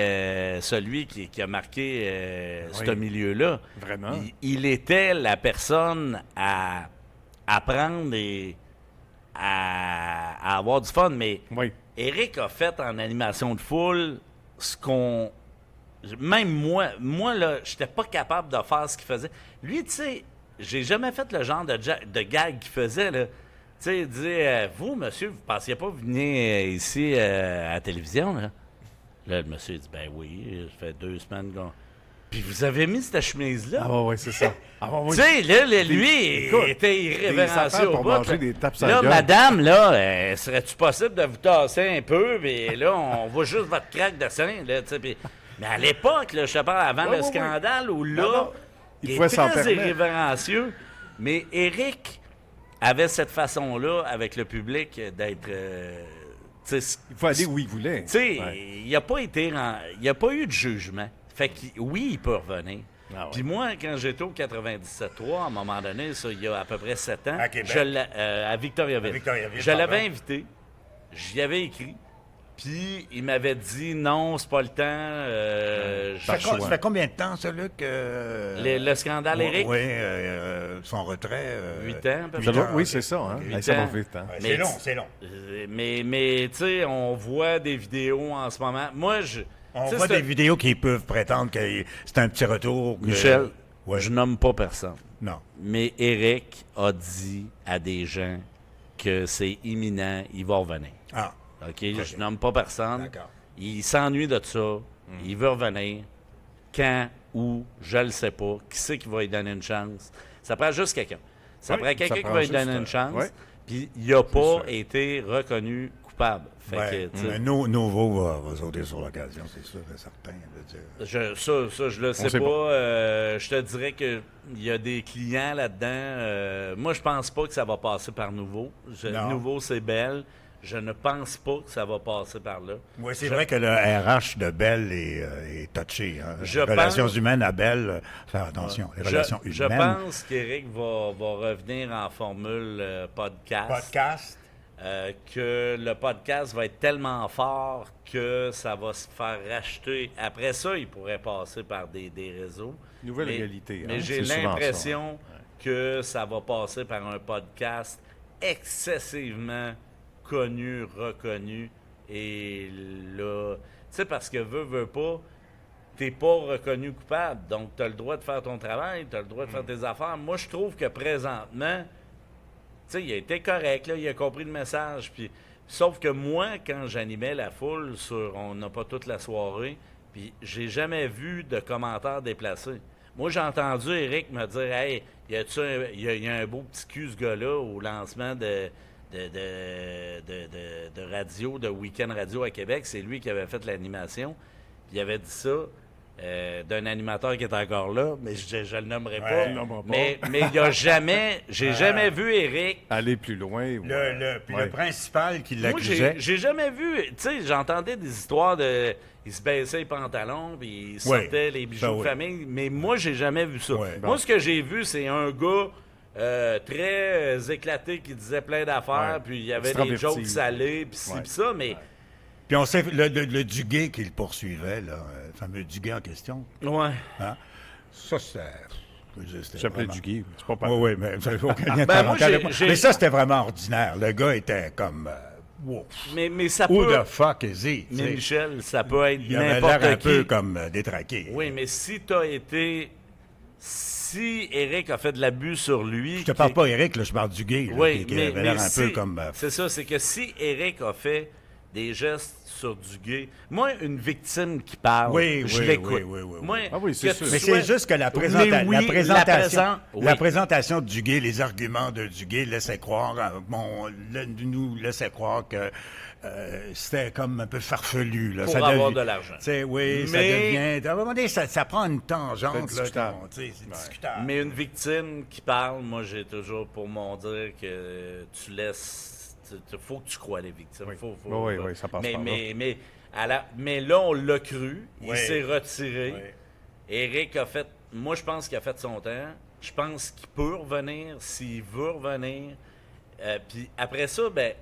celui qui a marqué ce milieu-là. Vraiment. Il était la personne à apprendre et à avoir du fun. Mais Éric a fait en animation de foule ce qu'on... Même moi là, j'étais pas capable de faire ce qu'il faisait. Lui, tu sais... J'ai jamais fait le genre de gag qu'il faisait, là. Tu sais, il disait, vous, monsieur, vous pensiez pas venir ici à la télévision, là? Là, le monsieur dit, ben oui, ça fait 2 semaines qu'on... Puis vous avez mis cette chemise-là? Ah ouais, c'est ça. Tu sais, là, lui, il était irrévérencieux au bout. Là, gueule. madame, là, serait-tu possible de vous tasser un peu? Puis là, on voit juste votre craque de sein, là, tu sais. Mais à l'époque, là, je te parle avant le scandale, où là... Il est très irrévérencieux, mais Éric avait cette façon-là avec le public d'être... il faut aller où il voulait. Tu sais, il n'a pas eu de jugement. Fait que oui, il peut revenir. Puis moi, quand j'étais au 97.3, à un moment donné, ça, il y a à peu près 7 ans, à Victoriaville. Je l'avais invité, j'y avais écrit. Puis, il m'avait dit, non, c'est pas le temps. Ça fait combien de temps, ça, Luc? Le scandale, Éric? Oui, son retrait. 8 ans, peut-être. Oui, c'est ça. Hein? Ça va vite. Hein? C'est long. Mais tu sais, on voit des vidéos en ce moment. Moi, on voit des vidéos qui peuvent prétendre que c'est un petit retour. Michel, je nomme pas personne. Non. Mais Éric a dit à des gens que c'est imminent, il va revenir. Ah. OK, je nomme pas personne. D'accord. Il s'ennuie de ça. Il veut revenir. Quand, où, je le sais pas. Qui c'est qui va lui donner une chance? Ça prend juste quelqu'un. Ça prend quelqu'un qui va lui donner une chance. Puis il n'a pas été reconnu coupable. Fait que, Nouveau va sauter sur l'occasion, c'est sûr, c'est certain. Je le sais pas. Je te dirais qu'il y a des clients là-dedans. Moi, je pense pas que ça va passer par Nouveau. Nouveau, c'est Belle. Je ne pense pas que ça va passer par là. Oui, c'est vrai que le RH de Bell est touché. Hein. Relations humaines à Bell, faire attention. Les relations humaines. Je pense qu'Éric va revenir en formule podcast. Que le podcast va être tellement fort que ça va se faire racheter. Après ça, il pourrait passer par des réseaux. Nouvelle réalité. Mais j'ai l'impression que ça va passer par un podcast excessivement connu, reconnu, et là, tu sais, parce que veux pas, t'es pas reconnu coupable, donc t'as le droit de faire ton travail, t'as le droit de faire tes affaires. Moi, je trouve que présentement, tu sais, il a été correct, là, il a compris le message, puis sauf que moi, quand j'animais la foule sur On n'a pas toute la soirée, puis j'ai jamais vu de commentaires déplacés. Moi, j'ai entendu Éric me dire, hey, y a un beau petit cul, ce gars-là, au lancement de radio, de Week-end Radio à Québec. C'est lui qui avait fait l'animation. Puis il avait dit ça d'un animateur qui est encore là, mais je le nommerai pas. Mais il n'y a jamais... J'ai jamais vu Éric... aller plus loin. Le principal qui l'accusait... Moi, j'ai jamais vu... Tu sais, j'entendais des histoires de... Il se baissait les pantalons, puis il sortait les bijoux de famille. Mais moi, j'ai jamais vu ça. Moi, ce que j'ai vu, c'est un gars très éclaté, qui disait plein d'affaires, puis il y avait des jokes salés, puis ci, puis ça, mais... Puis on sait, le Duguay qui le poursuivait, là, le fameux Duguay en question. Ouais. Hein? Ça, c'était... J'appelais Duguay, c'est pas pareil. Oui, mais ça n'avait aucun lien Ben, moi, Mais ça, c'était vraiment ordinaire. Le gars était comme... wow. Mais ça Who peut... the fuck is he? Mais Michel, ça peut être il avait n'importe l'air un qui. peu comme détraqué. Oui, mais si t'as été... Si Éric a fait de l'abus sur lui... Je te parle pas Éric, là, je parle du gay. Oui, qui mais avait l'air un peu comme... C'est ça, c'est que si Éric a fait des gestes sur du gay, moi, une victime qui parle, je l'écoute. Oui. Moi, Ah oui, c'est sûr. Mais c'est juste que la présentation de Duguay, les arguments de Duguay laissaient croire, nous laissaient croire que c'était comme un peu farfelu. Là. Pour avoir de l'argent. Oui, ça devient... À un moment donné, ça prend une tangente. C'est discutable. C'est discutable. Mais une victime qui parle, moi, j'ai toujours pour mon dire que tu laisses... Il faut que tu crois les victimes. Oui, ça passe par là. Mais là, on l'a cru. Il Oui. s'est retiré. Oui. Éric a fait... Moi, je pense qu'il a fait son temps. Je pense qu'il peut revenir s'il veut revenir. Puis après ça, ben...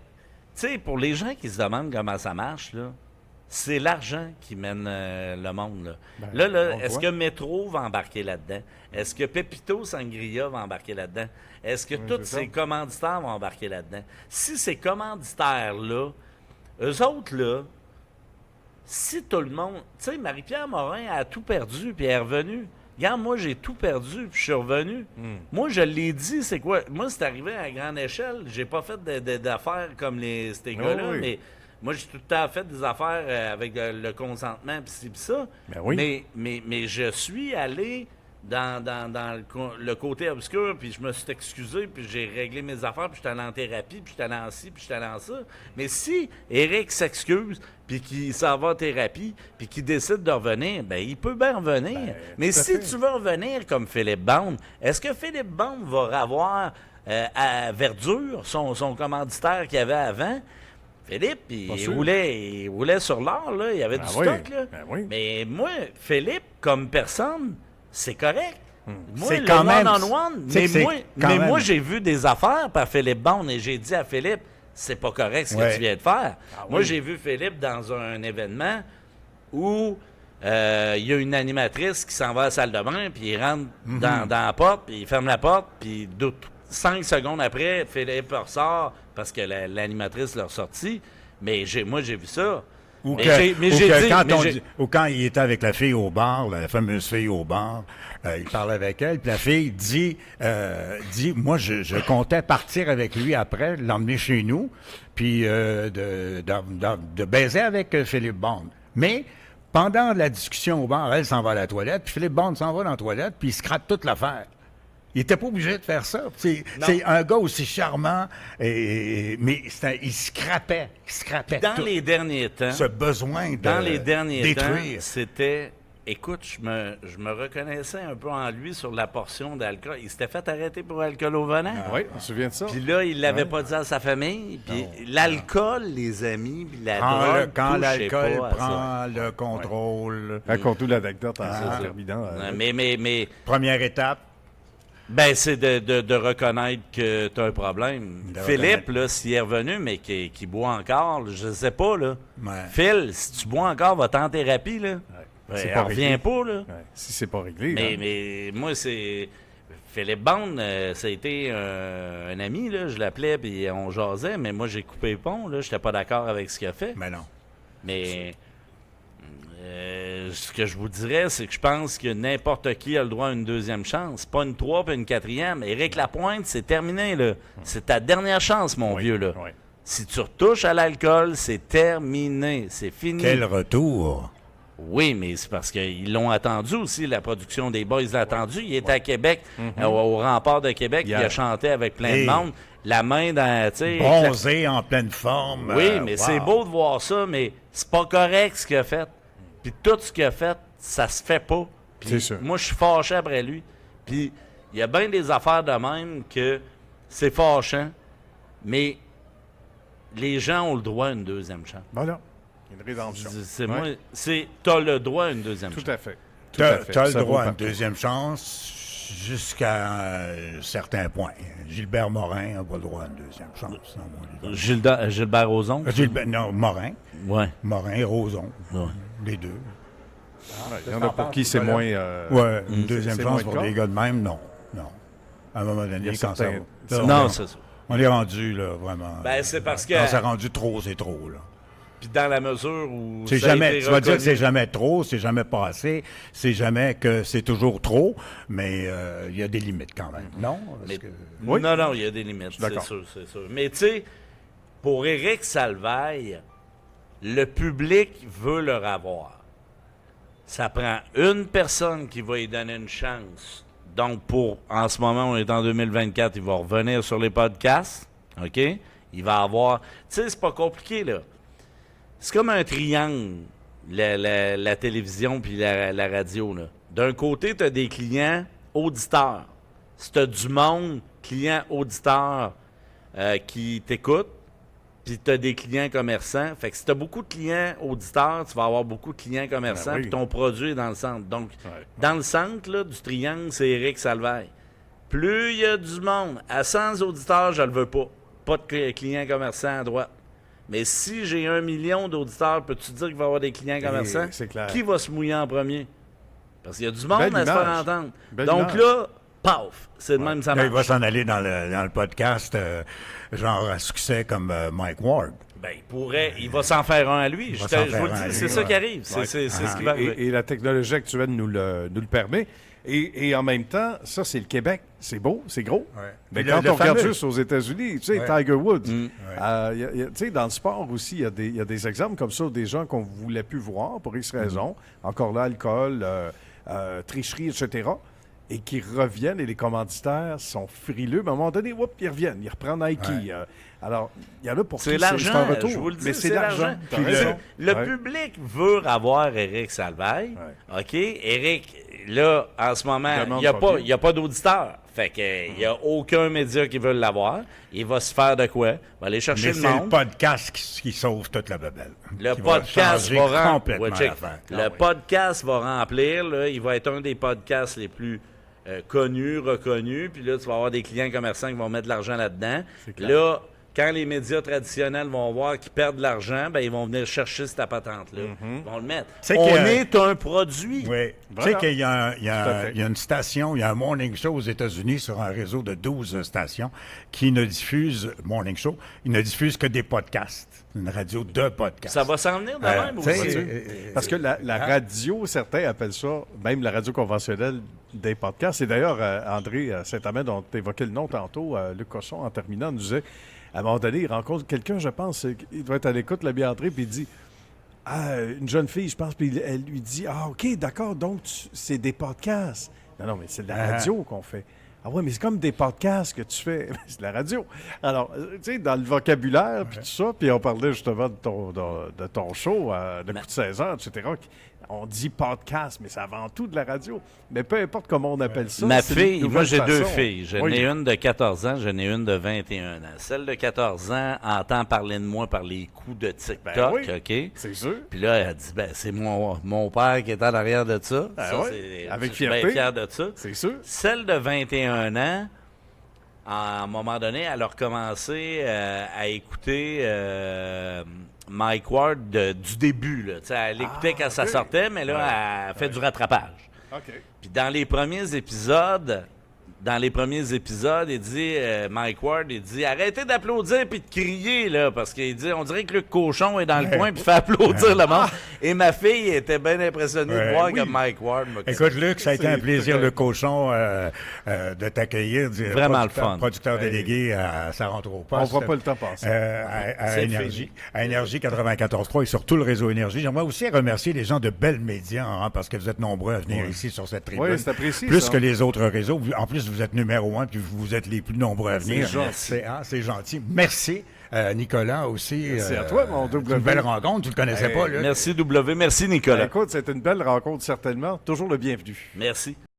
Tu sais, pour les gens qui se demandent comment ça marche, là, c'est l'argent qui mène le monde. Là, est-ce que Métro va embarquer là-dedans? Est-ce que Pepito Sangria va embarquer là-dedans? Est-ce que tous ces commanditaires vont embarquer là-dedans? Si ces commanditaires-là, eux autres, là, si tout le monde... Tu sais, Marie-Pierre Morin a tout perdu, puis elle est revenue. Regarde, moi, j'ai tout perdu, puis je suis revenu. Moi, je l'ai dit, c'est quoi? Moi, c'est arrivé à grande échelle. J'ai pas fait d'affaires comme ces gars-là, mais... Moi, j'ai tout le temps fait des affaires avec le consentement, pis ci, pis ça. Ben oui. Mais je suis allé dans le côté obscur, puis je me suis excusé, puis j'ai réglé mes affaires, puis j'étais allé en thérapie, puis j'étais allé en ci, puis j'étais allé en ça. Mais si Éric s'excuse, puis qu'il s'en va en thérapie, puis qu'il décide de revenir, ben il peut bien revenir. Mais si tu veux revenir comme Philippe Bond, est-ce que Philippe Bond va avoir à Verdure, son commanditaire qu'il avait avant? Philippe, il roulait sur l'or, là. Il y avait du stock, là. Oui. Mais moi, Philippe, comme personne, c'est correct. Moi, C'est le quand même- one-on-one. c'est que c'est quand Mais même- moi, j'ai vu des affaires par Philippe Bond et j'ai dit à Philippe, c'est pas correct ce que tu viens de faire. Moi, j'ai vu Philippe dans un événement où il y a une animatrice qui s'en va à la salle de bain, puis il rentre dans la porte, puis il ferme la porte, puis 5 secondes après, Philippe ressort parce que l'animatrice l'a ressorti. Mais moi, j'ai vu ça. Ou quand il était avec la fille au bar, la fameuse fille au bar, il parlait avec elle, puis la fille dit moi, je comptais partir avec lui après, l'emmener chez nous, puis de baiser avec Philippe Bond. Mais pendant la discussion au bar, elle s'en va à la toilette, puis Philippe Bond s'en va dans la toilette, puis il se gratte toute l'affaire. Il n'était pas obligé de faire ça. C'est un gars aussi charmant, mais il scrapait. Dans tout. les derniers temps, Ce besoin de dans les derniers détruire. temps, c'était... Écoute, je me reconnaissais un peu en lui sur la portion d'alcool. Il s'était fait arrêter pour alcool au volant. Oui, on se souvient de ça. Puis là, il l'avait pas dit à sa famille. Puis l'alcool, les amis, puis la drogue, Quand touchez l'alcool pas à ça. prend le contrôle. Raconte-nous l'anecdote en terminant. Mais Première étape. ben, c'est de reconnaître que tu as un problème. De Philippe, là, s'il est revenu, mais qui boit encore, là, je sais pas, là. Ouais. Phil, si tu bois encore, va-t'en en thérapie, là. C'est Ben, pas reviens réglé. pas, là. Ouais. Si c'est pas réglé. Mais moi, c'est... Philippe Bond, ça a été un ami, là. Je l'appelais, puis on jasait, mais moi, j'ai coupé le pont, là. J'étais pas d'accord avec ce qu'il a fait. Mais non. Mais... ce que je vous dirais, c'est que je pense que n'importe qui a le droit à une deuxième chance. Pas une 3 puis une 4e. Éric Lapointe, c'est terminé, là. C'est ta dernière chance, mon vieux, là. Oui. Si tu retouches à l'alcool, c'est terminé. C'est fini. Quel retour. Oui, mais c'est parce qu'ils l'ont attendu aussi, la production des Boys l'a attendu. Il était à Québec, au rempart de Québec, il a chanté avec plein de monde. La main dans, tu sais... Bronzé en pleine forme. Oui, mais wow. c'est beau de voir ça, mais c'est pas correct ce qu'il a fait. Puis tout ce qu'il a fait, ça se fait pas. Puis C'est sûr. moi, je suis fâché après lui. Puis il y a bien des affaires de même que c'est fâchant, mais les gens ont le droit à une deuxième chance. Voilà. Une rédemption. T'as le droit à une deuxième chance. Tout à fait. T'as le Ça vaut droit à une partout. deuxième chance. Jusqu'à un certain point. Gilbert Morin n'a pas le droit à une deuxième chance. Dans mon Gilbert Rozon? Non, Morin. Ouais. Morin et Rozon. Ouais. Les deux. Il y en a pour qui c'est moins... une deuxième chance pour des gars de même, non. À un moment donné, quand ça va. Non, c'est ça. On est rendu, là, vraiment. Ben, c'est parce que... Quand c'est rendu trop, c'est trop, là. Puis dans la mesure où... Tu vas dire que c'est jamais trop, c'est jamais pas assez, c'est jamais que c'est toujours trop, mais il y a des limites quand même, non? Oui? Non, il y a des limites, c'est sûr. Mais tu sais, pour Éric Salvaille, le public veut le revoir. Ça prend une personne qui va lui donner une chance. Donc, en ce moment, on est en 2024, il va revenir sur les podcasts, OK? Il va avoir... Tu sais, c'est pas compliqué, là. C'est comme un triangle, la télévision puis la radio. D'un côté, tu as des clients auditeurs. Si tu as du monde, client-auditeur, qui t'écoute, puis tu as des clients commerçants. Fait que si tu as beaucoup de clients auditeurs, tu vas avoir beaucoup de clients commerçants, puis ton produit est dans le centre. Donc, dans le centre là, du triangle, c'est Éric Salvaille. Plus il y a du monde, à 100 auditeurs, je le veux pas. Pas de clients commerçants à droite. Mais si j'ai 1 million d'auditeurs, peux-tu dire qu'il va y avoir des clients commerçants? C'est clair. Qui va se mouiller en premier? Parce qu'il y a du monde à se faire entendre. Donc là, paf! C'est de même ça marche. Il va s'en aller dans le podcast, genre à succès comme Mike Ward. Ben, il va s'en faire un à lui. Je vous le dis, c'est ça qui arrive. C'est ce qui va arriver. Et la technologie actuelle nous le permet. Et en même temps, ça, c'est le Québec. C'est beau, c'est gros. Ouais. Mais quand on regarde juste aux États-Unis, tu sais, Tiger Woods, tu sais, dans le sport aussi, il y a des exemples comme ça, des gens qu'on ne voulait plus voir pour X raisons. Encore là, alcool, tricherie, etc. Et qui reviennent, et les commanditaires sont frileux. Mais à un moment donné, ils reviennent. Ils reprennent Nike. Ouais. Alors, il y en a pour qui c'est l'argent, un retour. Je vous le dis, mais c'est l'argent. Le public veut avoir Éric Salvaille. Ouais. OK? Éric, là, en ce moment, il n'y a pas d'auditeur. Fait qu'il n'y a aucun média qui veut l'avoir. Il va se faire de quoi? Il va aller chercher le monde. C'est le podcast qui sauve toute la bebelle. Le podcast va remplir. Le podcast va remplir. Là, il va être un des podcasts les plus connus, reconnus. Puis là, tu vas avoir des clients commerçants qui vont mettre de l'argent là-dedans. Là, quand les médias traditionnels vont voir qu'ils perdent de l'argent, ben ils vont venir chercher cette patente-là. Ils vont le mettre. Est un produit. Oui. Tu sais qu'il y a une station, il y a un morning show aux États-Unis sur un réseau de 12 stations qui ne diffuse morning show. Ils ne diffusent que des podcasts. Une radio de podcasts. Ça va s'en venir de même aussi. Parce que la radio, certains appellent ça, même la radio conventionnelle, des podcasts. Et d'ailleurs, André Saint-Amand, dont tu évoquais le nom tantôt, Luc Cosson, en terminant, nous disait, à un moment donné, il rencontre quelqu'un, je pense, il doit être à l'écoute, l'a bien entré, puis il dit, une jeune fille, je pense, puis elle lui dit, OK, d'accord, donc c'est des podcasts. Non, mais c'est de la radio qu'on fait. Ah ouais, mais c'est comme des podcasts que tu fais. C'est de la radio. Alors, tu sais, dans le vocabulaire, puis tout ça, puis on parlait justement de ton show, de coup de 16 heures, etc. On dit podcast, mais c'est avant tout de la radio. Mais peu importe comment on appelle ça. Ma fille, moi j'ai deux filles. J'en ai une de 14 ans, j'en ai une de 21 ans. Celle de 14 ans entend parler de moi par les coups de TikTok, OK? C'est sûr. Puis là, elle dit, c'est mon père qui est en arrière de ça. Avec fierté. Je suis bien fier de ça. C'est sûr. Celle de 21 ans, à un moment donné, elle a recommencé à écouter Mike Ward du début. Là. Elle écoutait quand ça sortait, mais là, elle fait du rattrapage. Puis dans les premiers épisodes, il dit, Mike Ward, il dit, arrêtez d'applaudir puis de crier, là, parce qu'il dit, on dirait que le cochon est dans le coin puis fait applaudir le monde. Et ma fille était bien impressionnée de voir que Mike Ward m'a crié. Écoute, Luc, ça a été un plaisir, le cochon, de t'accueillir. Vraiment le fun. Producteur délégué à Ça rentre au poste. On ne voit pas le temps passer. À Énergie. À Énergie 94.3 et sur tout le réseau Énergie. J'aimerais aussi remercier les gens de Bell Média, parce que vous êtes nombreux à venir ici sur cette tribune. Oui, c'est apprécié. Plus que les autres réseaux. En plus, vous êtes numéro 1, puis vous êtes les plus nombreux à venir. C'est gentil. Merci. Nicolas aussi. Merci à toi, mon W. C'est une belle rencontre. Tu ne le connaissais pas, là. Merci, W. Merci, Nicolas. Écoute, c'est une belle rencontre, certainement. Toujours le bienvenu. Merci.